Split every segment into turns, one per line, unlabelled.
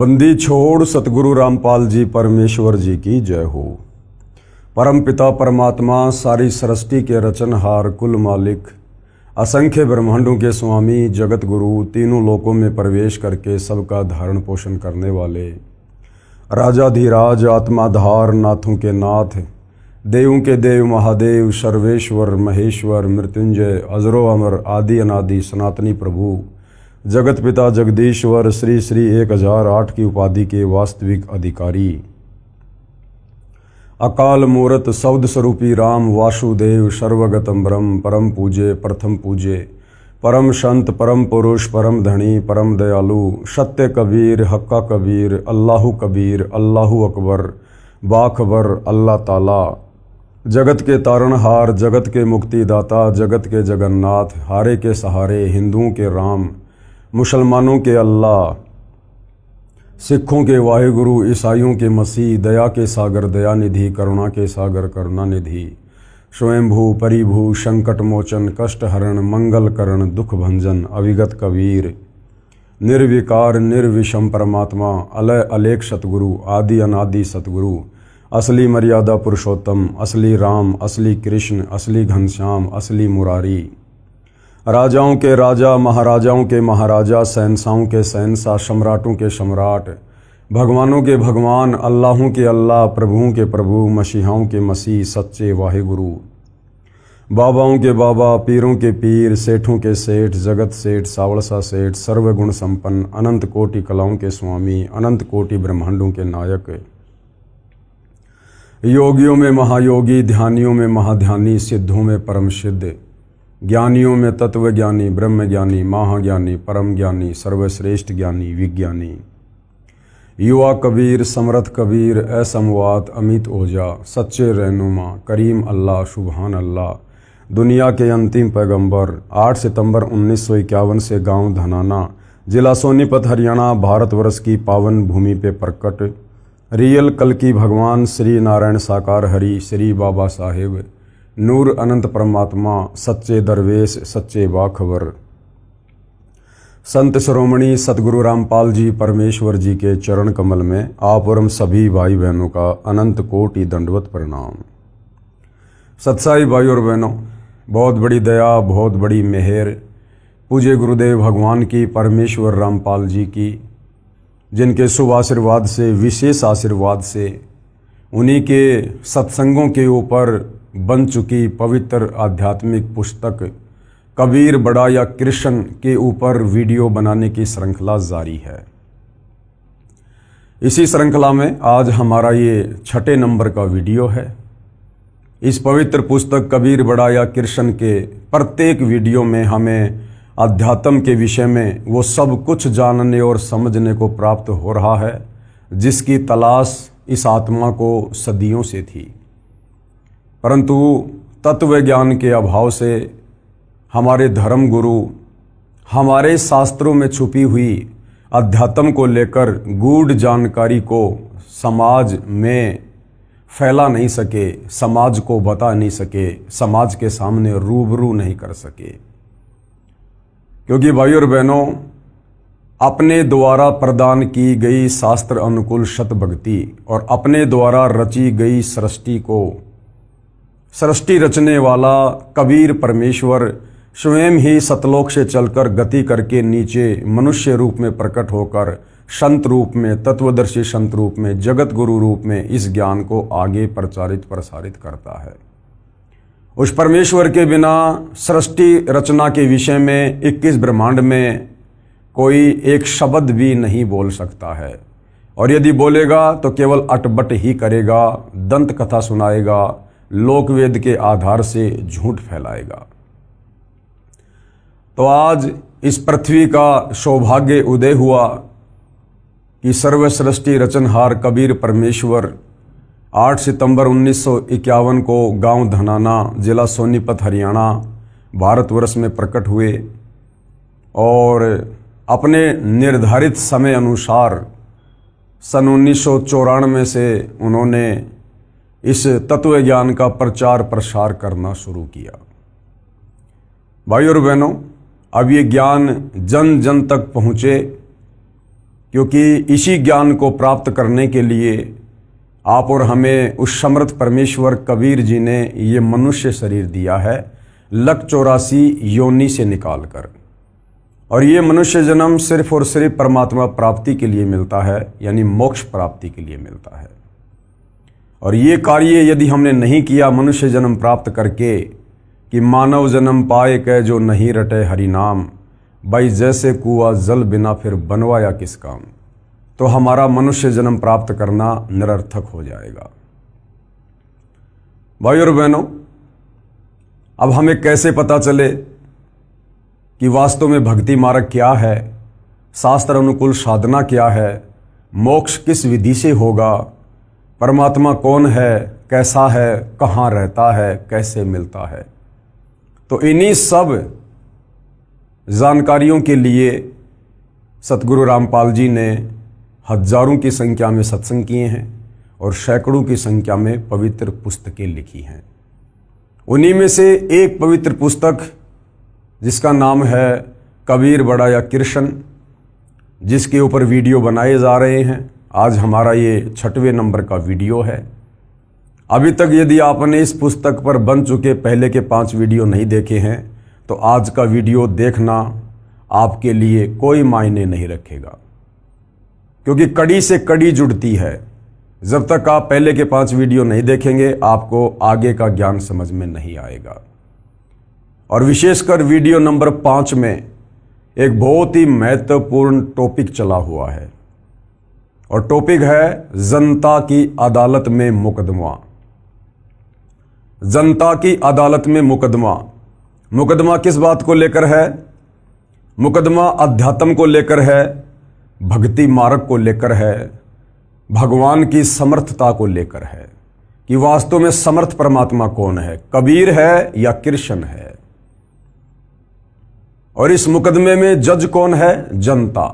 बंदी छोड़ सतगुरु रामपाल जी परमेश्वर जी की जय हो। परम पिता परमात्मा सारी सृष्टि के रचनहार कुल मालिक असंख्य ब्रह्मांडों के स्वामी जगत गुरु तीनों लोकों में प्रवेश करके सबका धारण पोषण करने वाले राजाधिराज आत्माधार नाथों के नाथ देवों के देव महादेव सर्वेश्वर महेश्वर मृत्युंजय अजरो अमर आदि अनादि सनातनी प्रभु जगत पिता जगदीश्वर श्री श्री 1008 की उपाधि के वास्तविक अधिकारी अकाल मूरत शब्द स्वरूपी राम वासुदेव सर्वगतम ब्रह्म परम पूज्य प्रथम पूज्य परम संत परम पुरुष परम धनी परम दयालु सत्य कबीर हक्का कबीर अल्लाहु अकबर बाखबर अल्लाह ताला जगत के तारणहार जगत के मुक्तिदाता जगत के जगन्नाथ हारे के सहारे हिंदुओं के राम मुसलमानों के अल्लाह सिखों के वाहिगुरु ईसाइयों के मसीह दया के सागर दयानिधि करुणा के सागर करुणानिधि स्वयंभू परिभू संकट मोचन कष्ट हरण मंगल करण दुख भंजन अविगत कबीर निर्विकार निर्विषम परमात्मा अलय अलेख सतगुरु आदि अनादि सतगुरु असली मर्यादा पुरुषोत्तम असली राम असली कृष्ण असली घनश्याम असली मुरारी राजाओं के राजा महाराजाओं के महाराजा शहंशाहों के शहंशाह सम्राटों के सम्राट भगवानों के भगवान अल्लाहों के अल्लाह प्रभुओं के प्रभु मसीहाओं के मसीह सच्चे वाहिगुरु बाबाओं के बाबा पीरों के पीर सेठों के सेठ जगत सेठ सावड़सा सेठ सर्वगुण संपन्न अनंत कोटि कलाओं के स्वामी अनंत कोटि ब्रह्मांडों के नायक योगियों में महायोगी ध्यानियों में महाध्यानी सिद्धों में परम सिद्ध ज्ञानियों में तत्व ज्ञानी ब्रह्म ज्ञानी महाज्ञानी परम ज्ञानी सर्वश्रेष्ठ ज्ञानी विज्ञानी युवा कबीर समर्थ कबीर असमवात अमित ओझा सच्चे रहनुमा करीम अल्लाह सुबहान अल्लाह दुनिया के अंतिम पैगंबर 8 सितंबर 1951 से गांव धनाना जिला सोनीपत हरियाणा भारतवर्ष की पावन भूमि पे प्रकट रियल कल की भगवान श्री नारायण साकार हरि श्री बाबा साहेब नूर अनंत परमात्मा सच्चे दरवेश सच्चे बाखबर संत शिरोमणि सतगुरु रामपाल जी परमेश्वर जी के चरण कमल में आप और हम सभी भाई बहनों का अनंत कोटि दंडवत प्रणाम। सत्साई भाई और बहनों, बहुत बड़ी दया बहुत बड़ी मेहर पूज्य गुरुदेव भगवान की परमेश्वर रामपाल जी की, जिनके शुभ आशीर्वाद से विशेष आशीर्वाद से उन्हीं के सत्संगों के ऊपर बन चुकी पवित्र आध्यात्मिक पुस्तक कबीर बड़ा या कृष्ण के ऊपर वीडियो बनाने की श्रृंखला जारी है। इसी श्रृंखला में आज हमारा ये 6 नंबर का वीडियो है। इस पवित्र पुस्तक कबीर बड़ा या कृष्ण के प्रत्येक वीडियो में हमें अध्यात्म के विषय में वो सब कुछ जानने और समझने को प्राप्त हो रहा है जिसकी तलाश इस आत्मा को सदियों से थी, परंतु तत्व ज्ञान के अभाव से हमारे धर्म गुरु हमारे शास्त्रों में छुपी हुई अध्यात्म को लेकर गूढ़ जानकारी को समाज में फैला नहीं सके, समाज को बता नहीं सके, समाज के सामने रूबरू नहीं कर सके। क्योंकि भाई और बहनों, अपने द्वारा प्रदान की गई शास्त्र अनुकूल सत भक्ति और अपने द्वारा रची गई सृष्टि रचने वाला कबीर परमेश्वर स्वयं ही सतलोक से चलकर गति करके नीचे मनुष्य रूप में प्रकट होकर संत रूप में तत्वदर्शी संत रूप में जगत गुरु रूप में इस ज्ञान को आगे प्रचारित प्रसारित करता है। उस परमेश्वर के बिना सृष्टि रचना के विषय में 21 ब्रह्मांड में कोई एक शब्द भी नहीं बोल सकता है, और यदि बोलेगा तो केवल अटबट ही करेगा, दंत कथा सुनाएगा, लोकवेद के आधार से झूठ फैलाएगा। तो आज इस पृथ्वी का सौभाग्य उदय हुआ कि सर्व सृष्टि रचनहार कबीर परमेश्वर 8 सितंबर 1951 को गांव धनाना जिला सोनीपत हरियाणा भारतवर्ष में प्रकट हुए और अपने निर्धारित समय अनुसार सन 1994 से उन्होंने इस तत्व ज्ञान का प्रचार प्रसार करना शुरू किया। भाई और बहनों, अब ये ज्ञान जन जन तक पहुँचे क्योंकि इसी ज्ञान को प्राप्त करने के लिए आप और हमें उस समर्थ परमेश्वर कबीर जी ने ये मनुष्य शरीर दिया है, लक 84 योनि से निकाल कर। और ये मनुष्य जन्म सिर्फ और सिर्फ परमात्मा प्राप्ति के लिए मिलता है, यानी मोक्ष प्राप्ति के लिए मिलता है। और ये कार्य यदि हमने नहीं किया मनुष्य जन्म प्राप्त करके कि मानव जन्म पाए कै जो नहीं रटे हरि नाम, भाई जैसे कुआ जल बिना फिर बनवाया किस काम, तो हमारा मनुष्य जन्म प्राप्त करना निरर्थक हो जाएगा। भाई और बहनों, अब हमें कैसे पता चले कि वास्तव में भक्ति मार्ग क्या है, शास्त्र अनुकूल साधना क्या है, मोक्ष किस विधि से होगा, परमात्मा कौन है, कैसा है, कहाँ रहता है, कैसे मिलता है। तो इन्हीं सब जानकारियों के लिए सतगुरु रामपाल जी ने हजारों की संख्या में सत्संग किए हैं और सैकड़ों की संख्या में पवित्र पुस्तकें लिखी हैं। उन्हीं में से एक पवित्र पुस्तक जिसका नाम है कबीर बड़ा या कृष्ण, जिसके ऊपर वीडियो बनाए जा रहे हैं। आज हमारा ये 6वें नंबर का वीडियो है। अभी तक यदि आपने इस पुस्तक पर बन चुके पहले के 5 वीडियो नहीं देखे हैं तो आज का वीडियो देखना आपके लिए कोई मायने नहीं रखेगा, क्योंकि कड़ी से कड़ी जुड़ती है। जब तक आप पहले के 5 वीडियो नहीं देखेंगे आपको आगे का ज्ञान समझ में नहीं आएगा। और विशेषकर वीडियो नंबर 5 में एक बहुत ही महत्वपूर्ण टॉपिक चला हुआ है, और टॉपिक है जनता की अदालत में मुकदमा। जनता की अदालत में मुकदमा। मुकदमा किस बात को लेकर है? मुकदमा अध्यात्म को लेकर है, भक्ति मार्ग को लेकर है, भगवान की समर्थता को लेकर है कि वास्तव में समर्थ परमात्मा कौन है, कबीर है या कृष्ण है। और इस मुकदमे में जज कौन है? जनता।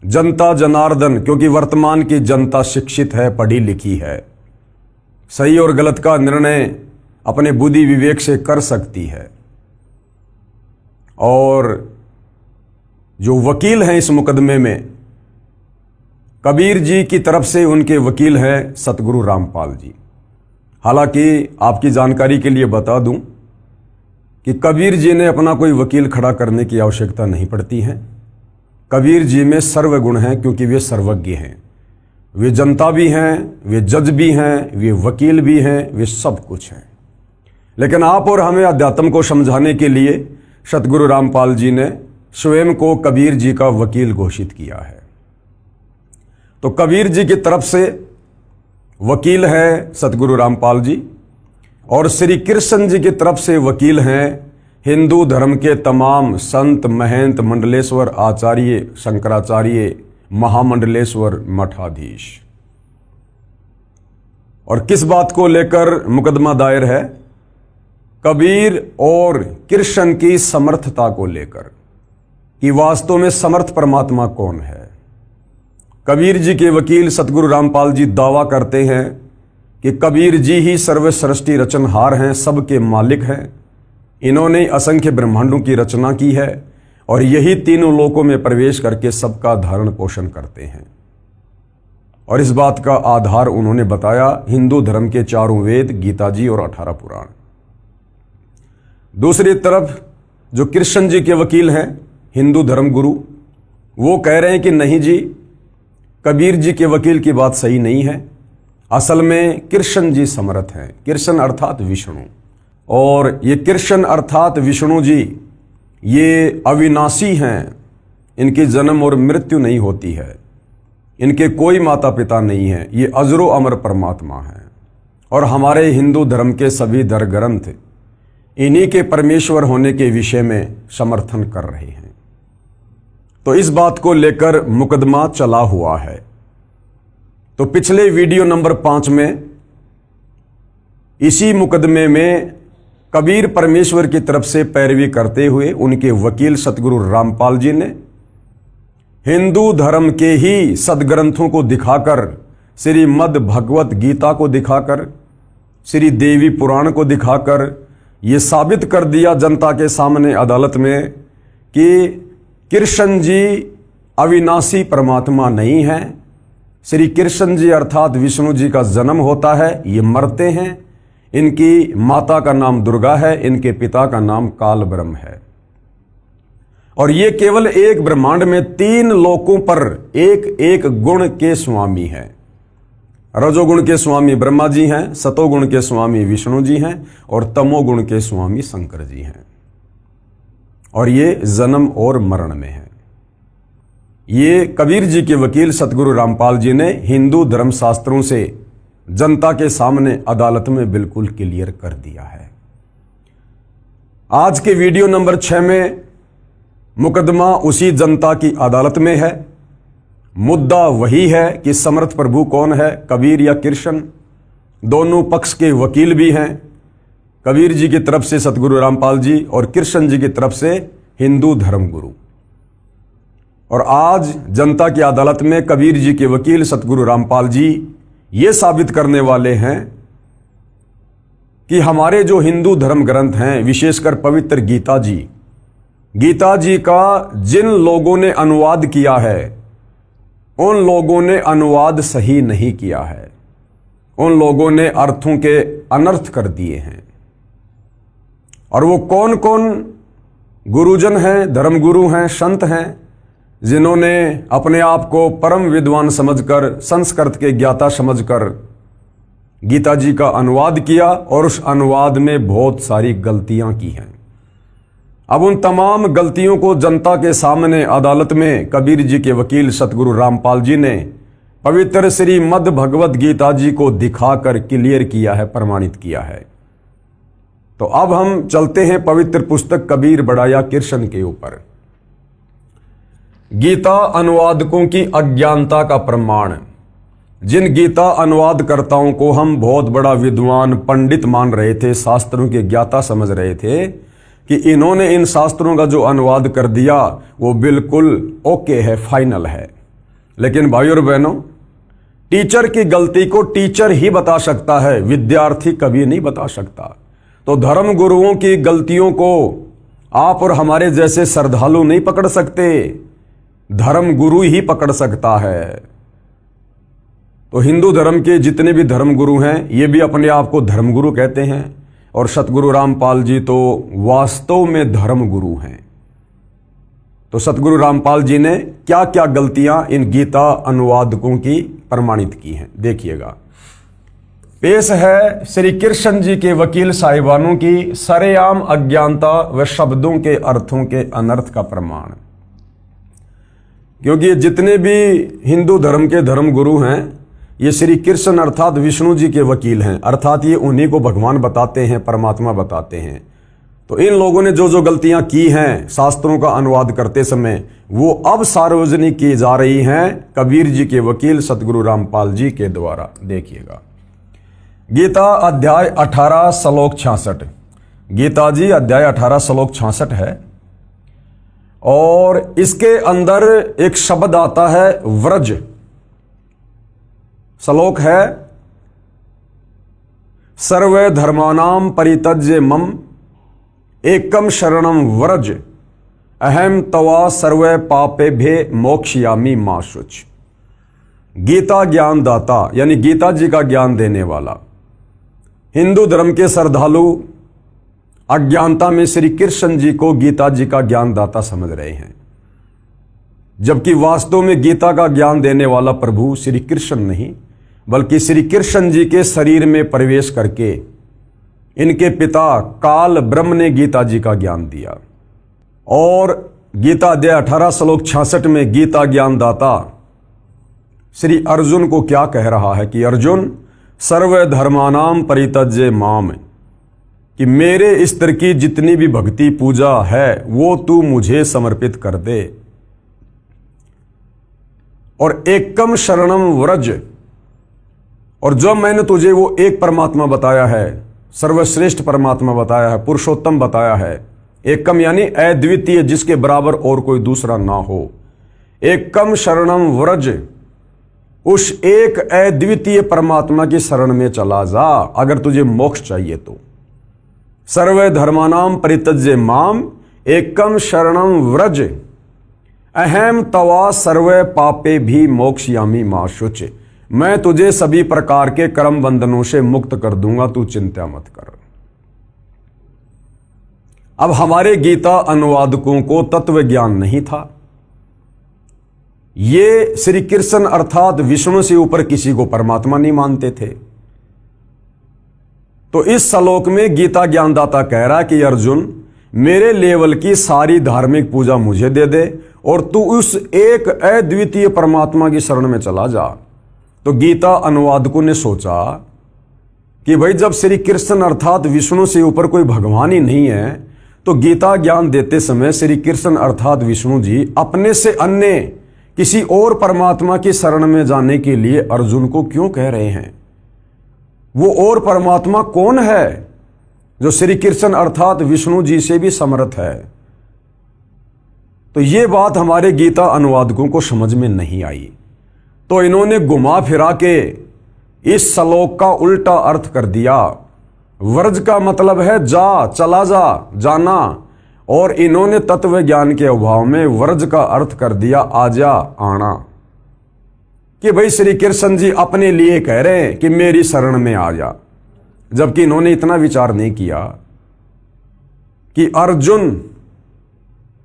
जनता जनार्दन, क्योंकि वर्तमान की जनता शिक्षित है, पढ़ी लिखी है, सही और गलत का निर्णय अपने बुद्धि विवेक से कर सकती है। और जो वकील हैं इस मुकदमे में, कबीर जी की तरफ से उनके वकील हैं सतगुरु रामपाल जी। हालांकि आपकी जानकारी के लिए बता दूं कि कबीर जी ने अपना कोई वकील खड़ा करने की आवश्यकता नहीं पड़ती है। कबीर जी में सर्वगुण हैं, क्योंकि वे सर्वज्ञ हैं। वे जनता भी हैं, वे जज भी हैं, वे वकील भी हैं, वे सब कुछ हैं। लेकिन आप और हमें अध्यात्म को समझाने के लिए सतगुरु रामपाल जी ने स्वयं को कबीर जी का वकील घोषित किया है। तो कबीर जी की तरफ से वकील हैं सतगुरु रामपाल जी, और श्री कृष्ण जी की तरफ से वकील हैं हिंदू धर्म के तमाम संत, महंत, मंडलेश्वर, आचार्य, शंकराचार्य, महामंडलेश्वर, मठाधीश। और किस बात को लेकर मुकदमा दायर है? कबीर और कृष्ण की समर्थता को लेकर कि वास्तव में समर्थ परमात्मा कौन है। कबीर जी के वकील सतगुरु रामपाल जी दावा करते हैं कि कबीर जी ही सर्व सृष्टि रचनहार हैं, सबके मालिक हैं। इन्होंने असंख्य ब्रह्मांडों की रचना की है और यही तीनों लोकों में प्रवेश करके सबका धारण पोषण करते हैं। और इस बात का आधार उन्होंने बताया हिंदू धर्म के 4 वेद, गीता जी और 18 पुराण। दूसरी तरफ जो कृष्ण जी के वकील हैं हिंदू धर्म गुरु, वो कह रहे हैं कि नहीं जी, कबीर जी के वकील की बात सही नहीं है। असल में कृष्ण जी समर्थ हैं। कृष्ण अर्थात विष्णु, और ये कृष्ण अर्थात विष्णु जी ये अविनाशी हैं। इनकी जन्म और मृत्यु नहीं होती है, इनके कोई माता पिता नहीं है, ये अजरो अमर परमात्मा हैं। और हमारे हिंदू धर्म के सभी धर्म ग्रंथ इन्हीं के परमेश्वर होने के विषय में समर्थन कर रहे हैं। तो इस बात को लेकर मुकदमा चला हुआ है। तो पिछले वीडियो नंबर 5 में इसी मुकदमे में कबीर परमेश्वर की तरफ से पैरवी करते हुए उनके वकील सतगुरु रामपाल जी ने हिंदू धर्म के ही सदग्रंथों को दिखाकर, श्रीमद् भगवत गीता को दिखाकर, श्री देवी पुराण को दिखाकर ये साबित कर दिया जनता के सामने अदालत में कि कृष्ण जी अविनाशी परमात्मा नहीं है। श्री कृष्ण जी अर्थात विष्णु जी का जन्म होता है, ये मरते हैं। इनकी माता का नाम दुर्गा है, इनके पिता का नाम काल ब्रह्म है। और ये केवल एक ब्रह्मांड में 3 लोकों पर एक एक गुण के स्वामी हैं। रजोगुण के स्वामी ब्रह्मा जी हैं, सतोगुण के स्वामी विष्णु जी हैं और तमोगुण के स्वामी शंकर जी हैं। और ये जन्म और मरण में है। ये कबीर जी के वकील सतगुरु रामपाल जी ने हिंदू धर्मशास्त्रों से जनता के सामने अदालत में बिल्कुल क्लियर कर दिया है। आज के वीडियो नंबर 6 में मुकदमा उसी जनता की अदालत में है। मुद्दा वही है कि समर्थ प्रभु कौन है, कबीर या कृष्ण। दोनों पक्ष के वकील भी हैं, कबीर जी की तरफ से सतगुरु रामपाल जी और कृष्ण जी की तरफ से हिंदू धर्मगुरु। और आज जनता की अदालत में कबीर जी के वकील सतगुरु रामपाल जी ये साबित करने वाले हैं कि हमारे जो हिंदू धर्म ग्रंथ हैं, विशेषकर पवित्र गीता जी का जिन लोगों ने अनुवाद किया है, उन लोगों ने अनुवाद सही नहीं किया है। उन लोगों ने अर्थों के अनर्थ कर दिए हैं। और वो कौन कौन गुरुजन हैं, धर्मगुरु हैं, संत हैं, जिन्होंने अपने आप को परम विद्वान समझकर, संस्कृत के ज्ञाता समझकर गीता जी का अनुवाद किया और उस अनुवाद में बहुत सारी गलतियां की हैं। अब उन तमाम गलतियों को जनता के सामने अदालत में कबीर जी के वकील सतगुरु रामपाल जी ने पवित्र श्रीमद् भगवत गीता जी को दिखाकर क्लियर किया है, प्रमाणित किया है। तो अब हम चलते हैं पवित्र पुस्तक कबीर बढ़ाया कृष्ण के ऊपर। गीता अनुवादकों की अज्ञानता का प्रमाण। जिन गीता अनुवादकर्ताओं को हम बहुत बड़ा विद्वान पंडित मान रहे थे, शास्त्रों के ज्ञाता समझ रहे थे कि इन्होंने इन शास्त्रों का जो अनुवाद कर दिया वो बिल्कुल ओके है, फाइनल है। लेकिन भाइयों और बहनों, टीचर की गलती को टीचर ही बता सकता है, विद्यार्थी कभी नहीं बता सकता। तो धर्म गुरुओं की गलतियों को आप और हमारे जैसे श्रद्धालु नहीं पकड़ सकते, धर्म गुरु ही पकड़ सकता है। तो हिंदू धर्म के जितने भी धर्मगुरु हैं, ये भी अपने आप को धर्मगुरु कहते हैं। और सतगुरु रामपाल जी तो वास्तव में धर्मगुरु हैं। तो सतगुरु रामपाल जी ने क्या क्या गलतियां इन गीता अनुवादकों की प्रमाणित की हैं, देखिएगा। पेश है श्री कृष्ण जी के वकील साहिबानों की सरेआम अज्ञानता व शब्दों के अर्थों के अनर्थ का प्रमाण। क्योंकि जितने भी हिंदू धर्म के धर्मगुरु हैं, ये श्री कृष्ण अर्थात विष्णु जी के वकील हैं, अर्थात ये उन्हीं को भगवान बताते हैं, परमात्मा बताते हैं। तो इन लोगों ने जो जो गलतियां की हैं शास्त्रों का अनुवाद करते समय, वो अब सार्वजनिक की जा रही हैं कबीर जी के वकील सतगुरु रामपाल जी के द्वारा। देखिएगा, गीता अध्याय 18 श्लोक 66। गीता जी अध्याय 18 श्लोक 66 है। और इसके अंदर एक शब्द आता है व्रज। श्लोक है, सर्वे धर्मानाम परित्यज्य मम एकम शरणम व्रज अहम तवा सर्वे पापेभ्ये मोक्षयामि मा शुच। गीता ज्ञान दाता यानी गीता जी का ज्ञान देने वाला। हिंदू धर्म के श्रद्धालु अज्ञानता में श्री कृष्ण जी को गीता जी का ज्ञान दाता समझ रहे हैं, जबकि वास्तव में गीता का ज्ञान देने वाला प्रभु श्री कृष्ण नहीं, बल्कि श्री कृष्ण जी के शरीर में प्रवेश करके इनके पिता काल ब्रह्म ने गीता जी का ज्ञान दिया। और गीता अध्याय 18 श्लोक 66 में गीता ज्ञान दाता श्री अर्जुन को क्या कह रहा है कि अर्जुन सर्व धर्मानाम परित्यज्य माम, कि मेरे स्तर की जितनी भी भक्ति पूजा है वो तू मुझे समर्पित कर दे। और एकम शरणम व्रज, और जो मैंने तुझे वो एक परमात्मा बताया है, सर्वश्रेष्ठ परमात्मा बताया है, पुरुषोत्तम बताया है, एकम यानी अद्वितीय, जिसके बराबर और कोई दूसरा ना हो। एकम शरणम व्रज, उस एक अद्वितीय परमात्मा की शरण में चला जा अगर तुझे मोक्ष चाहिए तो। सर्वे धर्मानाम परित्यज्य माम एकम शरणम व्रज अहम तवा सर्वे पापे भी मोक्षयामी मां शुच। मैं तुझे सभी प्रकार के कर्म बंधनों से मुक्त कर दूंगा, तू चिंता मत कर। अब हमारे गीता अनुवादकों को तत्व ज्ञान नहीं था। ये श्री कृष्ण अर्थात विष्णु से ऊपर किसी को परमात्मा नहीं मानते थे। तो इस श्लोक में गीता ज्ञानदाता कह रहा है कि अर्जुन, मेरे लेवल की सारी धार्मिक पूजा मुझे दे दे और तू उस एक अद्वितीय परमात्मा की शरण में चला जा। तो गीता अनुवादकों ने सोचा कि भाई जब श्री कृष्ण अर्थात विष्णु से ऊपर कोई भगवान ही नहीं है, तो गीता ज्ञान देते समय श्री कृष्ण अर्थात विष्णु जी अपने से अन्य किसी और परमात्मा की शरण में जाने के लिए अर्जुन को क्यों कह रहे हैं? वो और परमात्मा कौन है जो श्री कृष्ण अर्थात विष्णु जी से भी समर्थ है? तो ये बात हमारे गीता अनुवादकों को समझ में नहीं आई। तो इन्होंने घुमा फिरा के इस श्लोक का उल्टा अर्थ कर दिया। वर्ज का मतलब है जा, चला जा, जाना, और इन्होंने तत्व ज्ञान के अभाव में वर्ज का अर्थ कर दिया आजा, आना। कि भाई श्री कृष्ण जी अपने लिए कह रहे हैं कि मेरी शरण में आ जा, जबकि इन्होंने इतना विचार नहीं किया कि अर्जुन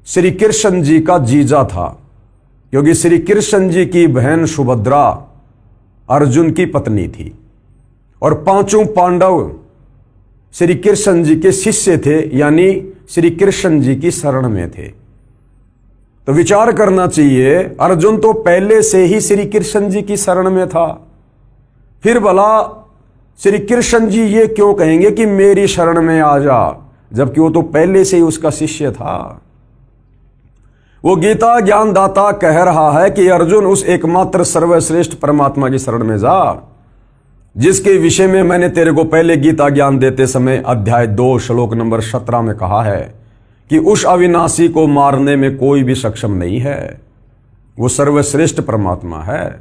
श्री कृष्ण जी का जीजा था, क्योंकि श्री कृष्ण जी की बहन सुभद्रा अर्जुन की पत्नी थी और पांचों पांडव श्री कृष्ण जी के शिष्य थे, यानी श्री कृष्ण जी की शरण में थे। तो विचार करना चाहिए, अर्जुन तो पहले से ही श्री कृष्ण जी की शरण में था, फिर भला श्री कृष्ण जी ये क्यों कहेंगे कि मेरी शरण में आ जा, जबकि वो तो पहले से ही उसका शिष्य था। वो गीता ज्ञानदाता कह रहा है कि अर्जुन उस एकमात्र सर्वश्रेष्ठ परमात्मा की शरण में जा, जिसके विषय में मैंने तेरे को पहले गीता ज्ञान देते समय अध्याय 2 श्लोक नंबर 17 में कहा है कि उस अविनाशी को मारने में कोई भी सक्षम नहीं है। वो सर्वश्रेष्ठ परमात्मा है,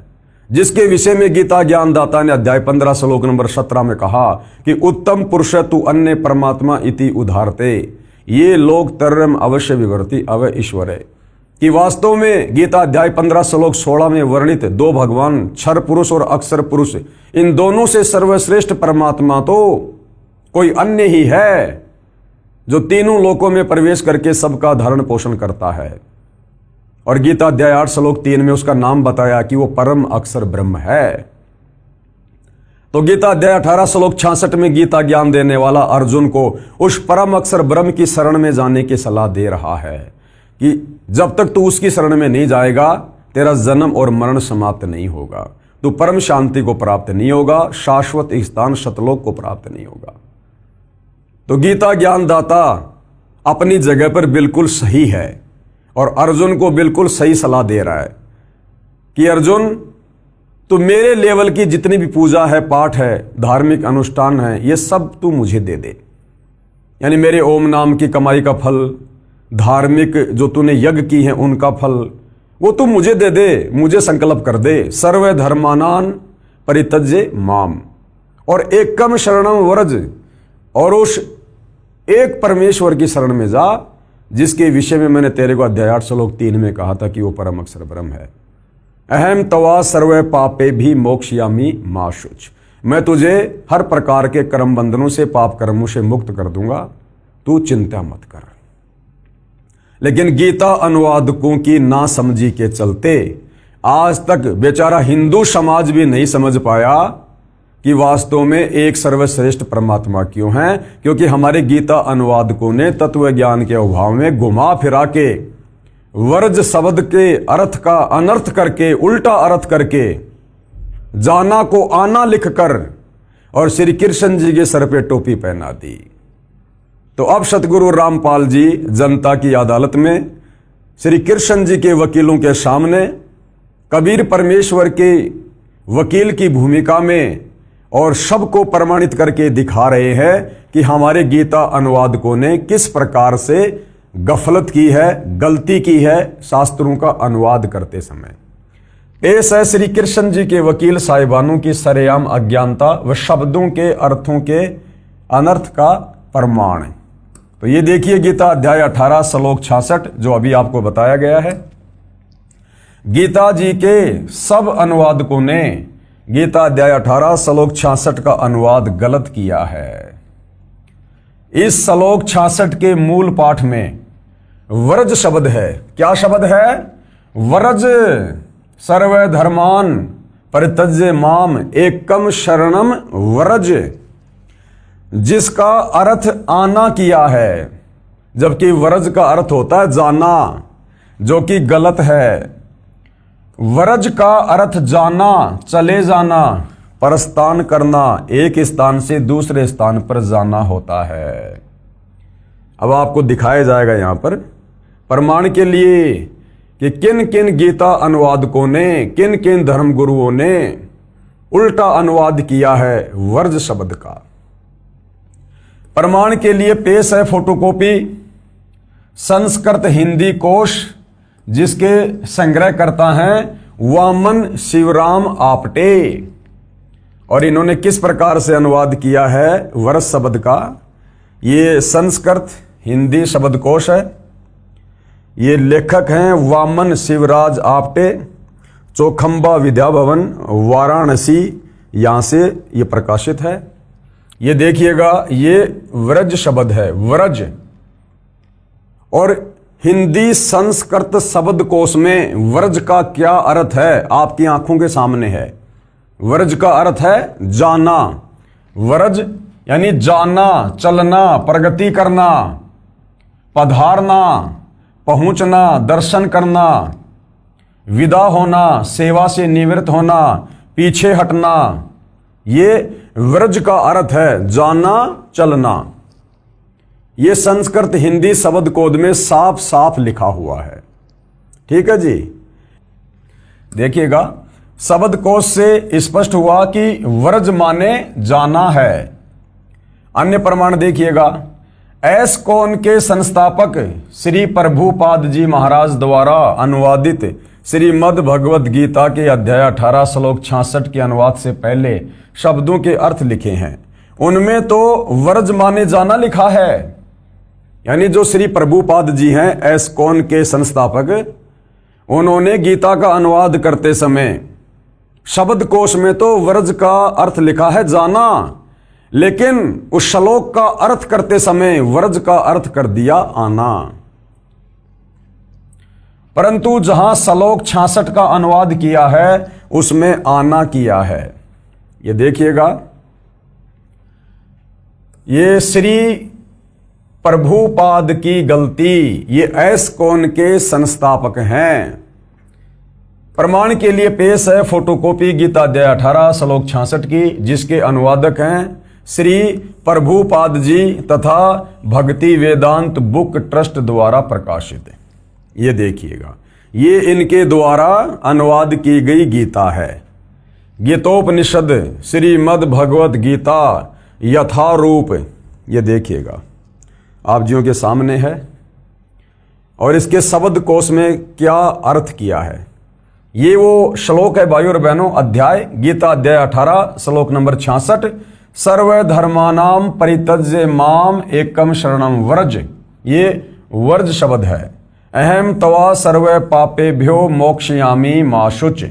जिसके विषय में गीता ज्ञानदाता ने अध्याय 15 श्लोक नंबर 17 में कहा कि उत्तम पुरुष तु अन्य परमात्मा इति उदारते ये लोग तरम अवश्य विवर्ति अव ईश्वरे। कि वास्तव में गीता अध्याय 15 श्लोक 16 में वर्णित दो भगवान क्षर पुरुष और अक्षर पुरुष, इन दोनों से सर्वश्रेष्ठ परमात्मा तो कोई अन्य ही है जो तीनों लोकों में प्रवेश करके सबका धारण पोषण करता है। और गीता अध्याय 8 श्लोक 3 में उसका नाम बताया कि वो परम अक्षर ब्रह्म है। तो गीता अध्याय 18 श्लोक 66 में गीता ज्ञान देने वाला अर्जुन को उस परम अक्षर ब्रह्म की शरण में जाने की सलाह दे रहा है कि जब तक तू उसकी शरण में नहीं जाएगा, तेरा जन्म और मरण समाप्त नहीं होगा, तू परम शांति को प्राप्त नहीं होगा, शाश्वत स्थान सतलोक को प्राप्त नहीं होगा। तो गीता ज्ञानदाता अपनी जगह पर बिल्कुल सही है और अर्जुन को बिल्कुल सही सलाह दे रहा है कि अर्जुन, तू मेरे लेवल की जितनी भी पूजा है, पाठ है, धार्मिक अनुष्ठान है, ये सब तू मुझे दे दे। यानी मेरे ओम नाम की कमाई का फल, धार्मिक जो तूने यज्ञ की है उनका फल, वो तू मुझे दे दे, मुझे संकल्प कर दे। सर्व धर्मानान परित्यज्य माम, और एकम शरणम व्रज, और उस एक परमेश्वर की शरण में जा जिसके विषय में मैंने तेरे को अध्याय 8 श्लोक 3 में कहा था कि वो परम अक्षर ब्रह्म है। अहम तवा सर्व पापे भी मोक्षयामी मा शुच। मैं तुझे हर प्रकार के कर्म बंधनों से, पाप कर्मों से मुक्त कर दूंगा, तू चिंता मत कर। लेकिन गीता अनुवादकों की नासमझी के चलते आज तक बेचारा हिंदू समाज भी नहीं समझ पाया कि वास्तव में एक सर्वश्रेष्ठ परमात्मा क्यों है, क्योंकि हमारे गीता अनुवादकों ने तत्व ज्ञान के अभाव में घुमा फिरा के वर्ज शब्द के अर्थ का अनर्थ करके, उल्टा अर्थ करके, जाना को आना लिखकर और श्री कृष्ण जी के सर पे टोपी पहना दी। तो अब सतगुरु रामपाल जी जनता की अदालत में श्री कृष्ण जी के वकीलों के सामने कबीर परमेश्वर के वकील की भूमिका में और सबको प्रमाणित करके दिखा रहे हैं कि हमारे गीता अनुवादकों ने किस प्रकार से गफलत की है, गलती की है शास्त्रों का अनुवाद करते समय। पेश है श्री कृष्ण जी के वकील साहिबानों की सरेआम अज्ञानता व शब्दों के अर्थों के अनर्थ का प्रमाण। तो ये देखिए गीता अध्याय 18 श्लोक 66 जो अभी आपको बताया गया है। गीता जी के सब अनुवादकों ने गीता अध्याय 18 श्लोक 66 का अनुवाद गलत किया है। इस श्लोक 66 के मूल पाठ में व्रज शब्द है। क्या शब्द है? व्रज। सर्वे धर्मान परित्यज्य माम एकम शरणम व्रज, जिसका अर्थ आना किया है, जबकि व्रज का अर्थ होता है जाना, जो कि गलत है। व्रज का अर्थ जाना, चले जाना, प्रस्थान करना, एक स्थान से दूसरे स्थान पर जाना होता है। अब आपको दिखाया जाएगा यहां पर प्रमाण के लिए कि किन किन गीता अनुवादकों ने, किन किन धर्मगुरुओं ने उल्टा अनुवाद किया है व्रज शब्द का। प्रमाण के लिए पेश है फोटोकॉपी संस्कृत हिंदी कोश, जिसके संग्रहकर्ता हैं वामन शिवराम आपटे, और इन्होंने किस प्रकार से अनुवाद किया है व्रज शब्द का। ये संस्कृत हिंदी शब्दकोश है। ये लेखक हैं वामन शिवराज आपटे, चौखंबा विद्या भवन वाराणसी, यहां से ये प्रकाशित है। ये देखिएगा, ये व्रज शब्द है, व्रज। और हिंदी संस्कृत शब्दकोश में व्रज का क्या अर्थ है आपकी आंखों के सामने है। व्रज का अर्थ है जाना। व्रज यानी जाना, चलना, प्रगति करना, पधारना, पहुंचना, दर्शन करना, विदा होना, सेवा से निवृत्त होना, पीछे हटना, ये व्रज का अर्थ है, जाना, चलना। ये संस्कृत हिंदी शब्दकोश में साफ साफ लिखा हुआ है। ठीक है जी। देखिएगा, शब्दकोश से स्पष्ट हुआ कि व्रज माने जाना है। अन्य प्रमाण देखिएगा, एस्कॉन के संस्थापक श्री प्रभुपाद जी महाराज द्वारा अनुवादित श्रीमद् भगवद गीता के अध्याय 18 श्लोक 66 के अनुवाद से पहले शब्दों के अर्थ लिखे हैं। उनमें तो व्रज माने जाना लिखा है। यानी जो श्री प्रभुपाद जी हैं एस्कॉन के संस्थापक, उन्होंने गीता का अनुवाद करते समय शब्दकोश में तो व्रज का अर्थ लिखा है जाना, लेकिन उस श्लोक का अर्थ करते समय व्रज का अर्थ कर दिया आना। परंतु जहां श्लोक 66 का अनुवाद किया है उसमें आना किया है। ये देखिएगा, ये श्री प्रभुपाद की गलती, ये एस्कॉन के संस्थापक हैं। प्रमाण के लिए पेश है फोटोकॉपी गीता अध्याय 18 श्लोक 66 की, जिसके अनुवादक हैं श्री प्रभुपाद जी तथा भक्ति वेदांत बुक ट्रस्ट द्वारा प्रकाशित। ये देखिएगा, ये इनके द्वारा अनुवाद की गई गीता है। गीतोपनिषद श्रीमद् भगवद गीता यथारूप, ये देखिएगा आप जियों के सामने है। और इसके शब्दकोश में क्या अर्थ किया है, ये वो श्लोक है भाइयों और बहनों। अध्याय गीता अध्याय 18 श्लोक नंबर 66, सर्व धर्मानाम परित्यज्य माम एकम शरणम व्रज, ये व्रज शब्द है। अहम तवा सर्व पापेभ्यो मोक्षयामि मा शुच।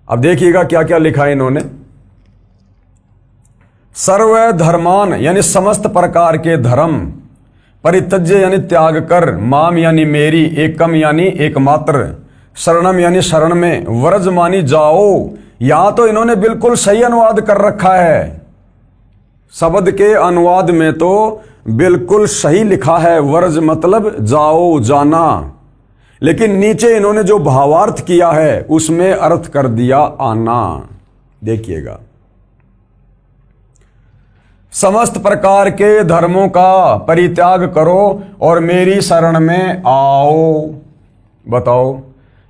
अब देखिएगा क्या क्या लिखा है इन्होंने। सर्व धर्मान यानी समस्त प्रकार के धर्म, परित्यज्य यानी त्याग कर, माम यानी मेरी, एकम यानी एकमात्र, शरणम यानी शरण में, व्रज मानी जाओ। यहां तो इन्होंने बिल्कुल सही अनुवाद कर रखा है। शब्द के अनुवाद में तो बिल्कुल सही लिखा है, व्रज मतलब जाओ, जाना। लेकिन नीचे इन्होंने जो भावार्थ किया है उसमें अर्थ कर दिया आना। देखिएगा, समस्त प्रकार के धर्मों का परित्याग करो और मेरी शरण में आओ। बताओ,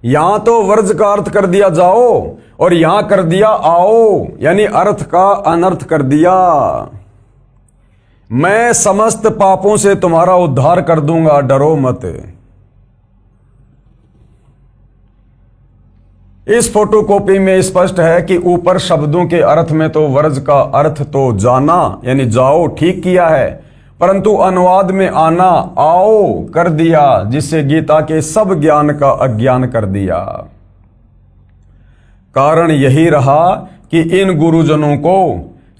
यहां तो व्रज का अर्थ कर दिया जाओ और यहां कर दिया आओ, यानी अर्थ का अनर्थ कर दिया। मैं समस्त पापों से तुम्हारा उद्धार कर दूंगा, डरो मत। इस फोटोकॉपी में स्पष्ट है कि ऊपर शब्दों के अर्थ में तो व्रज का अर्थ तो जाना यानी जाओ ठीक किया है, परंतु अनुवाद में आना आओ कर दिया, जिससे गीता के सब ज्ञान का अज्ञान कर दिया। कारण यही रहा कि इन गुरुजनों को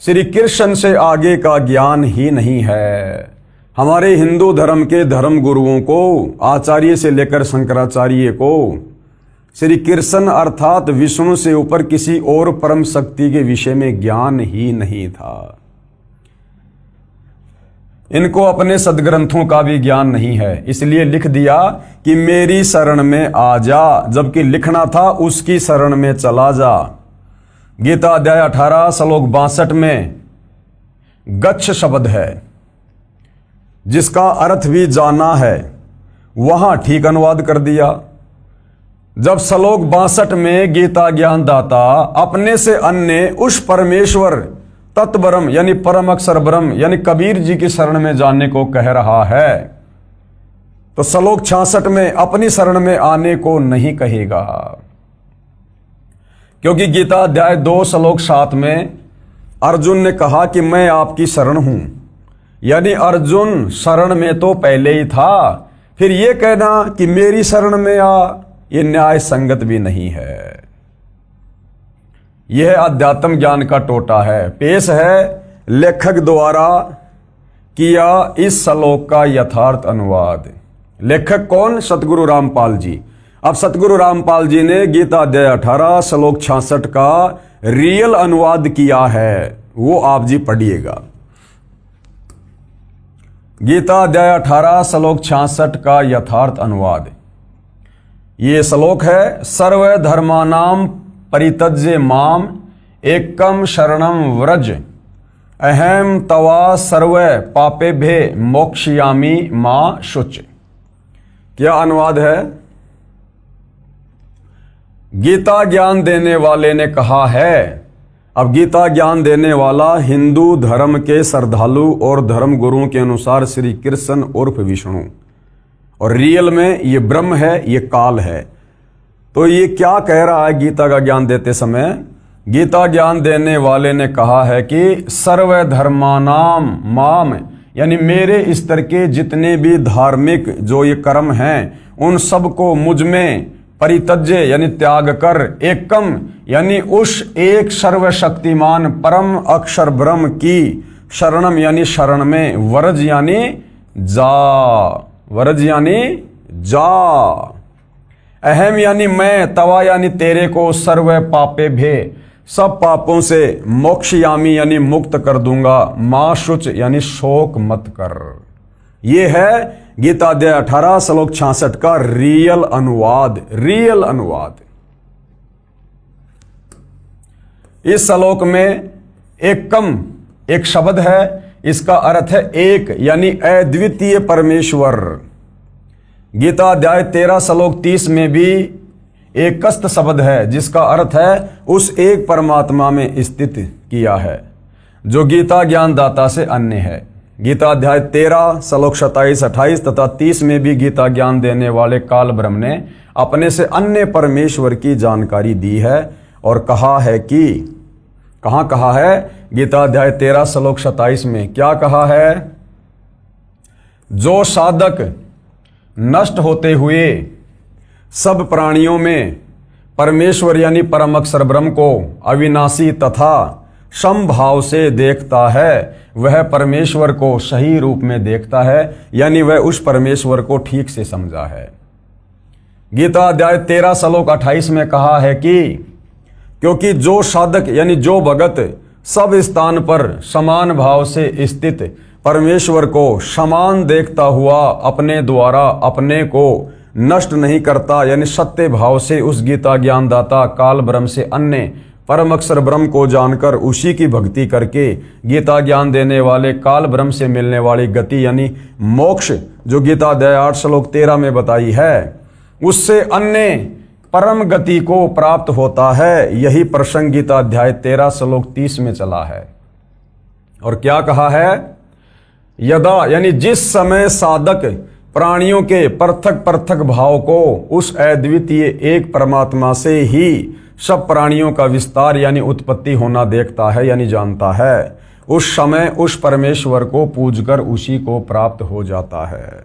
श्री कृष्ण से आगे का ज्ञान ही नहीं है। हमारे हिंदू धर्म के धर्म गुरुओं को, आचार्य से लेकर शंकराचार्य को, श्री कृष्ण अर्थात विष्णु से ऊपर किसी और परम शक्ति के विषय में ज्ञान ही नहीं था। इनको अपने सदग्रंथों का भी ज्ञान नहीं है, इसलिए लिख दिया कि मेरी शरण में आ जा, जबकि लिखना था उसकी शरण में चला जा। गीता अध्याय 18 श्लोक 62 में गच्छ शब्द है, जिसका अर्थ भी जाना है, वहां ठीक अनुवाद कर दिया। जब श्लोक 62 में गीता ज्ञान दाता अपने से अन्य उस परमेश्वर तत्ब्रह्म यानी परम अक्षर ब्रह्म यानी कबीर जी की शरण में जाने को कह रहा है, तो श्लोक 66 में अपनी शरण में आने को नहीं कहेगा। क्योंकि गीता अध्याय 2 श्लोक 7 में अर्जुन ने कहा कि मैं आपकी शरण हूं, यानी अर्जुन शरण में तो पहले ही था, फिर यह कहना कि मेरी शरण में आ, यह न्याय संगत भी नहीं है। यह अध्यात्म ज्ञान का टोटा है। पेश है लेखक द्वारा किया इस श्लोक का यथार्थ अनुवाद। लेखक कौन? सतगुरु रामपाल जी। अब सतगुरु रामपाल जी ने गीता अध्याय 18 श्लोक 66 का रियल अनुवाद किया है, वो आप जी पढ़िएगा। गीता अध्याय 18 श्लोक 66 का यथार्थ अनुवाद। ये श्लोक है, सर्व धर्मानाम परित्यज्य माम एकम शरणम व्रज अहम तवा सर्व पापेभ्य मोक्षयामि मां शुच। क्या अनुवाद है? गीता ज्ञान देने वाले ने कहा है। अब गीता ज्ञान देने वाला हिंदू धर्म के श्रद्धालु और धर्म गुरुओं के अनुसार श्री कृष्ण उर्फ विष्णु, और रियल में ये ब्रह्म है, ये काल है। तो ये क्या कह रहा है गीता का ज्ञान देते समय? गीता ज्ञान देने वाले ने कहा है कि सर्व धर्मानाम माम, यानी मेरे स्तर के जितने भी धार्मिक जो ये कर्म हैं, उन सबको मुझ में परित्यज्य यानी त्याग कर, एकम यानी उस एक सर्वशक्तिमान परम अक्षर ब्रह्म की शरणम यानी शरण में, वरज यानी जा, वरज यानी जा, अहम यानी मैं, तवा यानी तेरे को, सर्व पापे भे सब पापों से, मोक्षयामी यानी मुक्त कर दूंगा, मां शुच यानी शोक मत कर। ये है गीता अध्याय 18 श्लोक 66 का रियल अनुवाद। रियल अनुवाद। इस श्लोक में एकम एक शब्द है, इसका अर्थ है एक यानी अद्वितीय परमेश्वर। गीता अध्याय 13 श्लोक 30 में भी एक कस्त शब्द है, जिसका अर्थ है उस एक परमात्मा में स्थित किया है, जो गीता ज्ञान दाता से अन्य है। गीता अध्याय 13 श्लोक 27, 28 तथा 30 में भी गीता ज्ञान देने वाले काल ब्रह्म ने अपने से अन्य परमेश्वर की जानकारी दी है और कहा है कि, कहां कहा है? गीता अध्याय 13 श्लोक 27 में क्या कहा है? जो साधक नष्ट होते हुए सब प्राणियों में परमेश्वर यानी परम अक्षर ब्रह्म को अविनाशी तथा समभाव से देखता है, वह परमेश्वर को सही रूप में देखता है, यानी वह उस परमेश्वर को ठीक से समझा है। गीता अध्याय 13 श्लोक 28 में कहा है कि क्योंकि जो साधक यानी जो भगत सब स्थान पर समान भाव से स्थित परमेश्वर को समान देखता हुआ अपने द्वारा अपने को नष्ट नहीं करता, यानी सत्य भाव से उस गीता ज्ञानदाता काल ब्रह्म से अन्य परम अक्षर ब्रह्म को जानकर उसी की भक्ति करके गीता ज्ञान देने वाले काल ब्रह्म से मिलने वाली गति यानी मोक्ष जो गीता अध्याय 8 श्लोक 13 में बताई है, उससे अन्य परम गति को प्राप्त होता है। यही प्रसंग गीता अध्याय 13 श्लोक 30 में चला है। और क्या कहा है? यदा यानी जिस समय साधक प्राणियों के पृथक पृथक भाव को उस अद्वितीय एक परमात्मा से ही सब प्राणियों का विस्तार यानी उत्पत्ति होना देखता है यानी जानता है, उस समय उस परमेश्वर को पूजकर उसी को प्राप्त हो जाता है।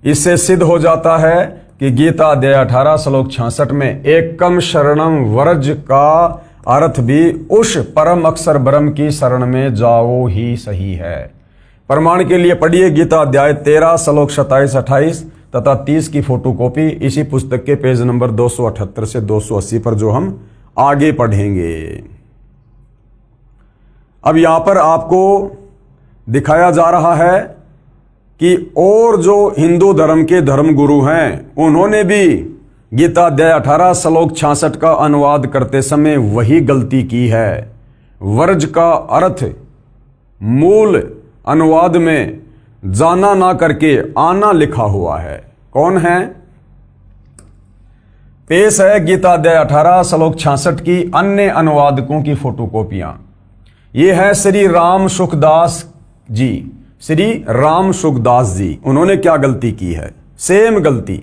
इससे सिद्ध हो जाता है कि गीता अध्याय 18 श्लोक 66 में एकम शरणम व्रज का अर्थ भी उस परम अक्षर ब्रह्म की शरण में जाओ ही सही है। प्रमाण के लिए पढ़िए गीता अध्याय 13 श्लोक 27, 28 तथा 30 की फोटोकॉपी इसी पुस्तक के पेज नंबर 278 से 280 पर, जो हम आगे पढ़ेंगे। अब यहां पर आपको दिखाया जा रहा है कि और जो हिंदू धर्म के धर्म गुरु हैं उन्होंने भी गीता अध्याय 18 श्लोक 66 का अनुवाद करते समय वही गलती की है। वर्ज का अर्थ मूल अनुवाद में जाना ना करके आना लिखा हुआ है। कौन है? पेश है गीता अध्याय 18 श्लोक 66 की अन्य अनुवादकों की फोटोकॉपियां। ये है श्री राम सुखदास जी। श्री राम सुखदास जी, उन्होंने क्या गलती की है? सेम गलती।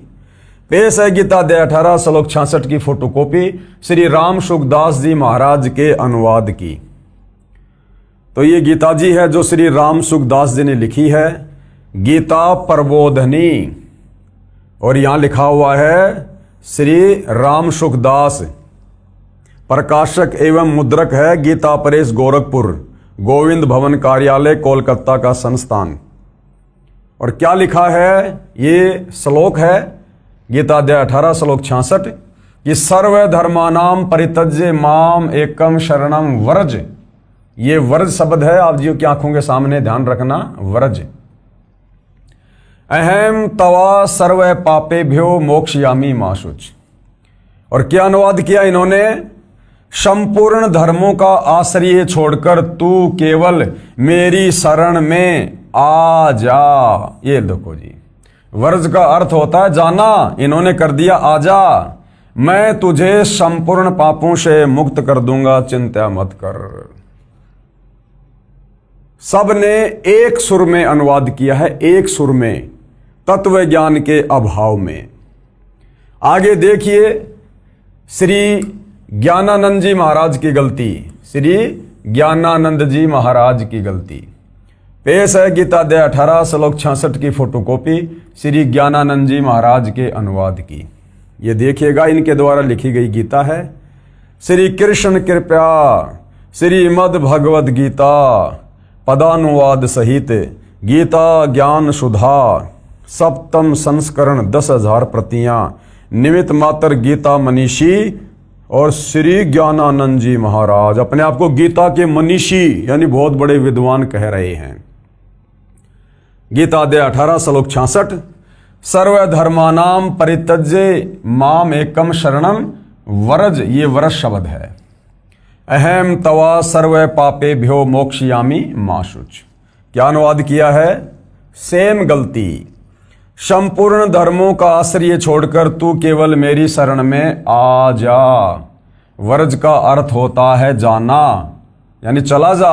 पेश है गीता अध्याय 18 श्लोक 66 की फोटोकॉपी श्री राम सुखदास जी महाराज के अनुवाद की। तो ये गीता जी है जो श्री राम सुखदास जी ने लिखी है, गीता प्रबोधनी, और यहां लिखा हुआ है श्री राम सुखदास। प्रकाशक एवं मुद्रक है गीता प्रेस गोरखपुर, गोविंद भवन कार्यालय कोलकाता का संस्थान। और क्या लिखा है? ये श्लोक है गीता अध्याय 18 श्लोक 66 कि सर्व धर्मानाम परित्यज्य माम एकम शरणम व्रज। ये व्रज शब्द है, आप जी की आंखों के सामने ध्यान रखना, व्रज। अहम तवा सर्व पापेभ्यो मोक्षयामी माशुच। और क्या अनुवाद किया इन्होंने? संपूर्ण धर्मों का आश्रय छोड़कर तू केवल मेरी शरण में आ जा। ये देखो जी, वर्ज का अर्थ होता है जाना, इन्होंने कर दिया आजा। मैं तुझे संपूर्ण पापों से मुक्त कर दूंगा, चिंता मत कर। सब ने एक सुर में अनुवाद किया है, एक सुर में, तत्व ज्ञान के अभाव में। आगे देखिए श्री ज्ञानानंद जी महाराज की गलती। श्री ज्ञानानंद जी महाराज की गलती। पेश है गीता अध्याय 18 श्लोक 66 की फोटोकॉपी श्री ज्ञानानंद जी महाराज के अनुवाद की। ये देखिएगा, इनके द्वारा लिखी गई गीता है। श्री कृष्ण कृपया श्रीमद् भगवद गीता पदानुवाद सहित गीता ज्ञान सुधा सप्तम संस्करण 10,000 प्रतियां निमित्त मात्र गीता मनीषी और श्री ज्ञानानंद जी महाराज अपने आप को गीता के मनीषी यानी बहुत बड़े विद्वान कह रहे हैं। गीता अध्याय 18 श्लोक 66 सर्वधर्मानाम परित्यज्य माम एकम शरणम व्रज। ये व्रज शब्द है। अहम तवा सर्व पापेभ्यो मोक्षयामी माशुच। क्या अनुवाद किया है? सेम गलती। संपूर्ण धर्मों का आश्रय छोड़कर तू केवल मेरी शरण में आ जा। वर्ज का अर्थ होता है जाना, यानी चला जा,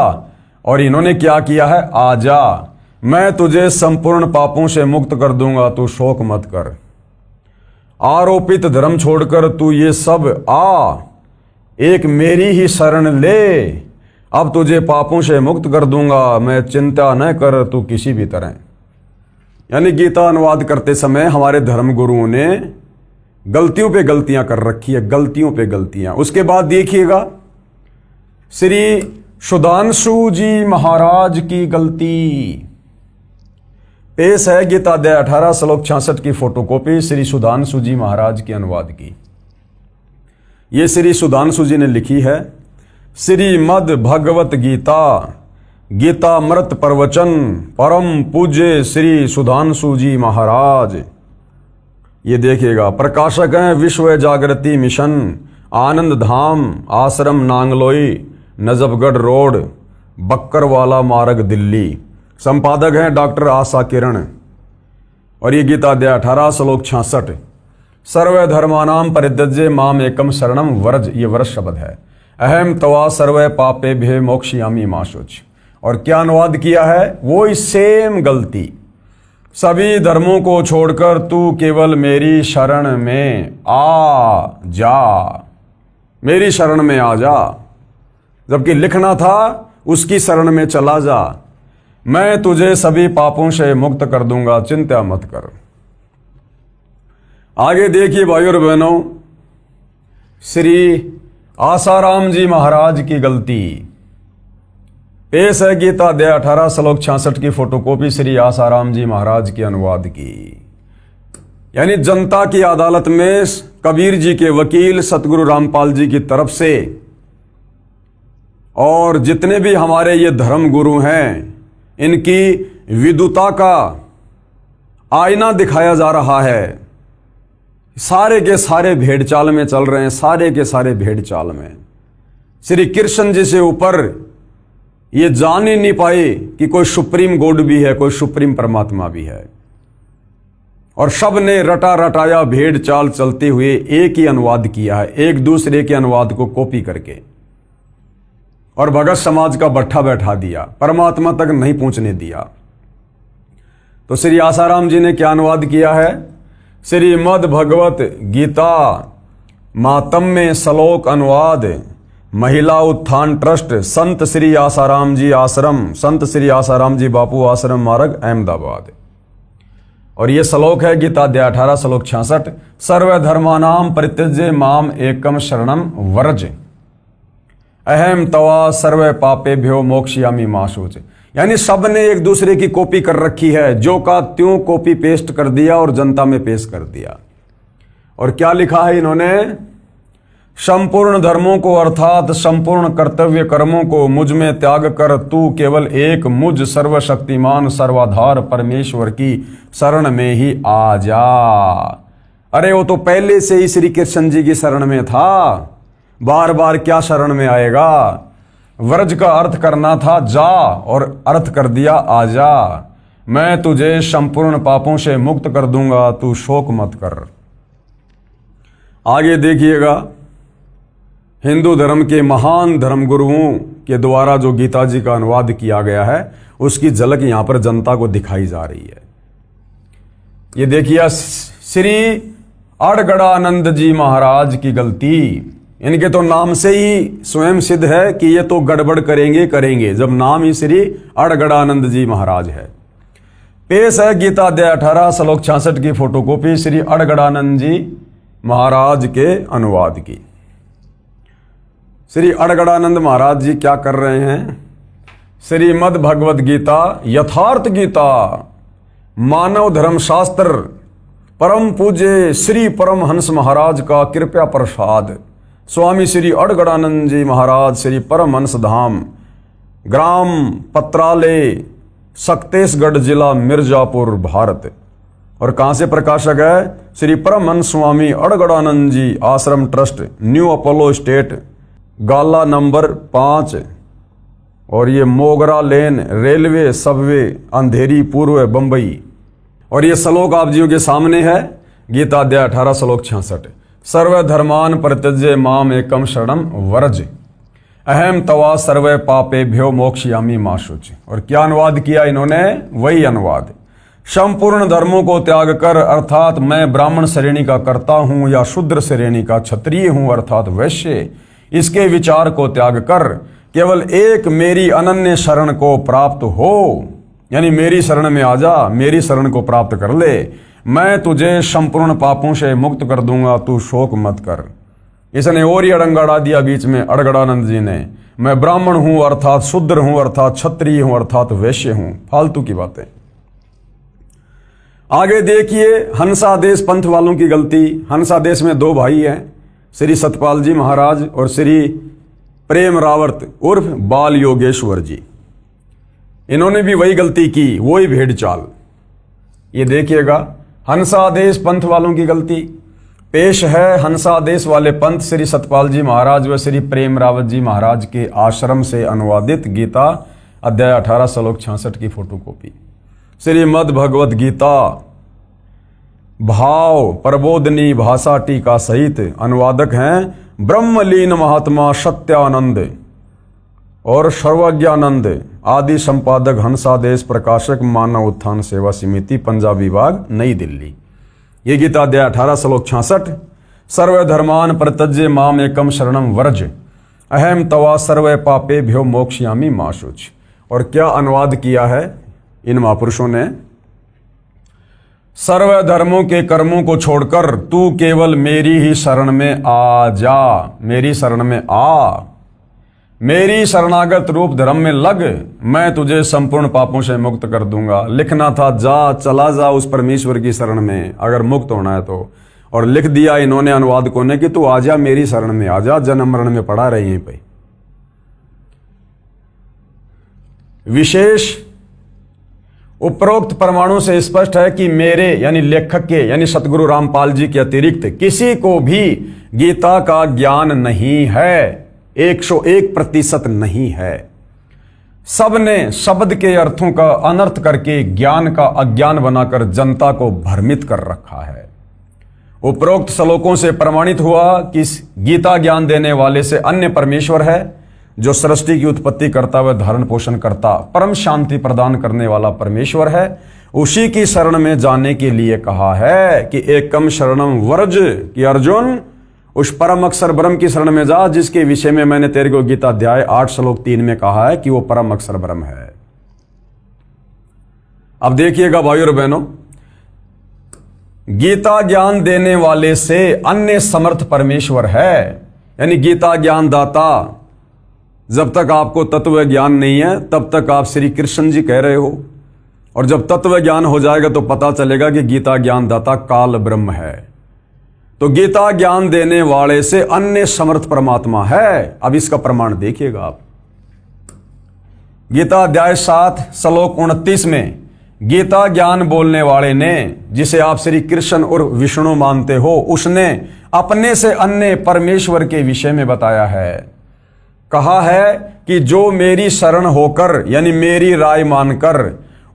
और इन्होंने क्या किया है? आ जा, मैं तुझे संपूर्ण पापों से मुक्त कर दूंगा, तू शोक मत कर। आरोपित धर्म छोड़कर तू ये सब आ, एक मेरी ही शरण ले, अब तुझे पापों से मुक्त कर दूंगा, मैं चिंता न कर तू किसी भी तरह। यानी गीता अनुवाद करते समय हमारे धर्म गुरुओं ने गलतियों पे गलतियां कर रखी है, गलतियों पे गलतियां। उसके बाद देखिएगा श्री सुधांशु जी महाराज की गलती। पेश है गीता अध्याय 18 श्लोक 66 की फोटोकॉपी श्री सुधांशु जी महाराज के अनुवाद की। ये श्री सुधांशु जी ने लिखी है श्रीमद् भगवत गीता गीतामृत प्रवचन परम पूज्य श्री सुधांशु जी महाराज। ये देखिएगा, प्रकाशक हैं विश्व जागृति मिशन, आनंद धाम आश्रम नांगलोई, नजफगढ़ रोड, बक्करवाला मार्ग, दिल्ली। संपादक हैं डॉक्टर आशा किरण। और ये गीता अध्याय 18 श्लोक 66 सर्वधर्मानाम परित्यज्य माम एकम शरणम व्रज। ये व्रज शब्द है। अहम तवा सर्व पापेभ्यो मोक्षयामी माशुच। और क्या अनुवाद किया है? वो सेम गलती। सभी धर्मों को छोड़कर तू केवल मेरी शरण में आ जा, मेरी शरण में आ जा। जबकि लिखना था उसकी शरण में चला जा, मैं तुझे सभी पापों से मुक्त कर दूंगा, चिंता मत कर। आगे देखिए भाइयों और बहनों, श्री आसाराम जी महाराज की गलती। पेश है गीता अध्याय 18 श्लोक 66 की फोटोकॉपी श्री आसाराम जी महाराज के अनुवाद की। यानी जनता की अदालत में कबीर जी के वकील सतगुरु रामपाल जी की तरफ से और जितने भी हमारे ये धर्म गुरु हैं, इनकी विद्वता का आईना दिखाया जा रहा है। सारे के सारे भेड़ चाल में चल रहे हैं, सारे के सारे भेड़ चाल में। श्री कृष्ण जी से ऊपर ये जान ही नहीं पाए कि कोई सुप्रीम गॉड भी है, कोई सुप्रीम परमात्मा भी है। और सब ने रटा रटाया भेड़ चाल चलते हुए एक ही अनुवाद किया है, एक दूसरे के अनुवाद को कॉपी करके, और भगत समाज का बट्ठा बैठा दिया, परमात्मा तक नहीं पहुंचने दिया। तो श्री आसाराम जी ने क्या अनुवाद किया है? श्रीमद् भगवत गीता मातम्य श्लोक अनुवाद, महिला उत्थान ट्रस्ट, संत श्री आसाराम जी आश्रम, संत श्री आसाराम जी बापू आश्रम मार्ग, अहमदाबाद। और ये श्लोक है गीता अध्याय 18 श्लोक 66, सर्वधर्मानाम परित्यज्य माम एकम शरणम व्रज, अहम तवा सर्व पापेभ्यो मोक्षयामि मा शुच। यानी सब ने एक दूसरे की कॉपी कर रखी है, जो का त्यों कॉपी पेस्ट कर दिया और जनता में पेश कर दिया। और क्या लिखा है इन्होंने? संपूर्ण धर्मों को अर्थात संपूर्ण कर्तव्य कर्मों को मुझ में त्याग कर तू केवल एक मुझ सर्वशक्तिमान सर्वाधार परमेश्वर की शरण में ही आ जा। अरे वो तो पहले से ही श्री कृष्ण जी की शरण में था, बार बार क्या शरण में आएगा? व्रज का अर्थ करना था जा, और अर्थ कर दिया आजा। मैं तुझे संपूर्ण पापों से मुक्त कर दूंगा, तू शोक मत कर। आगे देखिएगा, हिंदू धर्म के महान धर्मगुरुओं के द्वारा जो गीता जी का अनुवाद किया गया है, उसकी झलक यहां पर जनता को दिखाई जा रही है। ये देखिए, श्री अड़गड़ानंद जी महाराज की गलती। इनके तो नाम से ही स्वयं सिद्ध है कि ये तो गड़बड़ करेंगे, जब नाम ही श्री अड़गड़ानंद जी महाराज है। पेश है गीता अध्याय 18 श्लोक 66 की फोटोकॉपी श्री अड़गड़ानंद जी महाराज के अनुवाद की। श्री अड़गड़ानंद महाराज जी क्या कर रहे हैं? श्रीमद् भगवद गीता यथार्थ गीता मानव धर्म शास्त्र परम पूज्य श्री परमहंस महाराज का कृपया प्रसाद, स्वामी श्री अड़गड़ानंद जी महाराज, श्री परमहंस धाम, ग्राम पत्रालय, सक्तेशगढ़ जिला, मिर्जापुर, भारत। और कहाँ से प्रकाशक है? श्री परमहंस स्वामी अड़गड़ानंद जी आश्रम ट्रस्ट, न्यू अपोलो स्टेट, गाला नंबर 5, और ये मोगरा लेन, रेलवे सबवे, अंधेरी, पूर्व, बंबई। और ये श्लोक आप जियों के सामने है, गीता अध्याय 18 श्लोक 66, सर्वधर्मान परित्यज्य माम एकम शरणम व्रज, अहम तवा सर्व पापेभ्यो मोक्षयामि मा शुच। और क्या अनुवाद किया इन्होंने? वही अनुवाद, संपूर्ण धर्मों को त्याग कर, अर्थात मैं ब्राह्मण श्रेणी का करता हूं या शूद्र श्रेणी का क्षत्रिय हूं अर्थात वैश्य, इसके विचार को त्याग कर केवल एक मेरी अनन्य शरण को प्राप्त हो, यानी मेरी शरण में आ जा, मेरी शरण को प्राप्त कर ले, मैं तुझे संपूर्ण पापों से मुक्त कर दूंगा, तू शोक मत कर। इसने और ही अड़ंगा अड़ा दिया बीच में अड़गड़ानंद जी ने, मैं ब्राह्मण हूं अर्थात शूद्र हूं अर्थात क्षत्रिय हूं अर्थात वैश्य हूं, फालतू की बातें। आगे देखिए, हंसादेश पंथ वालों की गलती। हंसादेश में 2 भाई हैं, श्री सतपाल जी महाराज और श्री प्रेम रावत उर्फ बाल योगेश्वर जी। इन्होंने भी वही गलती की, वही भेड़ चाल। ये देखिएगा, हंसादेश पंथ वालों की गलती। पेश है हंसादेश वाले पंथ श्री सतपाल जी महाराज व श्री प्रेम रावत जी महाराज के आश्रम से अनुवादित गीता अध्याय 18 श्लोक 66 की फोटोकॉपी। श्रीमद् भगवद गीता भाव प्रबोधनी भाषा टीका सहित। अनुवादक हैं ब्रह्मलीन महात्मा सत्यानंद और सर्वज्ञानंद आदि। संपादक हंसादेश, प्रकाशक मानव उत्थान सेवा समिति, पंजाब विभाग, नई दिल्ली। ये गीता अध्याय 18 श्लोक 66, सर्वधर्मान परित्यज्य माम एकम शरणम व्रज, अहम तवा सर्व पापे भ्यो मोक्षयामी माशुच। और क्या अनुवाद किया है इन महापुरुषों ने, सर्व धर्मों के कर्मों को छोड़कर तू केवल मेरी ही शरण में आ जा, मेरी शरण में आ, मेरी शरणागत रूप धर्म में लग, मैं तुझे संपूर्ण पापों से मुक्त कर दूंगा। लिखना था जा, चला जा उस परमेश्वर की शरण में अगर मुक्त होना है तो, और लिख दिया इन्होंने अनुवादकों ने कि तू आ जा मेरी शरण में आ जा, जन्म मरण में पड़ा रहे यहीं पे। विशेष उपरोक्त परमाणु से स्पष्ट है कि मेरे यानी लेखक के यानी सतगुरु रामपाल जी के अतिरिक्त किसी को भी गीता का ज्ञान नहीं है, 101% नहीं है। सबने शब्द के अर्थों का अनर्थ करके ज्ञान का अज्ञान बनाकर जनता को भ्रमित कर रखा है। उपरोक्त श्लोकों से प्रमाणित हुआ कि गीता ज्ञान देने वाले से अन्य परमेश्वर है, जो सृष्टि की उत्पत्ति करता व धारण पोषण करता परम शांति प्रदान करने वाला परमेश्वर है। उसी की शरण में जाने के लिए कहा है कि एकम शरणम व्रज, कि अर्जुन उस परम अक्षर ब्रह्म की शरण में जा, जिसके विषय में मैंने तेरे को गीता अध्याय 8 श्लोक 3 में कहा है कि वो परम अक्षर ब्रह्म है। अब देखिएगा भाइयों और बहनों, गीता ज्ञान देने वाले से अन्य समर्थ परमेश्वर है, यानी गीता ज्ञान दाता। जब तक आपको तत्व ज्ञान नहीं है तब तक आप श्री कृष्ण जी कह रहे हो, और जब तत्व ज्ञान हो जाएगा तो पता चलेगा कि गीता ज्ञान दाता काल ब्रह्म है। तो गीता ज्ञान देने वाले से अन्य समर्थ परमात्मा है। अब इसका प्रमाण देखिएगा आप, गीता अध्याय 7 श्लोक 29 में गीता ज्ञान बोलने वाले ने, जिसे आप श्री कृष्ण और विष्णु मानते हो, उसने अपने से अन्य परमेश्वर के विषय में बताया है। कहा है कि जो मेरी शरण होकर यानी मेरी राय मानकर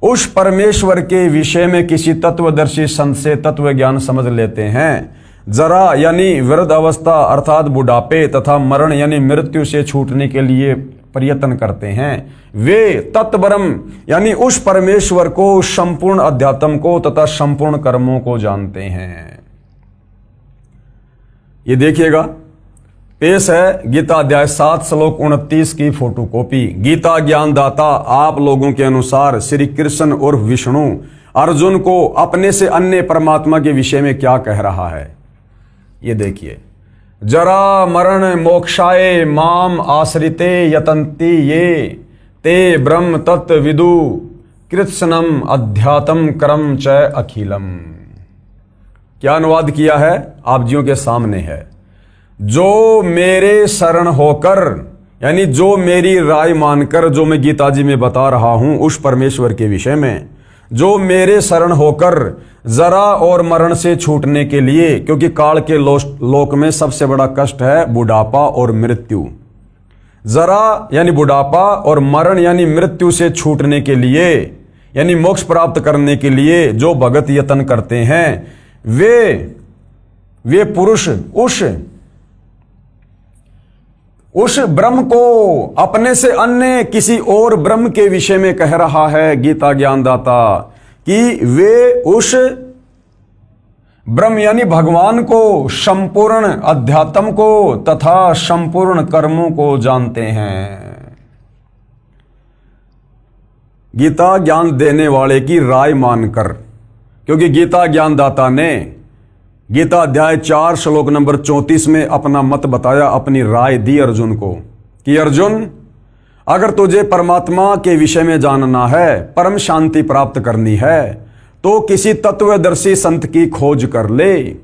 उस परमेश्वर के विषय में किसी तत्वदर्शी संत से तत्व ज्ञान समझ लेते हैं, जरा यानी वृद्ध अवस्था अर्थात बुढ़ापे तथा मरण यानी मृत्यु से छूटने के लिए प्रयत्न करते हैं, वे तत्ब्रह्म यानी उस परमेश्वर को, संपूर्ण अध्यात्म को तथा संपूर्ण कर्मों को जानते हैं। ये देखिएगा, पेश है गीता अध्याय 7 श्लोक 29 की फोटोकॉपी। गीता ज्ञान दाता आप लोगों के अनुसार श्री कृष्ण और विष्णु अर्जुन को अपने से अन्य परमात्मा के विषय में क्या कह रहा है, ये देखिए। जरा मरण मोक्षाय माम आश्रिते यतन्ति ये ते ब्रह्म तत्व विदु कृत्स्नम अध्यात्म करम च अखिलम। क्या अनुवाद किया है आप जियों के सामने है। जो मेरे शरण होकर यानी जो मेरी राय मानकर, जो मैं गीता जी में बता रहा हूं उस परमेश्वर के विषय में, जो मेरे शरण होकर जरा और मरण से छूटने के लिए, क्योंकि काल के लोक में सबसे बड़ा कष्ट है बुढ़ापा और मृत्यु। जरा यानी बुढ़ापा और मरण यानी मृत्यु से छूटने के लिए यानी मोक्ष प्राप्त करने के लिए जो भगत यत्न करते हैं, वे पुरुष उस ब्रह्म को अपने से अन्य किसी और ब्रह्म के विषय में कह रहा है गीता ज्ञानदाता, कि वे उस ब्रह्म यानी भगवान को, संपूर्ण अध्यात्म को तथा संपूर्ण कर्मों को जानते हैं। गीता ज्ञान देने वाले की राय मानकर, क्योंकि गीता ज्ञानदाता ने गीता अध्याय 4 श्लोक नंबर 34 में अपना मत बताया, अपनी राय दी अर्जुन को कि अर्जुन, अगर तुझे परमात्मा के विषय में जानना है, परम शांति प्राप्त करनी है, तो किसी तत्वदर्शी संत की खोज कर ले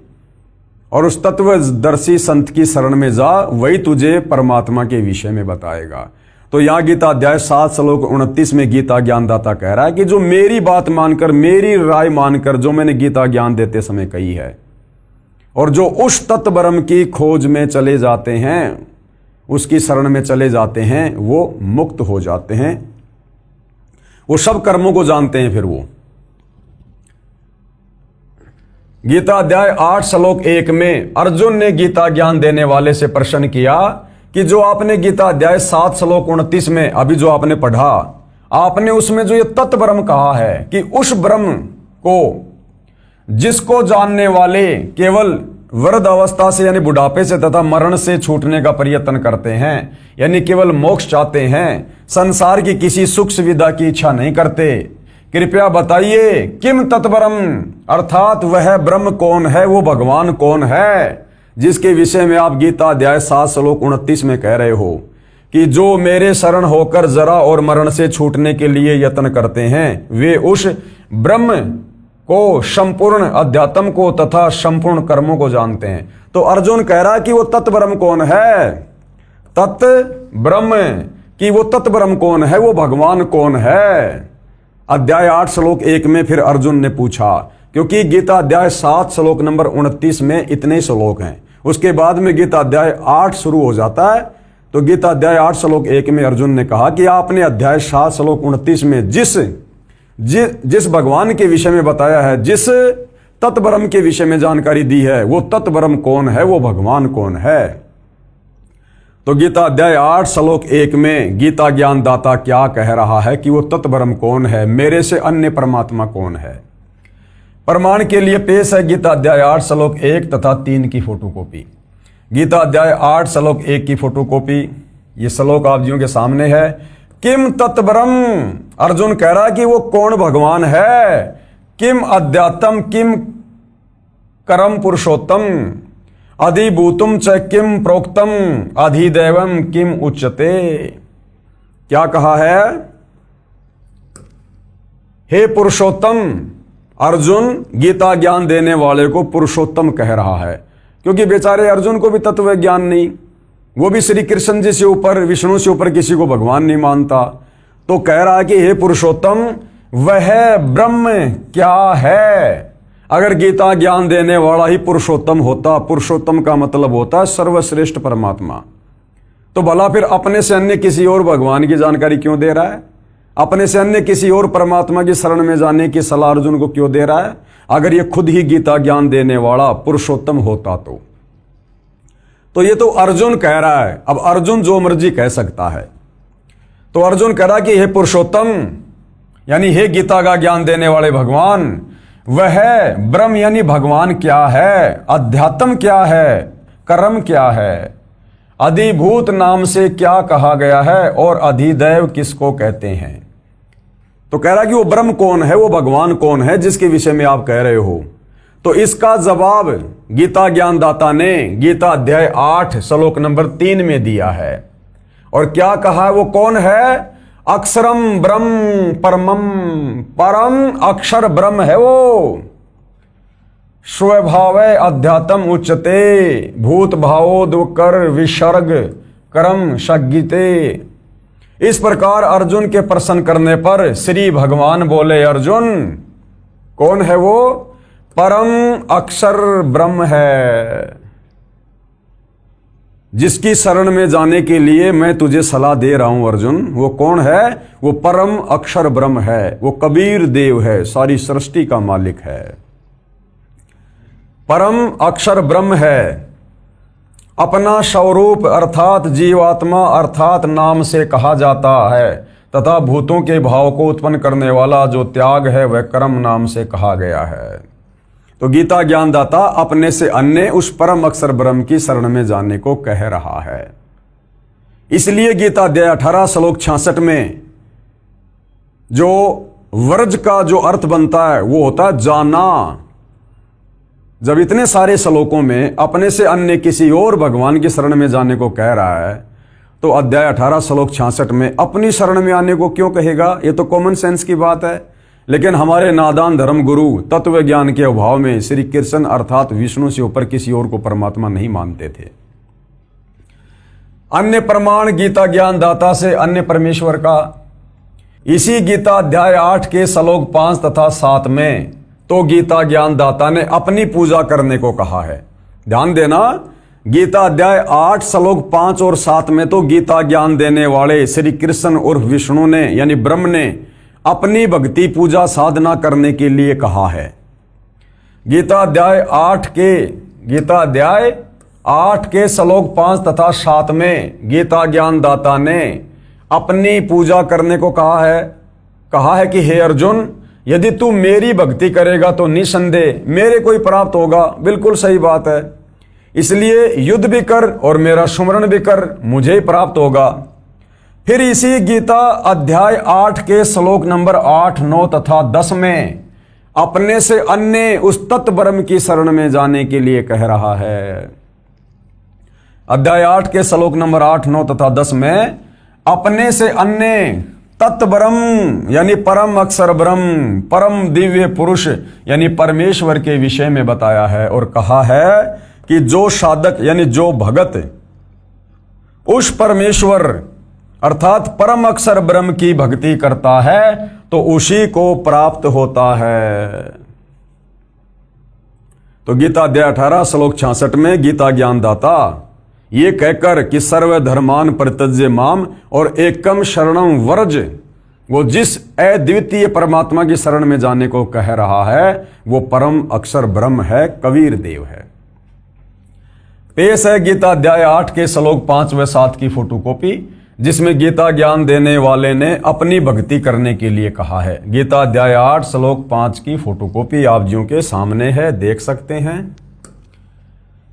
और उस तत्वदर्शी संत की शरण में जा, वही तुझे परमात्मा के विषय में बताएगा। तो यहां गीता अध्याय 7 श्लोक 29 में गीता ज्ञानदाता कह रहा है कि जो मेरी बात मानकर, मेरी राय मानकर, जो मैंने गीता ज्ञान देते समय कही है, और जो उस तत्ब्रह्म की खोज में चले जाते हैं, उसकी शरण में चले जाते हैं, वो मुक्त हो जाते हैं, वो सब कर्मों को जानते हैं। फिर वो गीता अध्याय 8 श्लोक 1 में अर्जुन ने गीता ज्ञान देने वाले से प्रश्न किया कि जो आपने गीता अध्याय 7 श्लोक 29 में अभी जो आपने पढ़ा, आपने उसमें जो ये तत्ब्रह्म कहा है कि उस ब्रह्म को जिसको जानने वाले केवल वृद्ध अवस्था से यानी बुढ़ापे से तथा मरण से छूटने का प्रयत्न करते हैं, यानी केवल मोक्ष चाहते हैं, संसार की किसी सुख सुविधा की इच्छा नहीं करते, कृपया बताइए किम तत्परम, अर्थात वह ब्रह्म कौन है, वो भगवान कौन है जिसके विषय में आप गीता अध्याय 7 श्लोक 29 में कह रहे हो कि जो मेरे शरण होकर जरा और मरण से छूटने के लिए यत्न करते हैं वे उस ब्रह्म को, संपूर्ण अध्यात्म को तथा संपूर्ण कर्मों को जानते हैं। तो अर्जुन कह रहा है कि वो तत्व ब्रह्म कौन है, तत्व ब्रह्म कि वो तत्व ब्रह्म कौन है, वो भगवान कौन है। अध्याय 8 श्लोक 1 में फिर अर्जुन ने पूछा, क्योंकि गीता अध्याय 7 श्लोक नंबर 29 में इतने श्लोक हैं, उसके बाद में गीता अध्याय 8 शुरू हो जाता है। तो गीता अध्याय 8 श्लोक 1 में अर्जुन ने कहा कि आपने अध्याय 7 श्लोक 29 में जिस भगवान के विषय में बताया है, जिस तत्ब्रह्म के विषय में जानकारी दी है, वो तत्ब्रह्म कौन है, वो भगवान कौन है। तो गीता अध्याय 8 श्लोक 1 में गीता ज्ञान दाता क्या कह रहा है कि वो तत्ब्रह्म कौन है, मेरे से अन्य परमात्मा कौन है। प्रमाण के लिए पेश है गीता अध्याय 8 श्लोक 1 तथा 3 की फोटोकॉपी। गीता अध्याय 8 श्लोक 1 की फोटोकॉपी, ये श्लोक आप जियों के सामने है। किम तत्ब्रह्म, अर्जुन कह रहा है कि वो कौन भगवान है। किम अध्यात्म, किम करम पुरुषोत्तम, अधिभूतम च किम प्रोक्तम, अधिदैवम किम उच्यते। क्या कहा है, हे पुरुषोत्तम। अर्जुन गीता ज्ञान देने वाले को पुरुषोत्तम कह रहा है, क्योंकि बेचारे अर्जुन को भी तत्व ज्ञान नहीं, वो भी श्री कृष्ण जी से ऊपर, विष्णु से ऊपर किसी को भगवान नहीं मानता। तो कह रहा है कि हे पुरुषोत्तम, वह ब्रह्म क्या है। अगर गीता ज्ञान देने वाला ही पुरुषोत्तम होता, पुरुषोत्तम का मतलब होता है सर्वश्रेष्ठ परमात्मा, तो भला फिर अपने से अन्य किसी और भगवान की जानकारी क्यों दे रहा है, अपने से अन्य किसी और परमात्मा की शरण में जाने की सलाह अर्जुन को क्यों दे रहा है, अगर ये खुद ही गीता ज्ञान देने वाला पुरुषोत्तम होता तो ये तो अर्जुन कह रहा है। अब अर्जुन जो मर्जी कह सकता है। तो अर्जुन कह रहा कि हे पुरुषोत्तम, यानी हे गीता का ज्ञान देने वाले भगवान, वह ब्रह्म यानी भगवान क्या है, अध्यात्म क्या है, कर्म क्या है, अधिभूत नाम से क्या कहा गया है और अधिदैव किसको कहते हैं। तो कह रहा कि वो ब्रह्म कौन है, वो भगवान कौन है जिसके विषय में आप कह रहे हो। तो इसका जवाब गीता ज्ञानदाता ने गीता अध्याय 8 श्लोक नंबर 3 में दिया है। और क्या कहा है, वो कौन है, अक्षरम ब्रह्म परमम, परम अक्षर ब्रह्म है वो। स्वभाव अध्यात्म उच्चते, भूत भावोद्कर विसर्ग कर्म सज्ञिते। इस प्रकार अर्जुन के प्रश्न करने पर श्री भगवान बोले, अर्जुन कौन है वो, परम अक्षर ब्रह्म है, जिसकी शरण में जाने के लिए मैं तुझे सलाह दे रहा हूं अर्जुन। वो कौन है, वो परम अक्षर ब्रह्म है, वो कबीर देव है, सारी सृष्टि का मालिक है। परम अक्षर ब्रह्म है, अपना स्वरूप अर्थात जीवात्मा अर्थात नाम से कहा जाता है, तथा भूतों के भाव को उत्पन्न करने वाला जो त्याग है वह कर्म नाम से कहा गया है। तो गीता ज्ञानदाता अपने से अन्य उस परम अक्षर ब्रह्म की शरण में जाने को कह रहा है। इसलिए गीता अध्याय 18 श्लोक 66 में जो वर्ज का जो अर्थ बनता है वो होता है जाना। जब इतने सारे श्लोकों में अपने से अन्य किसी और भगवान की शरण में जाने को कह रहा है, तो अध्याय 18 श्लोक 66 में अपनी शरण में आने को क्यों कहेगा, ये तो कॉमन सेंस की बात है। लेकिन हमारे नादान धर्म गुरु तत्व ज्ञान के अभाव में श्री कृष्ण अर्थात विष्णु से ऊपर किसी और को परमात्मा नहीं मानते थे। अन्य प्रमाण गीता ज्ञान दाता से अन्य परमेश्वर का, इसी गीता अध्याय 8 के श्लोक 5 तथा 7 में तो गीता ज्ञान दाता ने अपनी पूजा करने को कहा है। ध्यान देना, गीता अध्याय 8 श्लोक 5 और 7 में तो गीता ज्ञान देने वाले श्री कृष्ण और विष्णु ने यानी ब्रह्म ने अपनी भक्ति पूजा साधना करने के लिए कहा है। गीता अध्याय 8 के श्लोक 5 तथा 7 में गीता ज्ञान दाता ने अपनी पूजा करने को कहा है कि हे अर्जुन, यदि तू मेरी भक्ति करेगा तो निसंदेह मेरे को ही प्राप्त होगा। बिल्कुल सही बात है। इसलिए युद्ध भी कर और मेरा सुमरण भी कर, मुझे ही प्राप्त होगा। फिर इसी गीता अध्याय 8 के श्लोक नंबर 8, 9 तथा 10 में अपने से अन्य उस तत्व ब्रह्म की शरण में जाने के लिए कह रहा है। अध्याय 8 के श्लोक नंबर 8, 9 तथा 10 में अपने से अन्य तत्व ब्रह्म यानी परम अक्षर ब्रह्म, परम दिव्य पुरुष यानी परमेश्वर के विषय में बताया है और कहा है कि जो साधक यानी जो भगत उस परमेश्वर अर्थात परम अक्षर ब्रह्म की भक्ति करता है तो उसी को प्राप्त होता है। तो गीता अध्याय 18 श्लोक 66 में गीता ज्ञान दाता ये कहकर कि सर्व धर्मान परित्यज्य माम और एकम शरणम व्रज, वो जिस अद्वितीय परमात्मा की शरण में जाने को कह रहा है वो परम अक्षर ब्रह्म है, कबीर देव है। पेश है गीता अध्याय 8 के श्लोक 5 व 7 की फोटोकॉपी, जिसमें गीता ज्ञान देने वाले ने अपनी भक्ति करने के लिए कहा है। गीता अध्याय 8 श्लोक 5 की फोटोकॉपी आप जियों के सामने है, देख सकते हैं।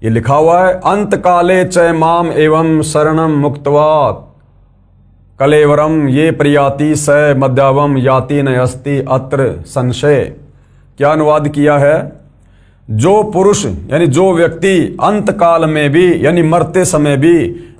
ये लिखा हुआ है, अंत काले च माम एवं शरणम मुक्त्वा कलेवरम ये प्रियाति स मध्यावम याति न अस्ति अत्र संशय। क्या अनुवाद किया है? जो पुरुष यानी जो व्यक्ति अंत काल में भी यानी मरते समय भी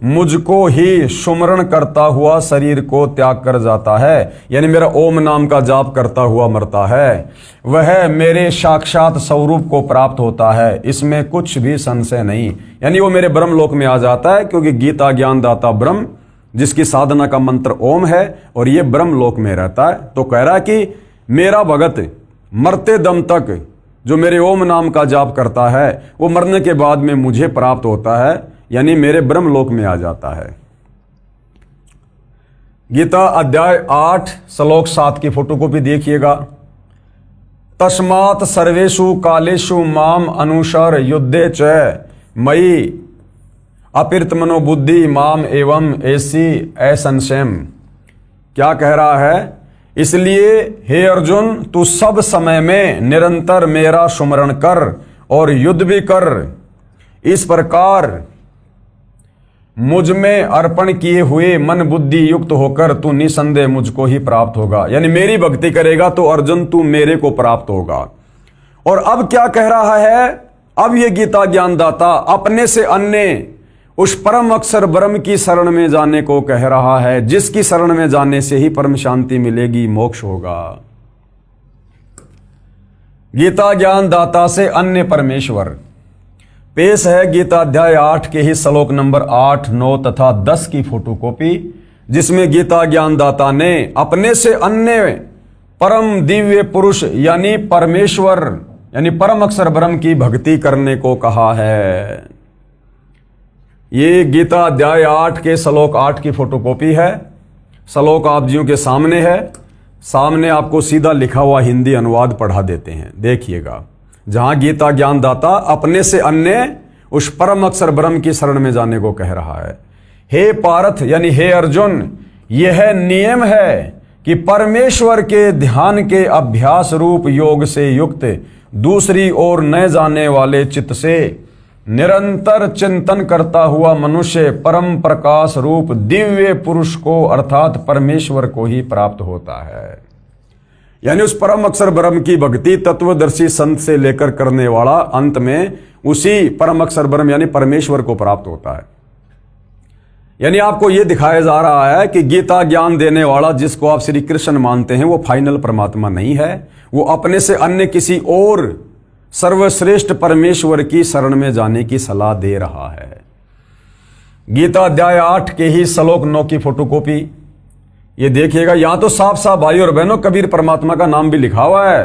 मुझको ही सुमरण करता हुआ शरीर को त्याग कर जाता है, यानी मेरा ओम नाम का जाप करता हुआ मरता है, वह मेरे साक्षात स्वरूप को प्राप्त होता है, इसमें कुछ भी संशय नहीं। यानी वो मेरे ब्रह्म लोक में आ जाता है, क्योंकि गीता ज्ञान दाता ब्रह्म जिसकी साधना का मंत्र ओम है और ये ब्रह्म लोक में रहता है। तो कह रहा है कि मेरा भगत मरते दम तक जो मेरे ओम नाम का जाप करता है वो मरने के बाद में मुझे प्राप्त होता है, यानी मेरे ब्रह्म लोक में आ जाता है। गीता अध्याय 8 श्लोक 7 की फोटोकॉपी देखिएगा। तस्मात् सर्वेषु कालेषु माम अनुसर युद्धे च मयि अपिर्त मनोबुद्धि माम एवं ऐसी असंशयम। क्या कह रहा है? इसलिए हे अर्जुन, तू सब समय में निरंतर मेरा सुमरण कर और युद्ध भी कर। इस प्रकार मुझ में अर्पण किए हुए मन बुद्धि युक्त होकर तू निसंदेह मुझको ही प्राप्त होगा। यानी मेरी भक्ति करेगा तो अर्जुन तू मेरे को प्राप्त होगा। और अब क्या कह रहा है? अब ये गीता ज्ञान दाता अपने से अन्य उस परम अक्षर ब्रह्म की शरण में जाने को कह रहा है, जिसकी शरण में जाने से ही परम शांति मिलेगी, मोक्ष होगा। गीता ज्ञान दाता से अन्य परमेश्वर। पेश है गीता अध्याय 8 के ही श्लोक नंबर 8, 9 तथा 10 की फोटोकॉपी, जिसमें गीता ज्ञान दाता ने अपने से अन्य परम दिव्य पुरुष यानी परमेश्वर यानी परम अक्षर ब्रह्म की भक्ति करने को कहा है। ये गीता अध्याय 8 के श्लोक 8 की फोटोकॉपी है। श्लोक आप जियों के सामने है, सामने आपको सीधा लिखा हुआ हिंदी अनुवाद पढ़ा देते हैं, देखिएगा। जहां गीता ज्ञान दाता अपने से अन्य उस परम अक्षर ब्रह्म की शरण में जाने को कह रहा है। हे पार्थ यानी हे अर्जुन, यह नियम है कि परमेश्वर के ध्यान के अभ्यास रूप योग से युक्त दूसरी ओर न जाने वाले चित्त से निरंतर चिंतन करता हुआ मनुष्य परम प्रकाश रूप दिव्य पुरुष को अर्थात परमेश्वर को ही प्राप्त होता है। यानी उस परम अक्षर ब्रह्म की भक्ति तत्वदर्शी संत से लेकर करने वाला अंत में उसी परम अक्षर ब्रह्म यानी परमेश्वर को प्राप्त होता है। यानी आपको यह दिखाया जा रहा है कि गीता ज्ञान देने वाला जिसको आप श्री कृष्ण मानते हैं वो फाइनल परमात्मा नहीं है, वो अपने से अन्य किसी और सर्वश्रेष्ठ परमेश्वर की शरण में जाने की सलाह दे रहा है। गीता अध्याय 8 के ही श्लोक 9 की फोटोकॉपी ये देखिएगा। यहां तो साफ साफ भाई और बहनों कबीर परमात्मा का नाम भी लिखा हुआ है,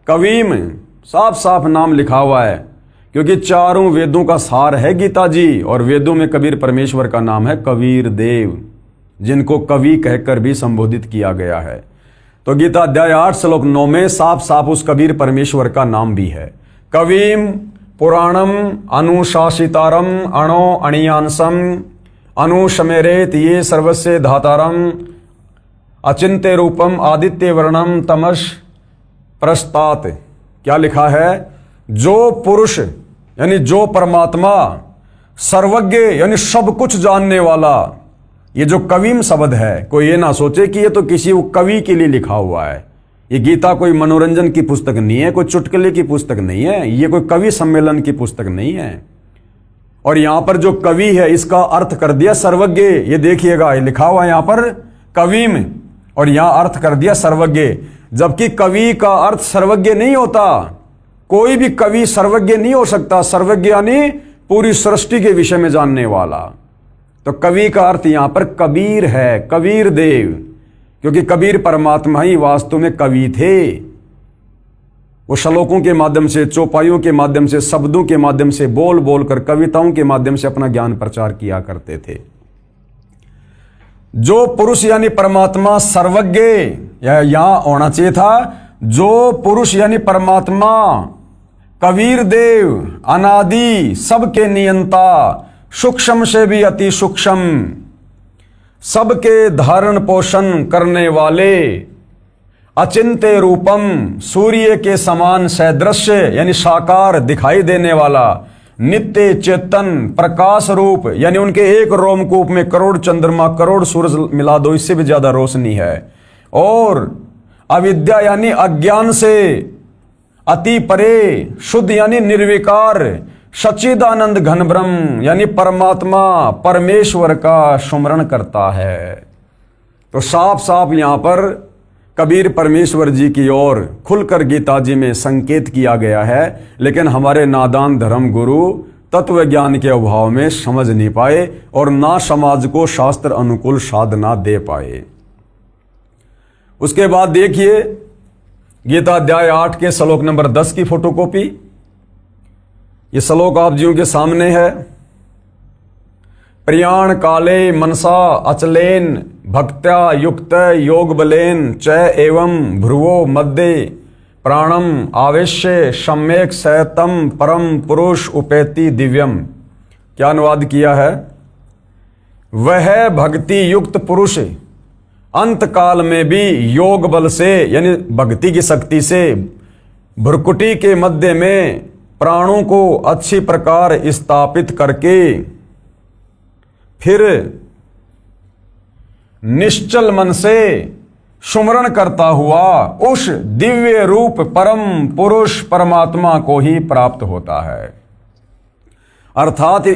कवीम साफ साफ नाम लिखा हुआ है, क्योंकि चारों वेदों का सार है गीता जी, और वेदों में कबीर परमेश्वर का नाम है कबीर देव, जिनको कवि कहकर भी संबोधित किया गया है। तो गीता अध्याय 8 श्लोक 9 में साफ साफ उस कबीर परमेश्वर का नाम भी है। कवीम पुराणम अनुशासितारम अणो अणियांसम अनुशमेरेत ये सर्वस्य धातारम अचिंत्य रूपम आदित्य वर्णम तमस प्रस्तात। क्या लिखा है? जो पुरुष यानी जो परमात्मा सर्वज्ञ यानी सब कुछ जानने वाला। ये जो कवीम शब्द है, कोई ये ना सोचे कि ये तो किसी कवि के लिए लिखा हुआ है। ये गीता कोई मनोरंजन की पुस्तक नहीं है, कोई चुटकुले की पुस्तक नहीं है, ये कोई कवि सम्मेलन की पुस्तक नहीं है। और यहां पर जो कवि है इसका अर्थ कर दिया सर्वज्ञ। ये देखिएगा, ये लिखा हुआ है यहां पर कवीम, और यहां अर्थ कर दिया सर्वज्ञ, जबकि कवि का अर्थ सर्वज्ञ नहीं होता। कोई भी कवि सर्वज्ञ नहीं हो सकता। सर्वज्ञ यानी पूरी सृष्टि के विषय में जानने वाला। तो कवि का अर्थ यहां पर कबीर है, कबीर देव, क्योंकि कबीर परमात्मा ही वास्तव में कवि थे। वो श्लोकों के माध्यम से, चौपाइयों के माध्यम से, शब्दों के माध्यम से, बोल बोल कर, कविताओं के माध्यम से अपना ज्ञान प्रचार किया करते थे। जो पुरुष यानी परमात्मा सर्वज्ञ, यहां होना चाहिए था जो पुरुष यानी परमात्मा कबीर देव, अनादि, सबके नियंता, सूक्ष्म से भी अति सूक्ष्म, सबके धारण पोषण करने वाले, अचिंत्य रूपम, सूर्य के समान सदृश्य यानी साकार दिखाई देने वाला, नित्य चेतन प्रकाश रूप यानी उनके एक रोमकूप में करोड़ चंद्रमा करोड़ सूरज मिला दो इससे भी ज्यादा रोशनी है, और अविद्या यानी अज्ञान से अति परे, शुद्ध यानी निर्विकार, सच्चिदानंद घन ब्रह्म यानी परमात्मा परमेश्वर का सुमरण करता है। तो साफ साफ यहां पर कबीर परमेश्वर जी की ओर खुलकर गीता जी में संकेत किया गया है, लेकिन हमारे नादान धर्म गुरु तत्व ज्ञान के अभाव में समझ नहीं पाए और ना समाज को शास्त्र अनुकूल साधना दे पाए। उसके बाद देखिए गीता अध्याय 8 के श्लोक नंबर 10 की फोटोकॉपी। ये श्लोक आप जियों के सामने है। प्रियाण काले मनसा अचलेन भक्त्या युक्त योग बलेन च एवं भ्रुवो मध्य प्राणम आवेश्य सम्यक सतम परम पुरुष उपेति दिव्यम। क्या अनुवाद किया है? वह भक्ति युक्त पुरुष अंत काल में भी योग बल से यानी भक्ति की शक्ति से भ्रुकुटी के मध्य में प्राणों को अच्छी प्रकार स्थापित करके फिर निश्चल मन से सुमरण करता हुआ उस दिव्य रूप परम पुरुष परमात्मा को ही प्राप्त होता है। अर्थात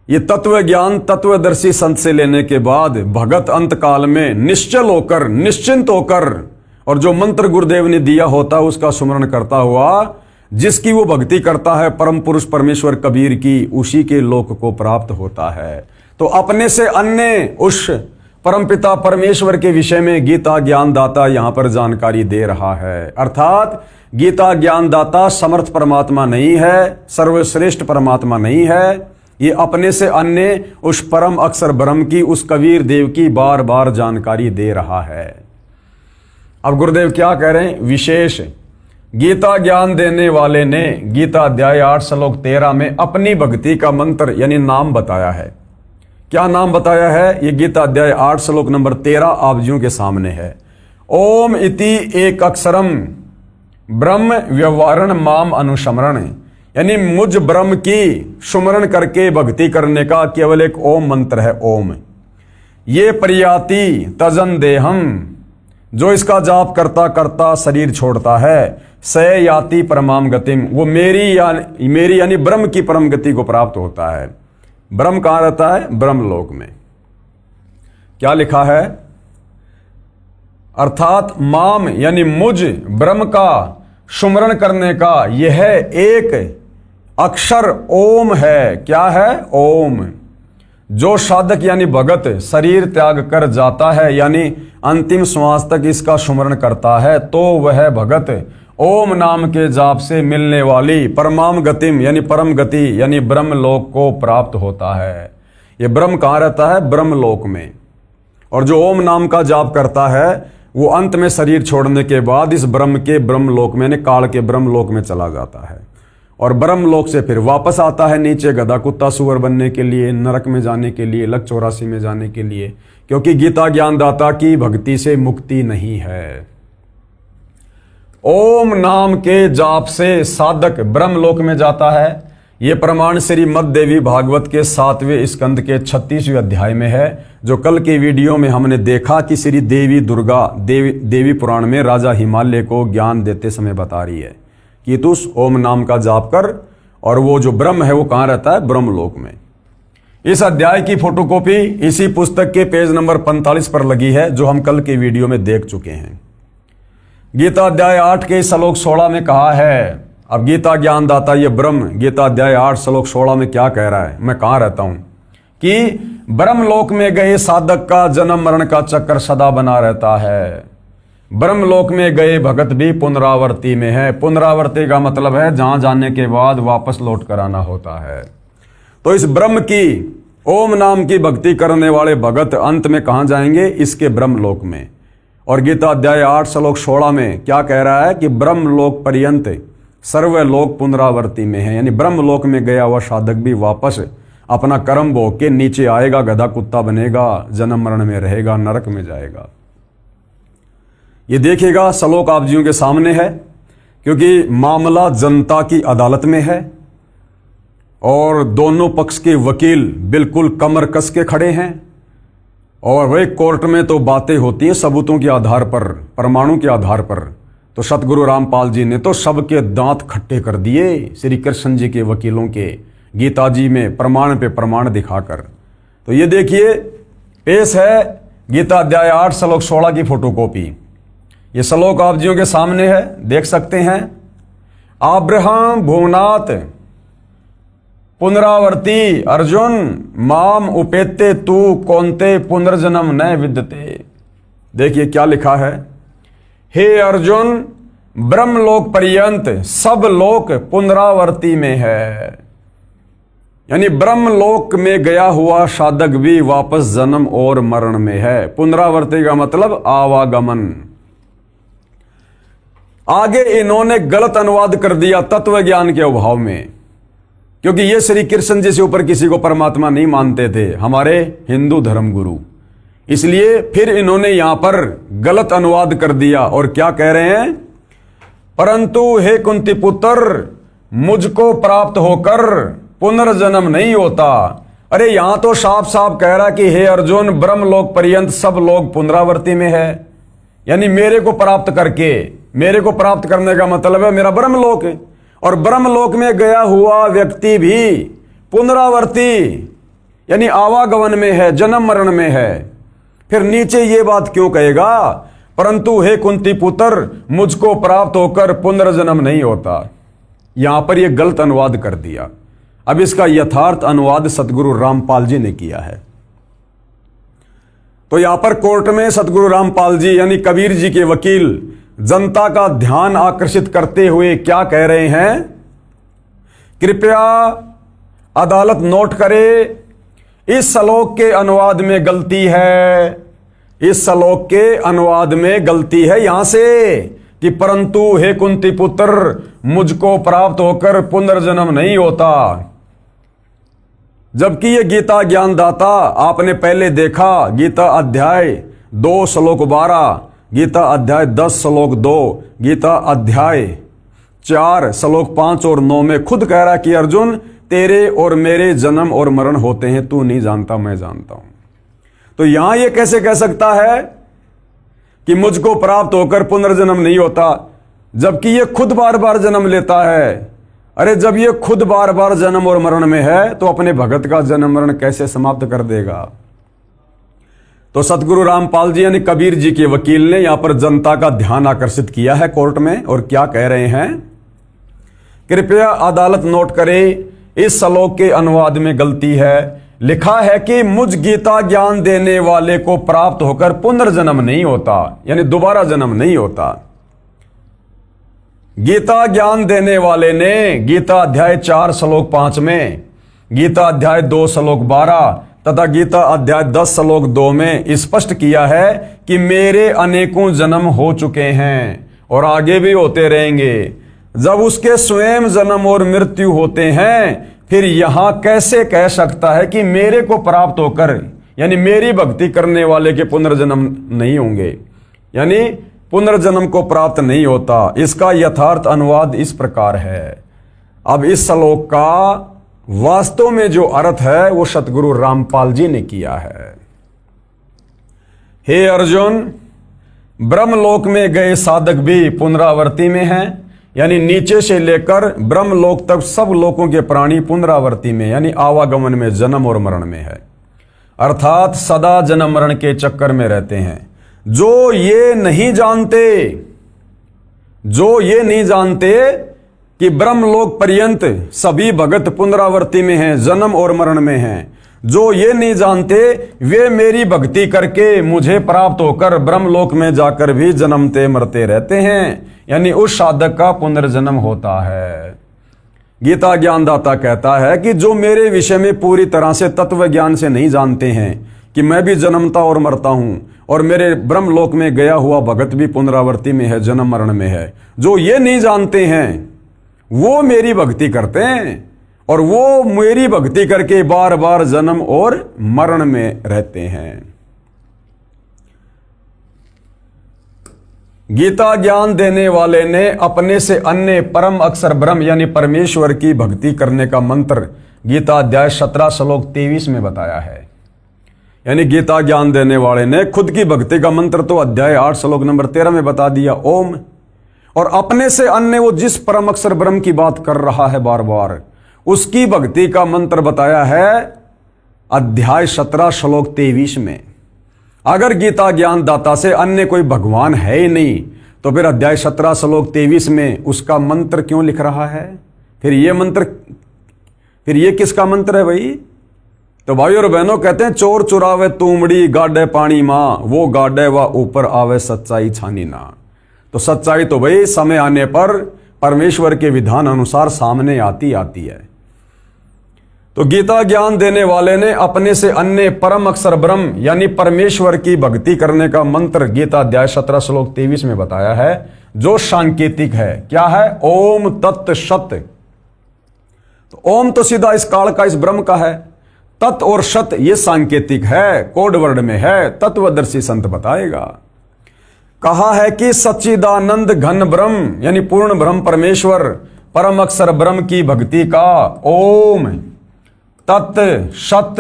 ये तत्व ज्ञान तत्वदर्शी संत से लेने के बाद भगत अंत काल में निश्चल होकर निश्चिंत होकर और जो मंत्र गुरुदेव ने दिया होता उसका सुमरण करता हुआ जिसकी वो भक्ति करता है परम पुरुष परमेश्वर कबीर की, उसी के लोक को प्राप्त होता है। तो अपने से अन्य उस परमपिता परमेश्वर के विषय में गीता ज्ञानदाता यहां पर जानकारी दे रहा है। अर्थात गीता ज्ञानदाता समर्थ परमात्मा नहीं है, सर्वश्रेष्ठ परमात्मा नहीं है, ये अपने से अन्य उस परम अक्षर ब्रह्म की, उस कबीर देव की बार बार जानकारी दे रहा है। अब गुरुदेव क्या कह रहे हैं? विशेष गीता ज्ञान देने वाले ने गीता अध्याय 8 श्लोक 13 में अपनी भक्ति का मंत्र यानी नाम बताया है। क्या नाम बताया है? ये गीता अध्याय 8 श्लोक नंबर 13 आप जियों के सामने है। ओम इति एक अक्षरम ब्रह्म व्यवहारण माम अनुस्मरण, यानी मुझ ब्रह्म की सुमरण करके भक्ति करने का केवल एक ओम मंत्र है, ओम। ये परियाति तजन देहम, जो इसका जाप करता करता शरीर छोड़ता है, स याति परमाम गतिम, वो मेरी यानी ब्रह्म की परम गति को प्राप्त होता है। ब्रह्म कहां रहता है? ब्रह्मलोक में। क्या लिखा है? अर्थात माम यानी मुझ ब्रह्म का सुमरण करने का यह एक अक्षर ओम है। क्या है? ओम। जो साधक यानी भगत शरीर त्याग कर जाता है यानी अंतिम श्वास तक इसका सुमरण करता है तो वह भगत ओम नाम के जाप से मिलने वाली परमाम गतिम यानी परम गति यानी ब्रह्मलोक को प्राप्त होता है। ये ब्रह्म कहाँ रहता है? ब्रह्मलोक में। और जो ओम नाम का जाप करता है वो अंत में शरीर छोड़ने के बाद इस ब्रह्म के ब्रह्मलोक में यानी काल के ब्रह्मलोक में चला जाता है और ब्रह्मलोक से फिर वापस आता है नीचे गधा कुत्ता सुअर बनने के लिए, नरक में जाने के लिए, लक 84 में जाने के लिए, क्योंकि गीता ज्ञानदाता की भक्ति से मुक्ति नहीं है। ओम नाम के जाप से साधक ब्रह्मलोक में जाता है ये प्रमाण श्री मद् देवी भागवत के 7वें स्कंद के 36वें अध्याय में है, जो कल के वीडियो में हमने देखा कि श्री देवी दुर्गा देवी पुराण में राजा हिमालय को ज्ञान देते समय बता रही है कि तू ओम नाम का जाप कर, और वो जो ब्रह्म है वो कहाँ रहता है? ब्रह्मलोक में। इस अध्याय की फोटोकॉपी इसी पुस्तक के पेज नंबर 45 पर लगी है, जो हम कल के वीडियो में देख चुके हैं। गीता अध्याय 8 के श्लोक 16 में कहा है, अब गीता ज्ञानदाता ये ब्रह्म गीता अध्याय 8 श्लोक 16 में क्या कह रहा है, मैं कहाँ रहता हूं, कि ब्रह्मलोक में गए साधक का जन्म मरण का चक्कर सदा बना रहता है। ब्रह्मलोक में गए भगत भी पुनरावर्ती में है। पुनरावर्ती का मतलब है जहां जाने के बाद वापस लौट कर आना होता है। तो इस ब्रह्म की ओम नाम की भक्ति करने वाले भगत अंत में कहां जाएंगे? इसके ब्रह्मलोक में। और गीता अध्याय 8 श्लोक 16 में क्या कह रहा है कि ब्रह्मलोक पर्यंत सर्वलोक पुनरावर्ती में है, यानी ब्रह्मलोक में गया हुआ साधक भी वापस अपना कर्म भोग के नीचे आएगा, गधा कुत्ता बनेगा, जन्म मरण में रहेगा, नरक में जाएगा। ये देखिएगा श्लोक आप जियों के सामने है, क्योंकि मामला जनता की अदालत में है और दोनों पक्ष के वकील बिल्कुल कमर कस के खड़े हैं, और वही कोर्ट में तो बातें होती हैं सबूतों के आधार पर, प्रमाणों के आधार पर। तो सतगुरु रामपाल जी ने तो सबके दांत खट्टे कर दिए श्री कृष्ण जी के वकीलों के, गीता जी में प्रमाण पे प्रमाण दिखाकर। तो ये देखिए पेश है गीता अध्याय 8 श्लोक 16 की फोटोकॉपी। ये श्लोक आप जियों के सामने है, देख सकते हैं। आब्रहाम भुवनाथ पुनरावर्ती अर्जुन माम उपेते तू कौनते पुनर्जन्म न विद्यते। देखिए क्या लिखा है, हे अर्जुन ब्रह्मलोक पर्यंत सब लोक पुनरावर्ती में है, यानी ब्रह्मलोक में गया हुआ साधक भी वापस जन्म और मरण में है। पुनरावर्ती का मतलब आवागमन। आगे इन्होंने गलत अनुवाद कर दिया तत्व ज्ञान के अभाव में, क्योंकि ये श्री कृष्ण जी से ऊपर किसी को परमात्मा नहीं मानते थे, हमारे हिंदू धर्म गुरु। इसलिए फिर इन्होंने यहां पर गलत अनुवाद कर दिया और क्या कह रहे हैं, परंतु हे कुंती पुत्र मुझको प्राप्त होकर पुनर्जन्म नहीं होता। अरे यहां तो साफ साफ कह रहा कि हे अर्जुन ब्रह्मलोक पर्यंत सब लोग पुनरावर्ती में है, यानी मेरे को प्राप्त करके, मेरे को प्राप्त करने का मतलब है मेरा ब्रह्मलोक है, और ब्रह्मलोक में गया हुआ व्यक्ति भी पुनरावर्ती यानी आवागमन में है, जन्म मरण में है। फिर नीचे ये बात क्यों कहेगा, परंतु हे कुंती पुत्र मुझको प्राप्त होकर पुनर्जन्म नहीं होता। यहां पर यह गलत अनुवाद कर दिया। अब इसका यथार्थ अनुवाद सतगुरु रामपाल जी ने किया है। तो यहां पर कोर्ट में सतगुरु रामपाल जी यानी कबीर जी के वकील जनता का ध्यान आकर्षित करते हुए क्या कह रहे हैं, कृपया अदालत नोट करे, इस श्लोक के अनुवाद में गलती है, इस श्लोक के अनुवाद में गलती है यहां से कि परंतु हे कुंती पुत्र मुझको प्राप्त होकर पुनर्जन्म नहीं होता। जबकि ये गीता ज्ञानदाता आपने पहले देखा, गीता अध्याय 2 श्लोक 12, गीता अध्याय 10 श्लोक 2, गीता अध्याय 4 श्लोक 5 और 9 में खुद कह रहा कि अर्जुन तेरे और मेरे जन्म और मरण होते हैं, तू नहीं जानता मैं जानता हूं। तो यहां ये कैसे कह सकता है कि मुझको प्राप्त होकर पुनर्जन्म नहीं होता, जबकि ये खुद बार बार जन्म लेता है। अरे जब ये खुद बार बार जन्म और मरण में है तो अपने भगत का जन्म मरण कैसे समाप्त कर देगा। तो सतगुरु रामपाल जी यानी कबीर जी के वकील ने यहां पर जनता का ध्यान आकर्षित किया है कोर्ट में, और क्या कह रहे हैं, कृपया अदालत नोट करे, इस श्लोक के अनुवाद में गलती है। लिखा है कि मुझ गीता ज्ञान देने वाले को प्राप्त होकर पुनर्जन्म नहीं होता, यानी दोबारा जन्म नहीं होता। गीता ज्ञान देने वाले ने गीता अध्याय 4 श्लोक 5 में, गीता अध्याय 2 श्लोक 12 तथा गीता अध्याय 10 श्लोक 2 में स्पष्ट किया है कि मेरे अनेकों जन्म हो चुके हैं और आगे भी होते रहेंगे। जब उसके स्वयं जन्म और मृत्यु होते हैं, फिर यहां कैसे कह सकता है कि मेरे को प्राप्त होकर, यानी मेरी भक्ति करने वाले के पुनर्जन्म नहीं होंगे, यानी पुनर्जन्म को प्राप्त नहीं होता। इसका यथार्थ अनुवाद इस प्रकार है, अब इस श्लोक का वास्तव में जो अर्थ है वो सतगुरु रामपाल जी ने किया है। हे अर्जुन, ब्रह्मलोक में गए साधक भी पुनरावृत्ति में हैं, यानी नीचे से लेकर ब्रह्मलोक तक सब लोकों के प्राणी पुनरावृत्ति में यानी आवागमन में, जन्म और मरण में है, अर्थात सदा जन्म मरण के चक्कर में रहते हैं। जो ये नहीं जानते कि ब्रह्मलोक पर्यंत सभी भगत पुनरावृत्ति में हैं, जन्म और मरण में हैं, जो ये नहीं जानते वे मेरी भक्ति करके मुझे प्राप्त होकर ब्रह्मलोक में जाकर भी जन्मते मरते रहते हैं, यानी उस साधक का पुनर्जन्म होता है। गीता ज्ञानदाता कहता है कि जो मेरे विषय में पूरी तरह से तत्व ज्ञान से नहीं जानते हैं कि मैं भी जन्मता और मरता हूं और मेरे ब्रह्मलोक में गया हुआ भगत भी पुनरावृत्ति में है, जन्म मरण में है, जो ये नहीं जानते हैं वो मेरी भक्ति करते हैं और वो मेरी भक्ति करके बार बार जन्म और मरण में रहते हैं। गीता ज्ञान देने वाले ने अपने से अन्य परम अक्षर ब्रह्म यानी परमेश्वर की भक्ति करने का मंत्र गीता अध्याय 17 श्लोक 23 में बताया है। यानी गीता ज्ञान देने वाले ने खुद की भक्ति का मंत्र तो अध्याय 8 श्लोक नंबर 13 में बता दिया, ओम, और अपने से अन्य वो जिस परम अक्षर ब्रह्म की बात कर रहा है बार बार, उसकी भक्ति का मंत्र बताया है अध्याय 17 श्लोक 23 में। अगर गीता ज्ञान दाता से अन्य कोई भगवान है ही नहीं तो फिर अध्याय 17 श्लोक 23 में उसका मंत्र क्यों लिख रहा है? फिर ये किसका मंत्र है भाई? तो भाई और बहनों कहते हैं, चोर चुरावे तूमड़ी गाडे पानी मां, वो गाडे व ऊपर आवे सच्चाई छानी ना। तो सच्चाई तो भाई समय आने पर परमेश्वर के विधान अनुसार सामने आती है। तो गीता ज्ञान देने वाले ने अपने से अन्य परम अक्षर ब्रह्म यानी परमेश्वर की भक्ति करने का मंत्र गीता अध्याय 17 श्लोक 23 में बताया है, जो सांकेतिक है। क्या है? ओम तत् सत। तो ओम तो सीधा इस काल का, इस ब्रह्म का है। तत् और सत ये सांकेतिक है, कोड वर्ड में है, तत्वदर्शी संत बताएगा। कहा है कि सच्चिदानंद घन ब्रह्म यानी पूर्ण ब्रह्म परमेश्वर परम अक्षर ब्रह्म की भक्ति का ओम तत् सत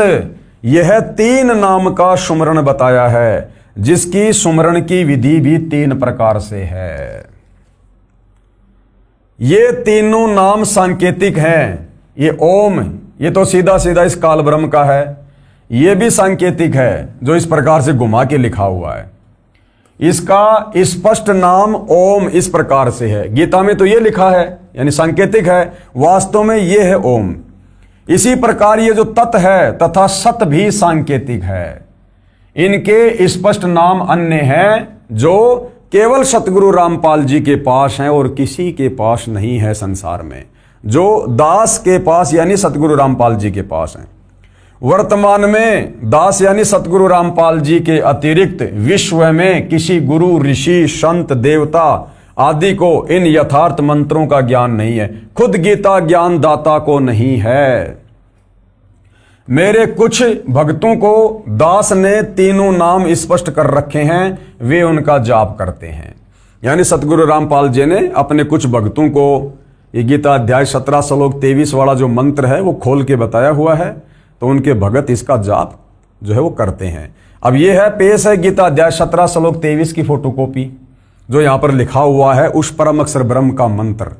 यह 3 नाम का सुमरण बताया है, जिसकी सुमरण की विधि भी 3 प्रकार से है। ये तीनों नाम सांकेतिक हैं। ये ओम ये तो सीधा सीधा इस काल ब्रह्म का है, ये भी सांकेतिक है जो इस प्रकार से घुमा के लिखा हुआ है। इसका स्पष्ट नाम ओम इस प्रकार से है, गीता में तो ये लिखा है यानी सांकेतिक है, वास्तव में ये है ओम। इसी प्रकार ये जो तत् है तथा सत भी सांकेतिक है। इनके स्पष्ट नाम अन्य हैं जो केवल सतगुरु रामपाल जी के पास हैं और किसी के पास नहीं है संसार में, जो दास के पास यानी सतगुरु रामपाल जी के पास हैं। वर्तमान में दास यानी सतगुरु रामपाल जी के अतिरिक्त विश्व में किसी गुरु ऋषि संत देवता आदि को इन यथार्थ मंत्रों का ज्ञान नहीं है, खुद गीता ज्ञान दाता को नहीं है। मेरे कुछ भक्तों को दास ने तीनों नाम स्पष्ट कर रखे हैं, वे उनका जाप करते हैं। यानी सतगुरु रामपाल जी ने अपने कुछ भक्तों को ये गीता अध्याय 17 श्लोक 23 वाला जो मंत्र है वो खोल के बताया हुआ है, तो उनके भगत इसका जाप जो है वो करते हैं। अब ये है पेश है गीता अध्याय 17 श्लोक 23 की फोटोकॉपी, जो यहां पर लिखा हुआ है उस परम अक्षर ब्रह्म का मंत्र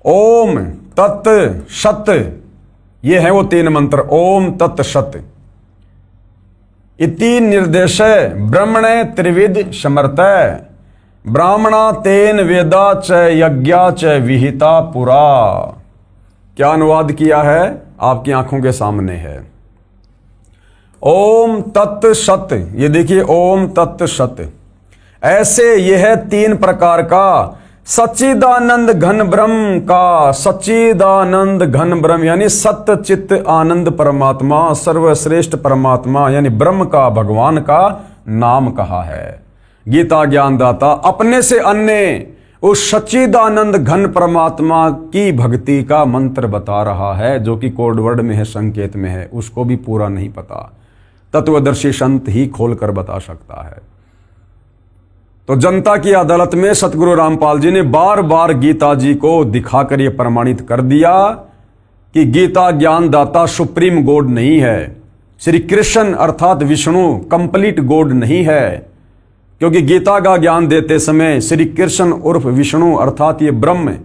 ओम तत् सत। ये है वो 3 मंत्र ओम तत् सत इति निर्देश ब्रह्मणे त्रिविध समर्थ ब्राह्मणा तेन वेदा च यज्ञा च विहिता पुरा। क्या अनुवाद किया है आपकी आंखों के सामने है। ओम तत् सत, ये देखिए ओम तत् सत। ऐसे यह 3 प्रकार का सच्चिदानंद घन ब्रह्म का, सच्चिदानंद घन ब्रह्म यानी सत्य चित्त आनंद परमात्मा सर्वश्रेष्ठ परमात्मा यानी ब्रह्म का, भगवान का नाम कहा है। गीता ज्ञानदाता अपने से अन्य उस सच्चिदानंद घन परमात्मा की भक्ति का मंत्र बता रहा है, जो कि कोड वर्ड में है, संकेत में है, उसको भी पूरा नहीं पता। तत्वदर्शी संत ही खोलकर बता सकता है। तो जनता की अदालत में सतगुरु रामपाल जी ने बार बार गीता जी को दिखाकर यह प्रमाणित कर दिया कि गीता ज्ञानदाता सुप्रीम गॉड नहीं है, श्री कृष्ण अर्थात विष्णु कंप्लीट गॉड नहीं है, क्योंकि गीता का ज्ञान देते समय श्री कृष्ण उर्फ विष्णु अर्थात ये ब्रह्म,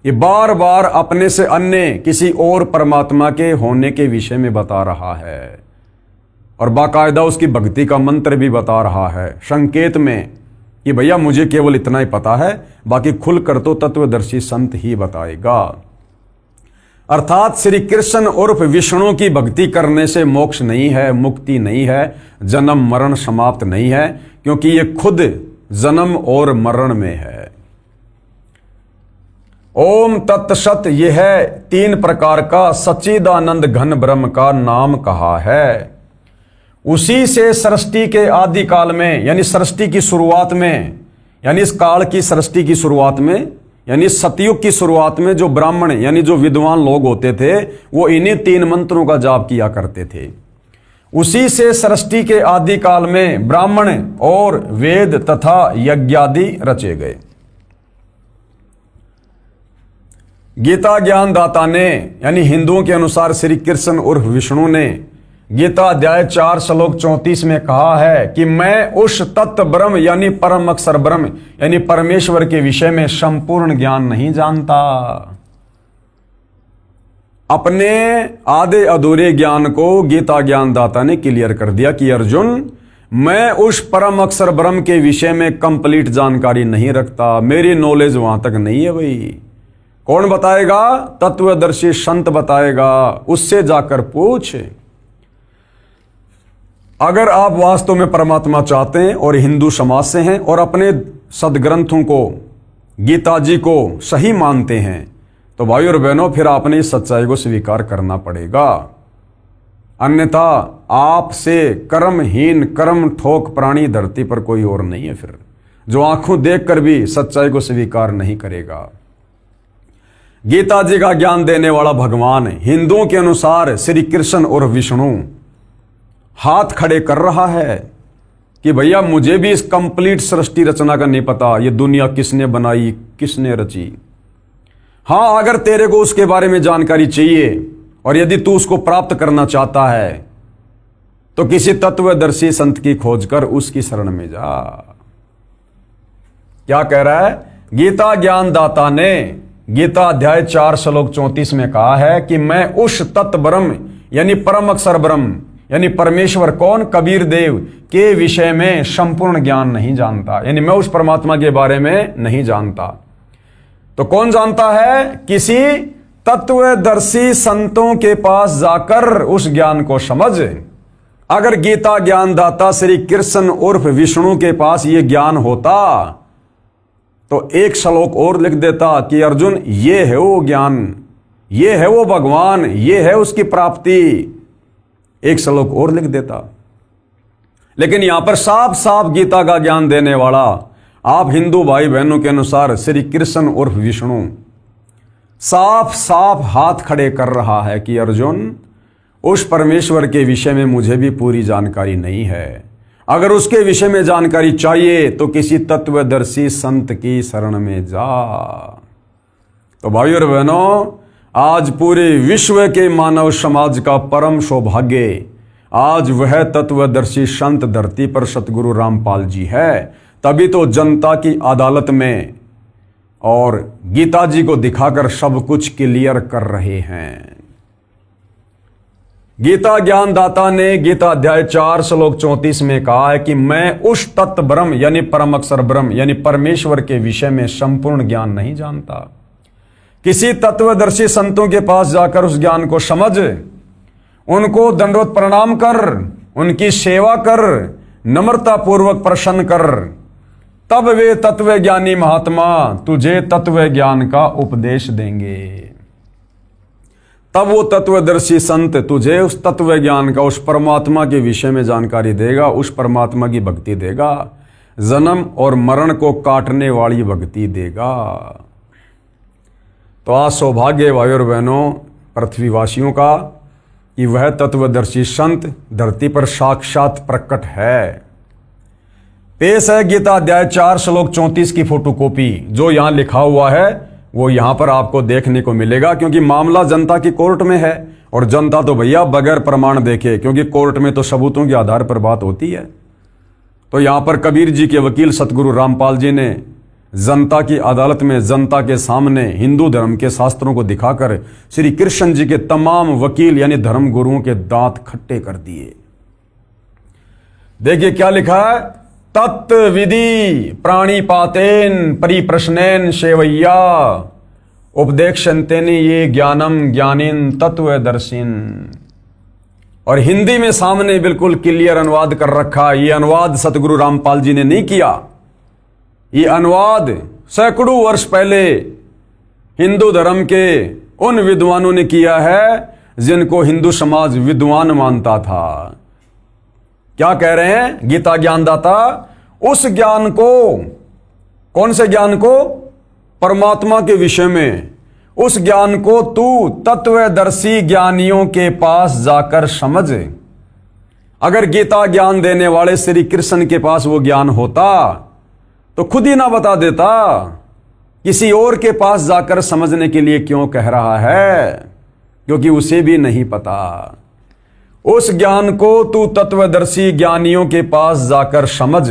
ये बार बार अपने से अन्य किसी और परमात्मा के होने के विषय में बता रहा है और बाकायदा उसकी भक्ति का मंत्र भी बता रहा है संकेत में कि भैया मुझे केवल इतना ही पता है, बाकी खुलकर तो तत्वदर्शी संत ही बताएगा। अर्थात श्री कृष्ण उर्फ विष्णु की भक्ति करने से मोक्ष नहीं है, मुक्ति नहीं है, जन्म मरण समाप्त नहीं है, क्योंकि ये खुद जन्म और मरण में है। ओम तत्सत यह है 3 प्रकार का सच्चिदानंद घन ब्रह्म का नाम कहा है। उसी से सृष्टि के आदि काल में यानी सृष्टि की शुरुआत में, यानी इस काल की सृष्टि की शुरुआत में, यानी सतयुग की शुरुआत में जो ब्राह्मण यानी जो विद्वान लोग होते थे वो इन्हीं 3 मंत्रों का जाप किया करते थे। उसी से सृष्टि के आदि काल में ब्राह्मण और वेद तथा यज्ञादि रचे गए। गीता ज्ञानदाता ने यानी हिंदुओं के अनुसार श्री कृष्ण उर्फ विष्णु ने गीता अध्याय 4 श्लोक 34 में कहा है कि मैं उस तत्व ब्रह्म यानी परम अक्षर ब्रह्म यानी परमेश्वर के विषय में संपूर्ण ज्ञान नहीं जानता। अपने आधे अधूरे ज्ञान को गीता ज्ञानदाता ने क्लियर कर दिया कि अर्जुन, मैं उस परम अक्षर ब्रह्म के विषय में कंप्लीट जानकारी नहीं रखता, मेरी नॉलेज वहां तक नहीं है। भाई कौन बताएगा? तत्वदर्शी संत बताएगा, उससे जाकर पूछ। अगर आप वास्तव में परमात्मा चाहते हैं और हिंदू समाज से हैं और अपने सदग्रंथों को गीता जी को सही मानते हैं तो भाई और बहनों फिर आपने इस सच्चाई को स्वीकार करना पड़ेगा, अन्यथा आपसे कर्महीन कर्म ठोक प्राणी धरती पर कोई और नहीं है फिर, जो आंखों देखकर भी सच्चाई को स्वीकार नहीं करेगा। गीता जी का ज्ञान देने वाला भगवान हिंदुओं के अनुसार श्री कृष्ण और विष्णु हाथ खड़े कर रहा है कि भैया मुझे भी इस कंप्लीट सृष्टि रचना का नहीं पता, ये दुनिया किसने बनाई किसने रची। हां, अगर तेरे को उसके बारे में जानकारी चाहिए और यदि तू उसको प्राप्त करना चाहता है तो किसी तत्वदर्शी संत की खोज कर उसकी शरण में जा। क्या कह रहा है? गीता ज्ञानदाता ने गीता अध्याय 4 श्लोक 34 में कहा है कि मैं उस तत्व ब्रह्म यानी परम अक्षर ब्रह्म यानी परमेश्वर कौन? कबीर देव के विषय में संपूर्ण ज्ञान नहीं जानता, यानी मैं उस परमात्मा के बारे में नहीं जानता। तो कौन जानता है? किसी तत्वदर्शी संतों के पास जाकर उस ज्ञान को समझ। अगर गीता ज्ञानदाता श्री कृष्ण उर्फ विष्णु के पास यह ज्ञान होता तो एक श्लोक और लिख देता कि अर्जुन, ये है वो ज्ञान, ये है वो भगवान, ये है उसकी प्राप्ति। एक श्लोक और लिख देता। लेकिन यहां पर साफ साफ गीता का ज्ञान देने वाला आप हिंदू भाई बहनों के अनुसार श्री कृष्ण उर्फ विष्णु साफ साफ हाथ खड़े कर रहा है कि अर्जुन, उस परमेश्वर के विषय में मुझे भी पूरी जानकारी नहीं है। अगर उसके विषय में जानकारी चाहिए तो किसी तत्वदर्शी संत की शरण में जा। तो भाई और बहनों, आज पूरे विश्व के मानव समाज का परम सौभाग्य आज वह तत्वदर्शी संत धरती पर सतगुरु रामपाल जी है। तभी तो जनता की अदालत में और गीता जी को दिखाकर सब कुछ क्लियर कर रहे हैं। गीता ज्ञानदाता ने गीता अध्याय 4 श्लोक 34 में कहा है कि मैं उस तत्व ब्रह्म यानी परम अक्षर ब्रह्म यानी परमेश्वर के विषय में संपूर्ण ज्ञान नहीं जानता। किसी तत्वदर्शी संतों के पास जाकर उस ज्ञान को समझ, उनको दंडवत प्रणाम कर, उनकी सेवा कर, नम्रता पूर्वक प्रसन्न कर, तब वे तत्व ज्ञानी महात्मा तुझे तत्व ज्ञान का उपदेश देंगे। तब वो तत्वदर्शी संत तुझे उस तत्व ज्ञान का, उस परमात्मा के विषय में जानकारी देगा, उस परमात्मा की भक्ति देगा, जन्म और मरण को काटने वाली भक्ति देगा। तो आज सौभाग्य भाई और बहनों पृथ्वीवासियों का कि वह तत्वदर्शी संत धरती पर साक्षात प्रकट है। पेश है गीता अध्याय 4 श्लोक 34 की फोटोकॉपी। जो यहां लिखा हुआ है वो यहां पर आपको देखने को मिलेगा, क्योंकि मामला जनता की कोर्ट में है और जनता तो भैया बगैर प्रमाण देखे, क्योंकि कोर्ट में तो सबूतों के आधार पर बात होती है। तो यहां पर कबीर जी के वकील सतगुरु रामपाल जी ने जनता की अदालत में जनता के सामने हिंदू धर्म के शास्त्रों को दिखाकर श्री कृष्ण जी के तमाम वकील यानी धर्म गुरुओं के दांत खट्टे कर दिए। देखिए क्या लिखा है, तत्व विधि प्राणिपातेन परिप्रश्नेन सेवैया उपदेक्षन्तेनि ये ज्ञानम ज्ञानिन तत्वदर्शिन। और हिंदी में सामने बिल्कुल क्लियर अनुवाद कर रखा। ये अनुवाद सतगुरु रामपाल जी ने नहीं किया, ये अनुवाद सैकड़ों वर्ष पहले हिंदू धर्म के उन विद्वानों ने किया है जिनको हिंदू समाज विद्वान मानता था। क्या कह रहे हैं गीता ज्ञानदाता, उस ज्ञान को, कौन से ज्ञान को, परमात्मा के विषय में, उस ज्ञान को तू तत्वदर्शी ज्ञानियों के पास जाकर समझ। अगर गीता ज्ञान देने वाले श्री कृष्ण के पास वो ज्ञान होता तो खुद ही ना बता देता, किसी और के पास जाकर समझने के लिए क्यों कह रहा है, क्योंकि उसे भी नहीं पता। उस ज्ञान को तू तत्वदर्शी ज्ञानियों के पास जाकर समझ।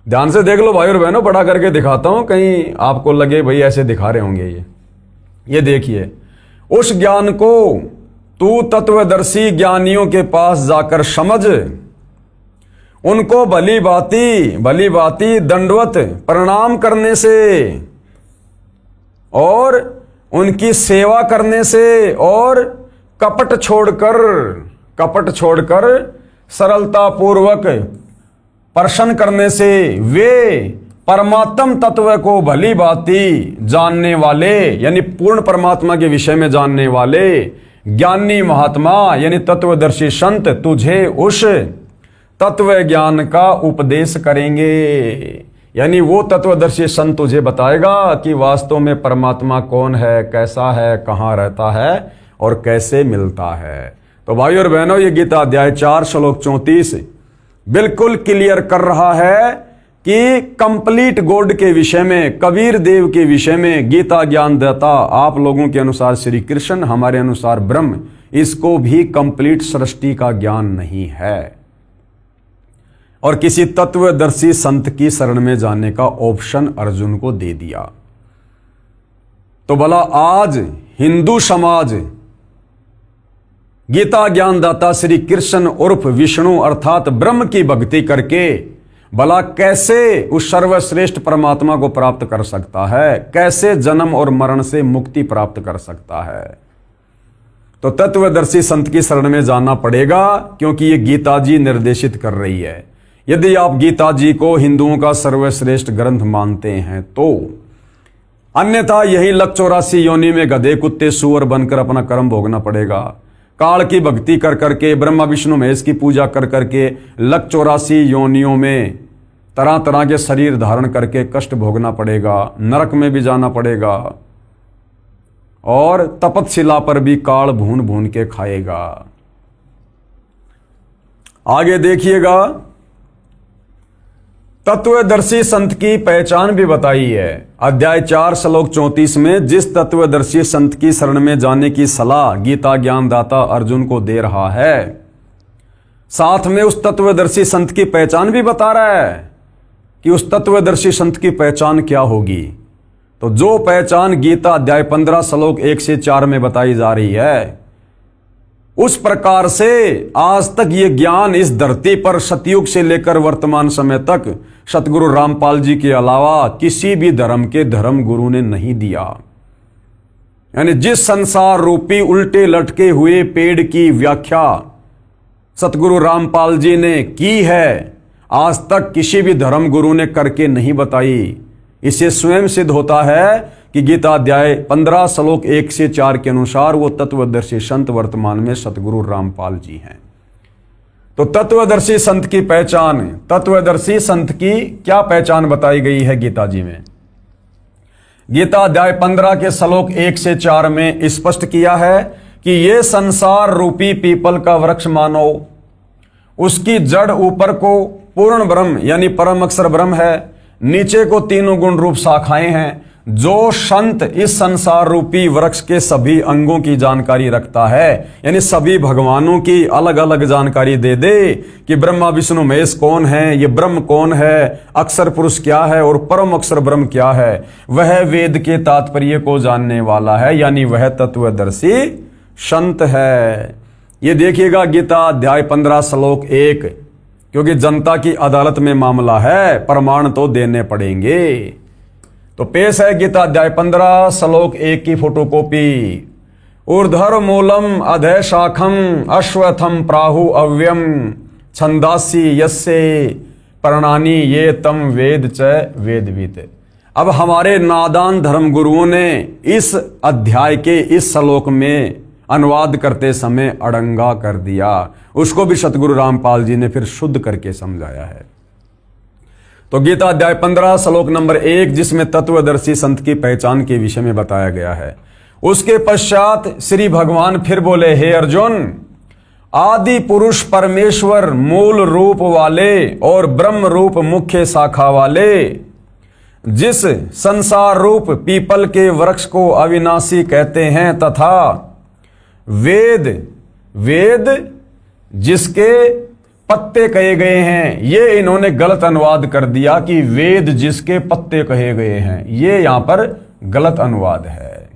ध्यान से देख लो भाई और बहनों, बड़ा करके दिखाता हूं, कहीं आपको लगे भाई ऐसे दिखा रहे होंगे। ये देखिए, उस ज्ञान को तू तत्वदर्शी ज्ञानियों के पास जाकर समझ, उनको भली भांति दंडवत प्रणाम करने से और उनकी सेवा करने से और कपट छोड़कर सरलता पूर्वक प्रश्न करने से वे परमात्म तत्व को भली भांति जानने वाले यानी पूर्ण परमात्मा के विषय में जानने वाले ज्ञानी महात्मा यानी तत्वदर्शी संत तुझे उस तत्व ज्ञान का उपदेश करेंगे। यानी वो तत्वदर्शी संत तुझे बताएगा कि वास्तव में परमात्मा कौन है, कैसा है, कहाँ रहता है और कैसे मिलता है। तो भाई और बहनों, ये गीता अध्याय 4 श्लोक 34 बिल्कुल क्लियर कर रहा है कि कंप्लीट गॉड के विषय में, कबीर देव के विषय में गीता ज्ञानदाता आप लोगों के अनुसार श्री कृष्ण, हमारे अनुसार ब्रह्म, इसको भी कंप्लीट सृष्टि का ज्ञान नहीं है और किसी तत्वदर्शी संत की शरण में जाने का ऑप्शन अर्जुन को दे दिया। तो भला आज हिंदू समाज गीता ज्ञानदाता श्री कृष्ण उर्फ विष्णु अर्थात ब्रह्म की भक्ति करके भला कैसे उस सर्वश्रेष्ठ परमात्मा को प्राप्त कर सकता है, कैसे जन्म और मरण से मुक्ति प्राप्त कर सकता है। तो तत्वदर्शी संत की शरण में जाना पड़ेगा, क्योंकि ये गीता जी निर्देशित कर रही है। यदि आप गीता जी को हिंदुओं का सर्वश्रेष्ठ ग्रंथ मानते हैं तो, अन्यथा यही लक 84 योनि में गधे कुत्ते सूअर बनकर अपना कर्म भोगना पड़ेगा। काल की भक्ति कर करके, ब्रह्मा विष्णु महेश की पूजा कर करके लक 84 योनियों में तरह तरह के शरीर धारण करके कष्ट भोगना पड़ेगा, नरक में भी जाना पड़ेगा और तपतशिला पर भी काल भून भून के खाएगा। आगे देखिएगा, तत्वदर्शी संत की पहचान भी बताई है। अध्याय 4 श्लोक 34 में जिस तत्वदर्शी संत की शरण में जाने की सलाह गीता ज्ञानदाता अर्जुन को दे रहा है, साथ में उस तत्वदर्शी संत की पहचान भी बता रहा है कि उस तत्वदर्शी संत की पहचान क्या होगी। तो जो पहचान गीता अध्याय 15 श्लोक 1 से 4 में बताई जा रही है, उस प्रकार से आज तक ये ज्ञान इस धरती पर सतयुग से लेकर वर्तमान समय तक सतगुरु रामपाल जी के अलावा किसी भी धर्म के धर्म गुरु ने नहीं दिया। यानी जिस संसार रूपी उल्टे लटके हुए पेड़ की व्याख्या सतगुरु रामपाल जी ने की है, आज तक किसी भी धर्म गुरु ने करके नहीं बताई। इससे स्वयं सिद्ध होता है कि गीता अध्याय 15 श्लोक 1 से 4 के अनुसार वो तत्वदर्शी संत वर्तमान में सतगुरु रामपाल जी हैं। तो तत्वदर्शी संत की पहचान, तत्वदर्शी संत की क्या पहचान बताई गई है गीता जी में? गीता अध्याय 15 के श्लोक 1 से 4 में स्पष्ट किया है कि ये संसार रूपी पीपल का वृक्ष मानो, उसकी जड़ ऊपर को पूर्ण ब्रह्म यानी परम अक्षर ब्रह्म है, नीचे को तीनों गुण रूप शाखाएं हैं। जो संत इस संसार रूपी वृक्ष के सभी अंगों की जानकारी रखता है, यानी सभी भगवानों की अलग अलग जानकारी दे दे कि ब्रह्मा विष्णु महेश कौन है, ये ब्रह्म कौन है, अक्षर पुरुष क्या है और परम अक्षर ब्रह्म क्या है, वह वेद के तात्पर्य को जानने वाला है, यानी वह तत्वदर्शी संत है। ये देखिएगा गीता अध्याय 15 श्लोक 1, क्योंकि जनता की अदालत में मामला है, प्रमाण तो देने पड़ेंगे। तो पेश है गीता अध्याय 15 श्लोक 1 की फोटोकॉपी। ऊर्ध्वर मूलम अधय शाखम अश्वत्थम प्राहु अव्यम छंदासी यस्य प्रणानी ये तम वेद च वेदवित। अब हमारे नादान धर्म गुरुओं ने इस अध्याय के इस श्लोक में अनुवाद करते समय अड़ंगा कर दिया, उसको भी सतगुरु रामपाल जी ने फिर शुद्ध करके समझाया है। तो गीता अध्याय 15 श्लोक नंबर 1, जिसमें तत्वदर्शी संत की पहचान के विषय में बताया गया है, उसके पश्चात श्री भगवान फिर बोले, हे अर्जुन, आदि पुरुष परमेश्वर मूल रूप वाले और ब्रह्म रूप मुख्य शाखा वाले, जिस संसार रूप पीपल के वृक्ष को अविनाशी कहते हैं, तथा वेद जिसके पत्ते कहे गए हैं, ये इन्होंने गलत अनुवाद कर दिया कि वेद जिसके पत्ते कहे गए हैं, ये यहां पर गलत अनुवाद है।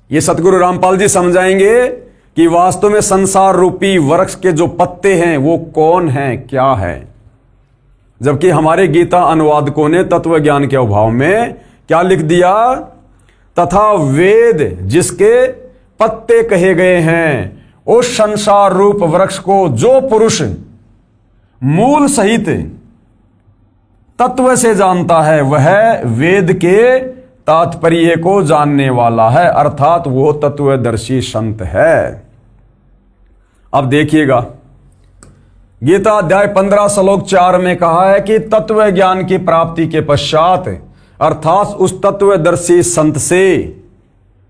ये सतगुरु रामपाल जी समझाएंगे कि वास्तव में संसार रूपी वृक्ष के जो पत्ते हैं वो कौन हैं, क्या है। जबकि हमारे गीता अनुवादकों ने तत्व ज्ञान के अभाव में क्या लिख दिया, तथा वेद जिसके पत्ते कहे गए हैं, उस संसार रूप वृक्ष को जो पुरुष मूल सहित तत्व से जानता है, वह वेद के तात्पर्य को जानने वाला है, अर्थात वो तत्वदर्शी संत है। अब देखिएगा गीता अध्याय 15 श्लोक 4 में कहा है कि तत्व ज्ञान की प्राप्ति के पश्चात, अर्थात उस तत्वदर्शी संत से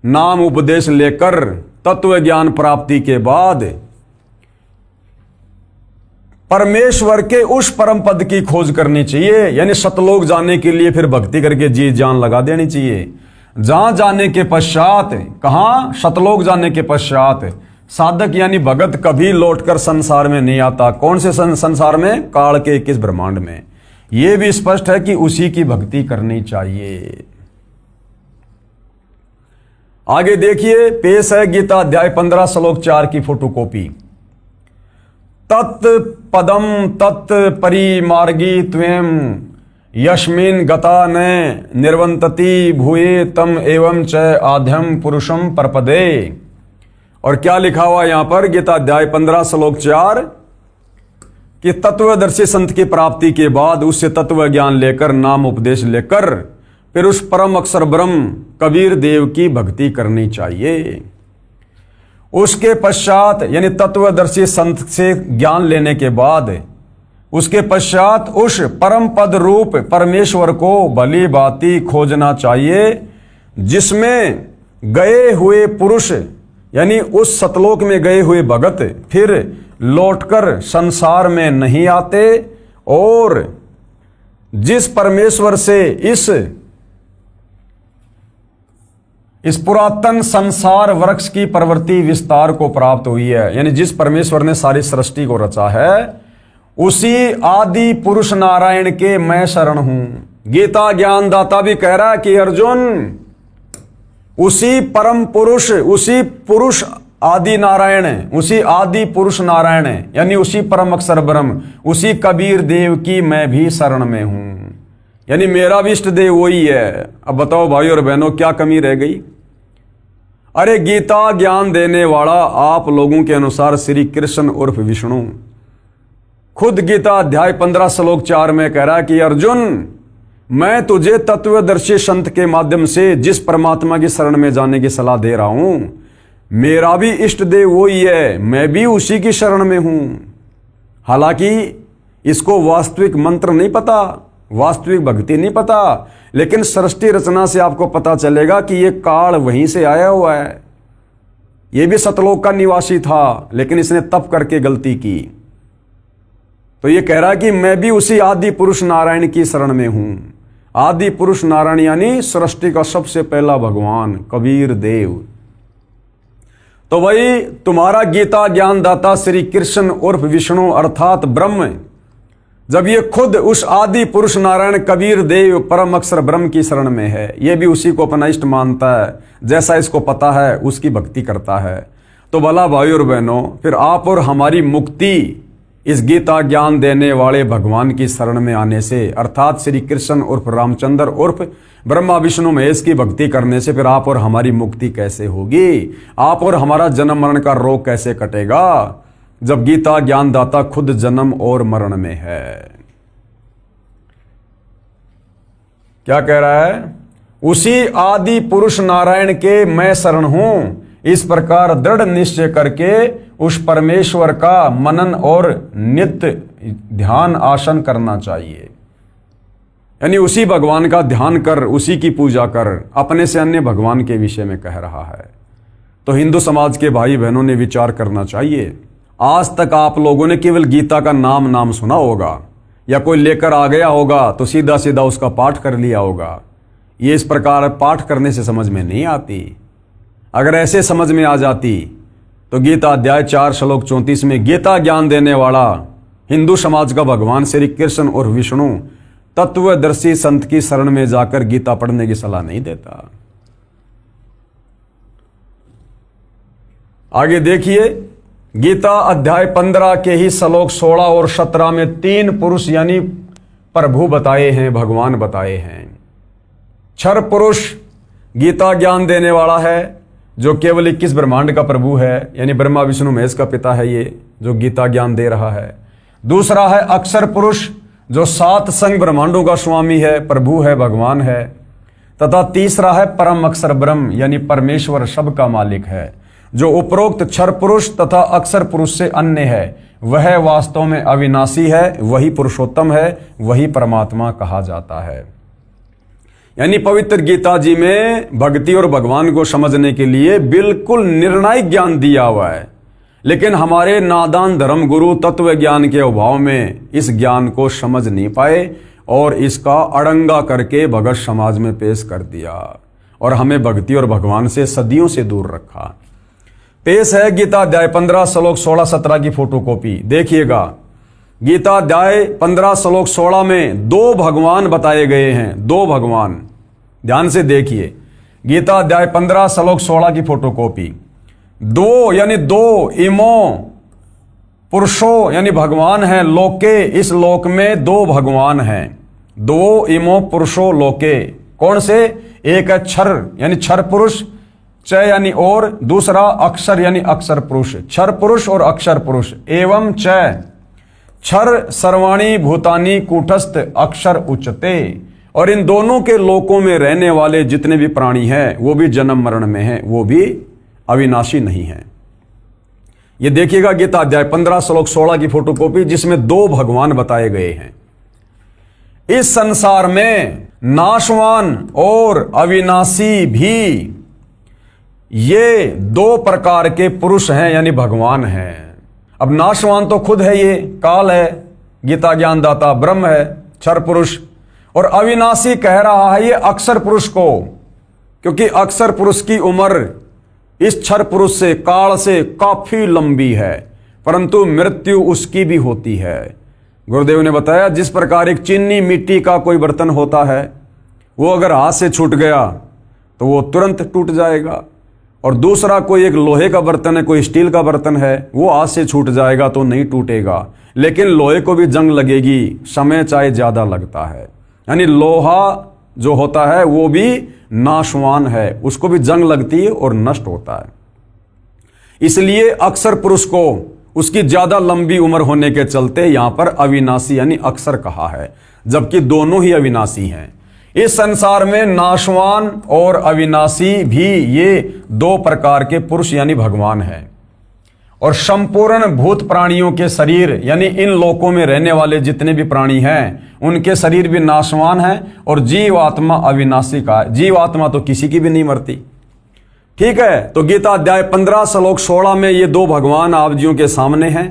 नाम उपदेश लेकर तत्व ज्ञान प्राप्ति के बाद परमेश्वर के उस परम पद की खोज करनी चाहिए, यानी सतलोक जाने के लिए फिर भक्ति करके जी जान लगा देनी चाहिए। जहां जाने के पश्चात, कहां, सतलोक जाने के पश्चात साधक यानी भगत कभी लौटकर संसार में नहीं आता। कौन से संसार में? काल के 21 ब्रह्मांड में। यह भी स्पष्ट है कि उसी की भक्ति करनी चाहिए। आगे देखिए, पेश है गीता अध्याय 15 श्लोक 4 की फोटोकॉपी। तत् पदम तत् परिमार्गी त्वं यस्मिन् गता न निर्वंतति भूये तम एवं च आद्यम पुरुषम परपदे। और क्या लिखा हुआ यहां पर गीता अध्याय 15 श्लोक 4 कि तत्वदर्शी संत की प्राप्ति के बाद उससे तत्व ज्ञान लेकर, नाम उपदेश लेकर, फिर उस परम अक्षर ब्रह्म कबीर देव की भक्ति करनी चाहिए। उसके पश्चात यानी तत्वदर्शी संत से ज्ञान लेने के बाद उसके पश्चात उस परम पद रूप परमेश्वर को भली भांति खोजना चाहिए, जिसमें गए हुए पुरुष यानी उस सतलोक में गए हुए भगत फिर लौटकर संसार में नहीं आते, और जिस परमेश्वर से इस पुरातन संसार वृक्ष की प्रवृत्ति विस्तार को प्राप्त हुई है, यानी जिस परमेश्वर ने सारी सृष्टि को रचा है, उसी आदि पुरुष नारायण के मैं शरण हूं। गीता ज्ञान दाता भी कह रहा है कि अर्जुन, उसी परम पुरुष, उसी पुरुष आदि नारायण, उसी आदि पुरुष नारायण यानी उसी परम अक्षर ब्रह्म, उसी कबीर देव की मैं भी शरण में हूं, यानी मेरा भी इष्ट देव वही है। अब बताओ भाई और बहनों, क्या कमी रह गई? अरे गीता ज्ञान देने वाला आप लोगों के अनुसार श्री कृष्ण उर्फ विष्णु खुद गीता अध्याय 15 श्लोक 4 में कह रहा है कि अर्जुन, मैं तुझे तत्वदर्शी संत के माध्यम से जिस परमात्मा की शरण में जाने की सलाह दे रहा हूं, मेरा भी इष्ट देव वही है, मैं भी उसी की शरण में हूं। हालांकि इसको वास्तविक मंत्र नहीं पता, वास्तविक भक्ति नहीं पता, लेकिन सृष्टि रचना से आपको पता चलेगा कि यह काल वहीं से आया हुआ है। यह भी सतलोक का निवासी था, लेकिन इसने तप करके गलती की। तो ये कह रहा है कि मैं भी उसी आदि पुरुष नारायण की शरण में हूं। आदि पुरुष नारायण यानी सृष्टि का सबसे पहला भगवान कबीर देव। तो वही तुम्हारा गीता ज्ञानदाता श्री कृष्ण उर्फ विष्णु अर्थात ब्रह्म, जब ये खुद उस आदि पुरुष नारायण कबीर देव परम अक्षर ब्रह्म की शरण में है, ये भी उसी को अपना इष्ट मानता है, जैसा इसको पता है उसकी भक्ति करता है, तो भला भाई और बहनों, फिर आप और हमारी मुक्ति इस गीता ज्ञान देने वाले भगवान की शरण में आने से, अर्थात श्री कृष्ण उर्फ रामचंद्र उर्फ ब्रह्मा विष्णु महेश की भक्ति करने से फिर आप और हमारी मुक्ति कैसे होगी? आप और हमारा जन्म मरण का रोग कैसे कटेगा, जब गीता ज्ञानदाता खुद जन्म और मरण में है? क्या कह रहा है? उसी आदि पुरुष नारायण के मैं शरण हूं, इस प्रकार दृढ़ निश्चय करके उस परमेश्वर का मनन और नित्य ध्यान आसन करना चाहिए। यानी उसी भगवान का ध्यान कर, उसी की पूजा कर, अपने से अन्य भगवान के विषय में कह रहा है। तो हिंदू समाज के भाई बहनों ने विचार करना चाहिए। आज तक आप लोगों ने केवल गीता का नाम सुना होगा, या कोई लेकर आ गया होगा तो सीधा सीधा उसका पाठ कर लिया होगा। ये इस प्रकार पाठ करने से समझ में नहीं आती। अगर ऐसे समझ में आ जाती तो गीता अध्याय 4 श्लोक 34 में गीता ज्ञान देने वाला हिंदू समाज का भगवान श्री कृष्ण और विष्णु तत्वदर्शी संत की शरण में जाकर गीता पढ़ने की सलाह नहीं देता। आगे देखिए, गीता अध्याय 15 के ही श्लोक 16 और 17 में 3 पुरुष यानी प्रभु बताए हैं, भगवान बताए हैं। क्षर पुरुष गीता ज्ञान देने वाला है, जो केवल 21 ब्रह्मांड का प्रभु है, यानी ब्रह्मा विष्णु महेश का पिता है, ये जो गीता ज्ञान दे रहा है। दूसरा है अक्षर पुरुष, जो 7 संग ब्रह्मांडों का स्वामी है, प्रभु है, भगवान है। तथा तीसरा है परम अक्षर ब्रह्म, यानी परमेश्वर सबका मालिक है, जो उपरोक्त क्षर पुरुष तथा अक्षर पुरुष से अन्य है। वह वास्तव में अविनाशी है, वही पुरुषोत्तम है, वही परमात्मा कहा जाता है। यानी पवित्र गीता जी में भक्ति और भगवान को समझने के लिए बिल्कुल निर्णायक ज्ञान दिया हुआ है, लेकिन हमारे नादान धर्म गुरु तत्व ज्ञान के अभाव में इस ज्ञान को समझ नहीं पाए और इसका अड़ंगा करके भगत समाज में पेश कर दिया और हमें भक्ति और भगवान से सदियों से दूर रखा। पेश है गीता अध्याय 15 श्लोक 16-17 की फोटोकॉपी, देखिएगा। गीता अध्याय 15 श्लोक 16 में 2 भगवान बताए गए हैं, 2 भगवान, ध्यान से देखिए। गीता अध्याय 15 श्लोक 16 की फोटोकॉपी। 2 यानी 2 इमो पुरुषों यानी भगवान है, लोके इस लोक में 2 भगवान हैं। 2 इमो पुरुषों लोके, कौन से? एक है क्षर यानी क्षर पुरुष, च यानी और, दूसरा अक्षर यानी अक्षर पुरुष। क्षर पुरुष और अक्षर पुरुष। एवं च क्षर सर्वाणी भूतानी कूटस्थ अक्षर उच्चते, और इन दोनों के लोकों में रहने वाले जितने भी प्राणी हैं वो भी जन्म मरण में हैं, वो भी अविनाशी नहीं हैं। ये देखिएगा गीता अध्याय 15 श्लोक 16 की फोटोकॉपी, जिसमें 2 भगवान बताए गए हैं। इस संसार में नाशवान और अविनाशी भी ये 2 प्रकार के पुरुष हैं, यानी भगवान हैं। अब नाशवान तो खुद है, ये काल है, गीता ज्ञानदाता ब्रह्म है, क्षर पुरुष, और अविनाशी कह रहा है ये अक्षर पुरुष को, क्योंकि अक्षर पुरुष की उम्र इस क्षर पुरुष से, काल से काफी लंबी है, परंतु मृत्यु उसकी भी होती है। गुरुदेव ने बताया जिस प्रकार एक चीनी मिट्टी का कोई बर्तन होता है, वो अगर हाथ से छूट गया तो वो तुरंत टूट जाएगा, और दूसरा कोई एक लोहे का बर्तन है, कोई स्टील का बर्तन है, वो हाथ से छूट जाएगा तो नहीं टूटेगा, लेकिन लोहे को भी जंग लगेगी, समय चाहे ज्यादा लगता है। यानी लोहा जो होता है वो भी नाशवान है, उसको भी जंग लगती है और नष्ट होता है। इसलिए अक्षर पुरुष को उसकी ज्यादा लंबी उम्र होने के चलते यहां पर अविनाशी यानी अक्षर कहा है, जबकि दोनों ही अविनाशी हैं। इस संसार में नाशवान और अविनाशी भी ये 2 प्रकार के पुरुष यानी भगवान हैं, और संपूर्ण भूत प्राणियों के शरीर यानी इन लोकों में रहने वाले जितने भी प्राणी हैं उनके शरीर भी नाशवान हैं, और जीवात्मा अविनाशी का है। जीवात्मा तो किसी की भी नहीं मरती, ठीक है। तो गीता अध्याय 15 श्लोक 16 में ये 2 भगवान आप जियों के सामने हैं।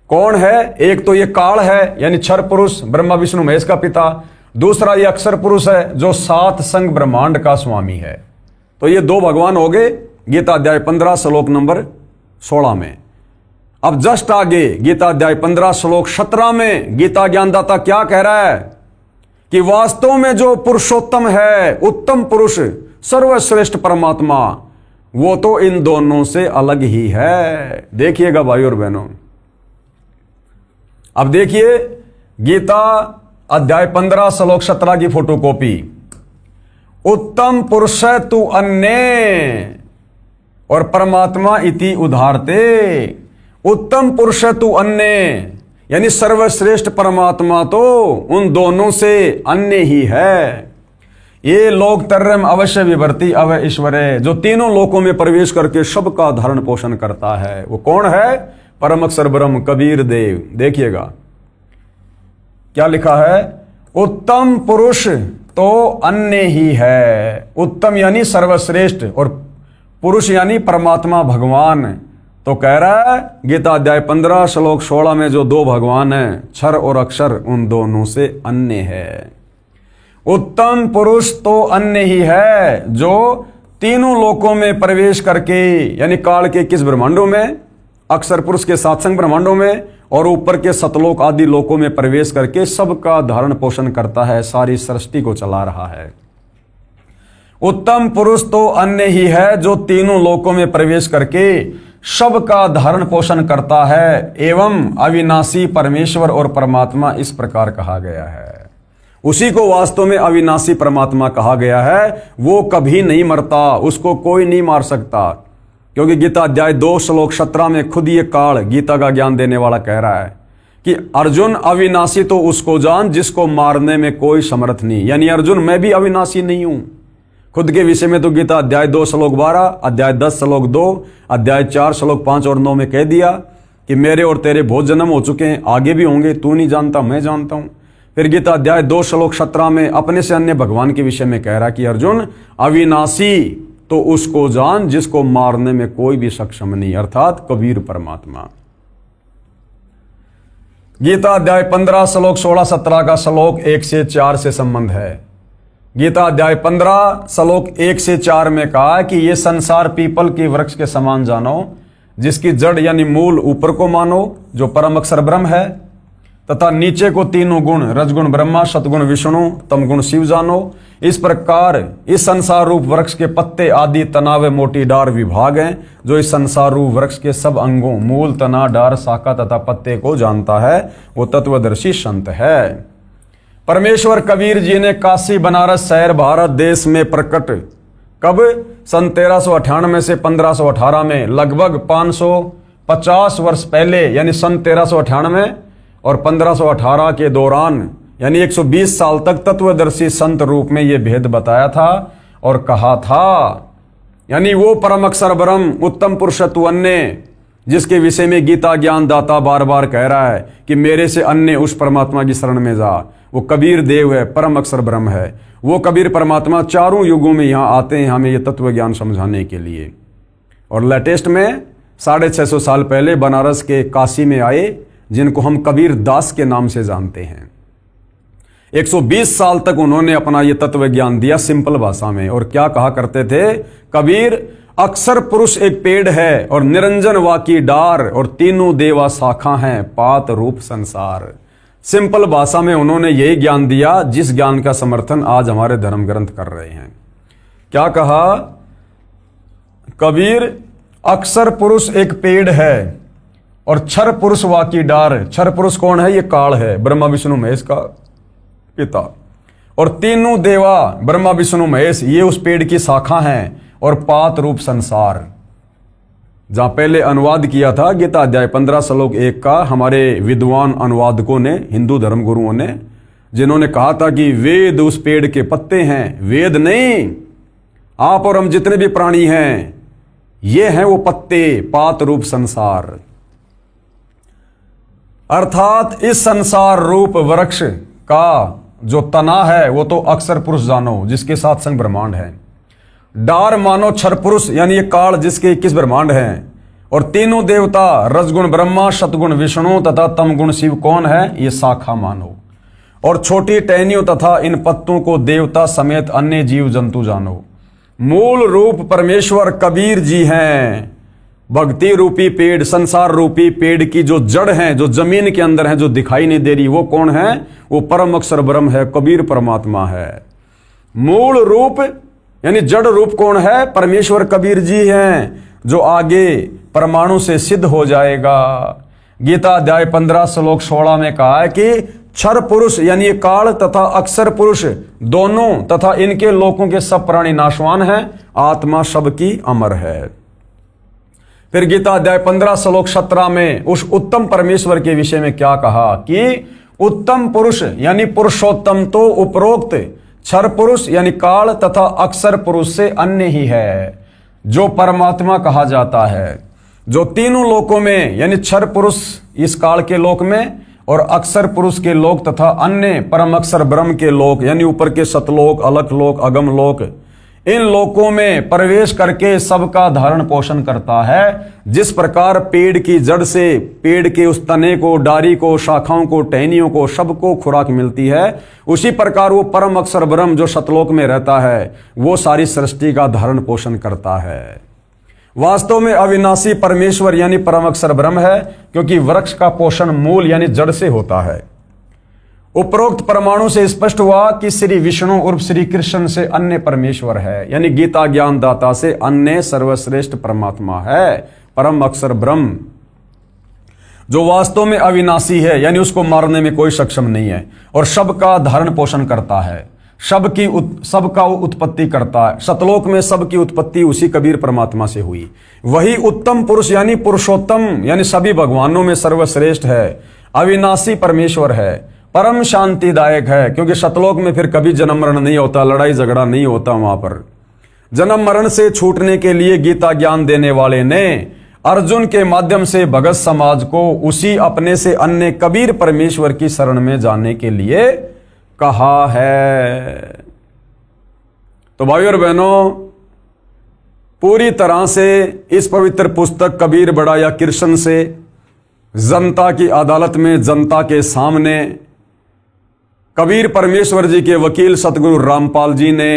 कौन है? एक तो ये काल है यानी क्षर पुरुष, ब्रह्मा विष्णु महेश का पिता। दूसरा ये अक्षर पुरुष है जो सात संग ब्रह्मांड का स्वामी है। तो ये दो भगवान हो गए गीता अध्याय 15 श्लोक नंबर 16 में। अब जस्ट आगे गीता अध्याय 15 श्लोक 17 में गीता ज्ञानदाता क्या कह रहा है कि वास्तव में जो पुरुषोत्तम है, उत्तम पुरुष, सर्वश्रेष्ठ परमात्मा, वो तो इन दोनों से अलग ही है। देखिएगा भाई और बहनों, अब देखिए गीता अध्याय 15 श्लोक 17 की फोटोकॉपी। उत्तम पुरुष तु अन्य और परमात्मा इति उदाहरते। उत्तम पुरुष तु अन्य यानी सर्वश्रेष्ठ परमात्मा तो उन दोनों से अन्य ही है। ये लोक तरम अवश्य विवर्ती अव ईश्वरे, जो तीनों लोकों में प्रवेश करके सबका धारण पोषण करता है, वो कौन है? परम अक्षर ब्रह्म कबीर देव। देखिएगा क्या लिखा है, उत्तम पुरुष तो अन्य ही है। उत्तम यानी सर्वश्रेष्ठ और पुरुष यानी परमात्मा भगवान। तो कह रहा है गीता अध्याय 15 श्लोक 16 में जो दो भगवान हैं, क्षर और अक्षर, उन दोनों से अन्य है। उत्तम पुरुष तो अन्य ही है जो तीनों लोकों में प्रवेश करके यानी काल के किस ब्रह्मांडों में? अक्षर पुरुष के सात्संग ब्रह्मांडों में और ऊपर के सतलोक आदि लोकों में प्रवेश करके सबका धारण पोषण करता है, सारी सृष्टि को चला रहा है। उत्तम पुरुष तो अन्य ही है जो तीनों लोकों में प्रवेश करके सबका धारण पोषण करता है, एवं अविनाशी परमेश्वर और परमात्मा इस प्रकार कहा गया है। उसी को वास्तव में अविनाशी परमात्मा कहा गया है। वो कभी नहीं मरता, उसको कोई नहीं मार सकता, क्योंकि गीता अध्याय 2 श्लोक 17 में खुद ये काल गीता का ज्ञान देने वाला कह रहा है कि अर्जुन अविनाशी तो उसको जान जिसको मारने में कोई समर्थ नहीं। यानी अर्जुन मैं भी अविनाशी नहीं हूं। खुद के विषय में तो गीता अध्याय 2 श्लोक 12, अध्याय 10 श्लोक 2, अध्याय 4 श्लोक 5 और 9 में कह दिया कि मेरे और तेरे बहुत जन्म हो चुके हैं, आगे भी होंगे, तू नहीं जानता मैं जानता हूं। फिर गीता अध्याय 2 श्लोक 17 में अपने से अन्य भगवान के विषय में कह रहा कि अर्जुन अविनाशी तो उसको जान जिसको मारने में कोई भी सक्षम नहीं, अर्थात कबीर परमात्मा। गीता अध्याय 15 श्लोक 16-17 का श्लोक 1 से 4 से संबंध है। गीता अध्याय 15 श्लोक 1 से 4 में कहा कि ये संसार पीपल के वृक्ष के समान जानो, जिसकी जड़ यानी मूल ऊपर को मानो जो परम अक्षर ब्रह्म है, तथा नीचे को तीनों गुण रजगुण ब्रह्मा, सतगुण विष्णु, तमगुण शिव जानो। इस प्रकार इस संसार रूप वृक्ष के पत्ते आदि तना व मोटी डार विभाग हैं, जो इस संसार रूप वृक्ष के सब अंगों मूल, तना, डार, शाखा तथा पत्ते को जानता है, वो तत्वदर्शी संत है। परमेश्वर कबीर जी ने काशी, बनारस शहर, भारत देश में प्रकट कब? सन 1398 से 1518 में, लगभग 550 वर्ष पहले, यानी सन 1398 और 1518 के दौरान, यानी 120 साल तक तत्वदर्शी संत रूप में यह भेद बताया था और कहा था। यानी वो परम अक्षर ब्रह्म उत्तम पुरुष तु अन्य, जिसके विषय में गीता ज्ञान दाता बार बार कह रहा है कि मेरे से अन्य उस परमात्मा की शरण में जा, वो कबीर देव है, परम अक्षर ब्रह्म है। वो कबीर परमात्मा चारों युगों में यहाँ आते हैं हमें ये तत्व ज्ञान समझाने के लिए। और लेटेस्ट में 650 साल पहले बनारस के काशी में आए, जिनको हम कबीर दास के नाम से जानते हैं। 120 साल तक उन्होंने अपना ये तत्व ज्ञान दिया सिंपल भाषा में। और क्या कहा करते थे? कबीर अक्षर पुरुष एक पेड़ है और निरंजन वाकी डार, और तीनों देवा शाखा हैं, पात रूप संसार। सिंपल भाषा में उन्होंने यही ज्ञान दिया जिस ज्ञान का समर्थन आज हमारे धर्म ग्रंथ कर रहे हैं। क्या कहा? कबीर अक्षर पुरुष एक पेड़ है और क्षर पुरुष वाकी डार। क्षर पुरुष कौन है? ये काल है, ब्रह्मा विष्णु महेश का पिता। और तीनों देवा ब्रह्मा विष्णु महेश ये उस पेड़ की शाखा हैं, और पात रूप संसार। जहां पहले अनुवाद किया था गीता अध्याय 15 श्लोक 1 का हमारे विद्वान अनुवादकों ने, हिंदू धर्म गुरुओं ने, जिन्होंने कहा था कि वेद उस पेड़ के पत्ते हैं। वेद नहीं, आप और हम जितने भी प्राणी हैं ये हैं वो पत्ते, पात रूप संसार। अर्थात इस संसार रूप वृक्ष का जो तना है वो तो अक्षर पुरुष जानो, जिसके साथ संग ब्रह्मांड है। डार मानो क्षर पुरुष, यानी ये काल जिसके 21 ब्रह्मांड हैं, और तीनों देवता रजगुण ब्रह्मा, सतगुण विष्णु तथा तमगुण शिव कौन है, ये शाखा मानो। और छोटी टहनियों तथा इन पत्तों को देवता समेत अन्य जीव जंतु जानो। मूल रूप परमेश्वर कबीर जी हैं। भक्ति रूपी पेड़, संसार रूपी पेड़ की जो जड़ है, जो जमीन के अंदर है, जो दिखाई नहीं दे रही, वो कौन है, वो परम अक्षर ब्रह्म है, कबीर परमात्मा है। मूल रूप यानी जड़ रूप कौन है, परमेश्वर कबीर जी हैं, जो आगे परमाणु से सिद्ध हो जाएगा। गीता अध्याय 15 श्लोक 16 में कहा है कि क्षर पुरुष यानी काल तथा अक्षर पुरुष दोनों तथा इनके लोकों के सब प्राणी नाशवान हैं, आत्मा सबकी अमर है। फिर गीता अध्याय 15 श्लोक 17 में उस उत्तम परमेश्वर के विषय में क्या कहा कि उत्तम पुरुष यानी पुरुषोत्तम तो उपरोक्त क्षर पुरुष यानी काल तथा अक्षर पुरुष से अन्य ही है, जो परमात्मा कहा जाता है, जो तीनों लोकों में यानी क्षर पुरुष इस काल के लोक में और अक्षर पुरुष के लोक तथा अन्य परम अक्षर ब्रह्म के लोक यानी ऊपर के सतलोक, अलख लोक, अगम लोक, इन लोकों में प्रवेश करके सबका धारण पोषण करता है। जिस प्रकार पेड़ की जड़ से पेड़ के उस तने को, डारी को, शाखाओं को, टहनियों को, सबको खुराक मिलती है, उसी प्रकार वो परम अक्षर ब्रह्म जो सतलोक में रहता है, वो सारी सृष्टि का धारण पोषण करता है। वास्तव में अविनाशी परमेश्वर यानी परम अक्षर ब्रह्म है, क्योंकि वृक्ष का पोषण मूल यानी जड़ से होता है। उपरोक्त परमाणु से स्पष्ट हुआ कि श्री विष्णु उर्फ श्री कृष्ण से अन्य परमेश्वर है, यानी गीता ज्ञान दाता से अन्य सर्वश्रेष्ठ परमात्मा है, परम अक्षर ब्रह्म, जो वास्तव में अविनाशी है, यानी उसको मारने में कोई सक्षम नहीं है, और सबका धारण पोषण करता है, सबका उत्पत्ति करता है। सतलोक में सबकी उत्पत्ति उसी कबीर परमात्मा से हुई। वही उत्तम पुरुष यानी पुरुषोत्तम यानी सभी भगवानों में सर्वश्रेष्ठ है, अविनाशी परमेश्वर है, परम शांतिदायक है, क्योंकि सतलोक में फिर कभी जन्म मरण नहीं होता, लड़ाई झगड़ा नहीं होता। वहां पर जन्म मरण से छूटने के लिए गीता ज्ञान देने वाले ने अर्जुन के माध्यम से भगत समाज को उसी अपने से अन्य कबीर परमेश्वर की शरण में जाने के लिए कहा है। तो भाइयों और बहनों, पूरी तरह से इस पवित्र पुस्तक कबीर बड़ा या कृष्ण से जनता की अदालत में, जनता के सामने कबीर परमेश्वर जी के वकील सतगुरु रामपाल जी ने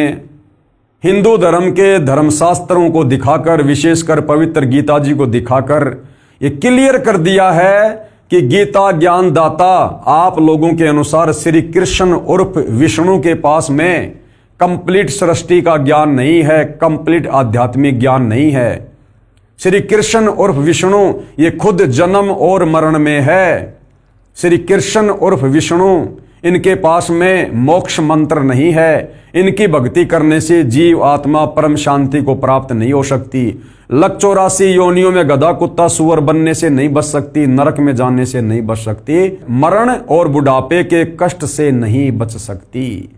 हिंदू धर्म के धर्मशास्त्रों को दिखाकर, विशेषकर पवित्र गीता जी को दिखाकर ये क्लियर कर दिया है कि गीता ज्ञान दाता आप लोगों के अनुसार श्री कृष्ण उर्फ विष्णु के पास में कंप्लीट सृष्टि का ज्ञान नहीं है, कंप्लीट आध्यात्मिक ज्ञान नहीं है। श्री कृष्ण उर्फ विष्णु ये खुद जन्म और मरण में है। श्री कृष्ण उर्फ विष्णु इनके पास में मोक्ष मंत्र नहीं है। इनकी भक्ति करने से जीव आत्मा परम शांति को प्राप्त नहीं हो सकती। 184 योनियों में गधा कुत्ता सुअर बनने से नहीं बच सकती, नरक में जाने से नहीं बच सकती, मरण और बुढ़ापे के कष्ट से नहीं बच सकती।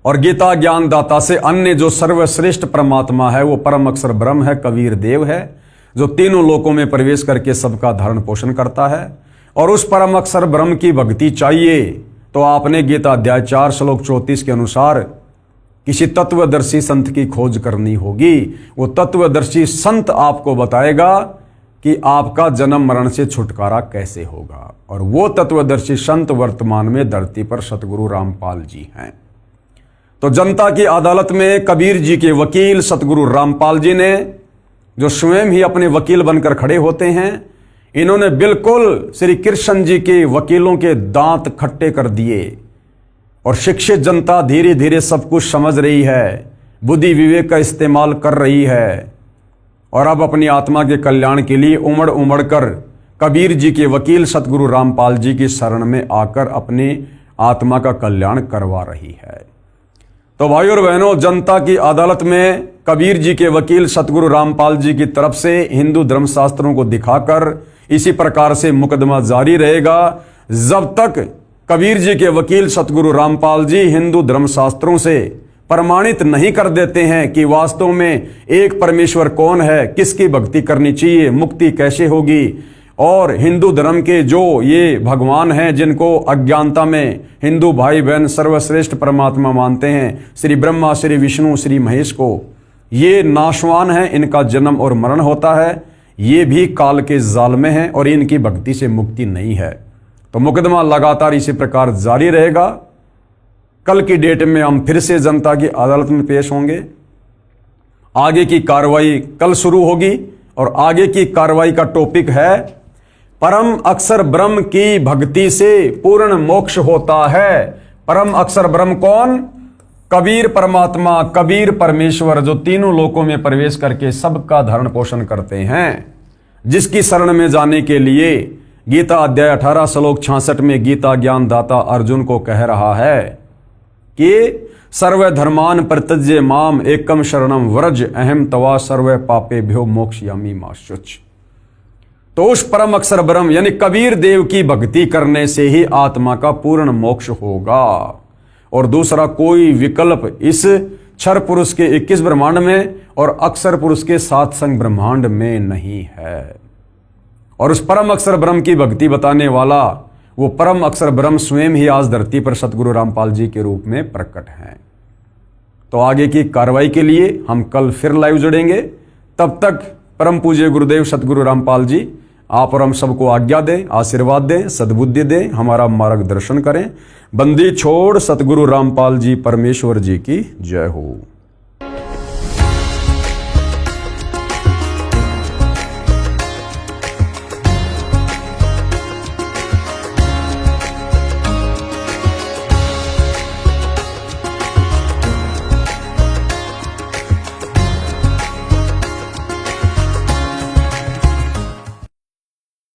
और गीता ज्ञान दाता से अन्य जो सर्वश्रेष्ठ परमात्मा है वो परम अक्षर ब्रह्म है, कबीर देव है, जो तीनों लोकों में प्रवेश करके सबका धारण पोषण करता है। और उस परम अक्षर ब्रह्म की भक्ति चाहिए तो आपने गीता अध्याय 4 श्लोक 34 के अनुसार किसी तत्वदर्शी संत की खोज करनी होगी। वो तत्वदर्शी संत आपको बताएगा कि आपका जन्म मरण से छुटकारा कैसे होगा। और वो तत्वदर्शी संत वर्तमान में धरती पर सतगुरु रामपाल जी हैं। तो जनता की अदालत में कबीर जी के वकील सतगुरु रामपाल जी ने, जो स्वयं ही अपने वकील बनकर खड़े होते हैं, इन्होंने बिल्कुल श्री कृष्ण जी के वकीलों के दांत खट्टे कर दिए। और शिक्षित जनता धीरे धीरे सब कुछ समझ रही है, बुद्धि विवेक का इस्तेमाल कर रही है, और अब अपनी आत्मा के कल्याण के लिए उमड़ उमड़ कर कबीर जी के वकील सतगुरु रामपाल जी की शरण में आकर अपनी आत्मा का कल्याण करवा रही है। तो भाइयों और बहनों, जनता की अदालत में कबीर जी के वकील सतगुरु रामपाल जी की तरफ से हिंदू धर्मशास्त्रों को दिखाकर इसी प्रकार से मुकदमा जारी रहेगा जब तक कबीर जी के वकील सतगुरु रामपाल जी हिंदू धर्मशास्त्रों से प्रमाणित नहीं कर देते हैं कि वास्तव में एक परमेश्वर कौन है, किसकी भक्ति करनी चाहिए, मुक्ति कैसे होगी। और हिंदू धर्म के जो ये भगवान हैं जिनको अज्ञानता में हिंदू भाई बहन सर्वश्रेष्ठ परमात्मा मानते हैं, श्री ब्रह्मा, श्री विष्णु, श्री महेश को, ये नाशवान हैं, इनका जन्म और मरण होता है, ये भी काल के जाल में हैं और इनकी भक्ति से मुक्ति नहीं है। तो मुकदमा लगातार इसी प्रकार जारी रहेगा। कल की डेट में हम फिर से जनता की अदालत में पेश होंगे। आगे की कार्रवाई कल शुरू होगी और आगे की कार्रवाई का टॉपिक है परम अक्षर ब्रह्म की भक्ति से पूर्ण मोक्ष होता है। परम अक्षर ब्रह्म कौन? कबीर परमात्मा, कबीर परमेश्वर, जो तीनों लोकों में प्रवेश करके सबका धरण पोषण करते हैं, जिसकी शरण में जाने के लिए गीता अध्याय 18 श्लोक 66 में गीता ज्ञान दाता अर्जुन को कह रहा है कि सर्व धर्मान प्रत्यज्य माम एकम शरणम व्रज अहम तवा सर्व पापे भ्यो मोक्षयामि मा शुच। तो उस परम अक्षर ब्रह्म यानी कबीर देव की भक्ति करने से ही आत्मा का पूर्ण मोक्ष होगा और दूसरा कोई विकल्प इस क्षर पुरुष के 21 ब्रह्मांड में और अक्षर पुरुष के 7 संग ब्रह्मांड में नहीं है। और उस परम अक्षर ब्रह्म की भक्ति बताने वाला वो परम अक्षर ब्रह्म स्वयं ही आज धरती पर सतगुरु रामपाल जी के रूप में प्रकट हैं। तो आगे की कार्रवाई के लिए हम कल फिर लाइव जुड़ेंगे। तब तक परम पूज्य गुरुदेव सतगुरु रामपाल जी आप और हम सबको आज्ञा दें, आशीर्वाद दें, सद्बुद्धि दें, हमारा मार्गदर्शन करें। बंदी छोड़ सतगुरु रामपाल जी परमेश्वर जी की जय हो।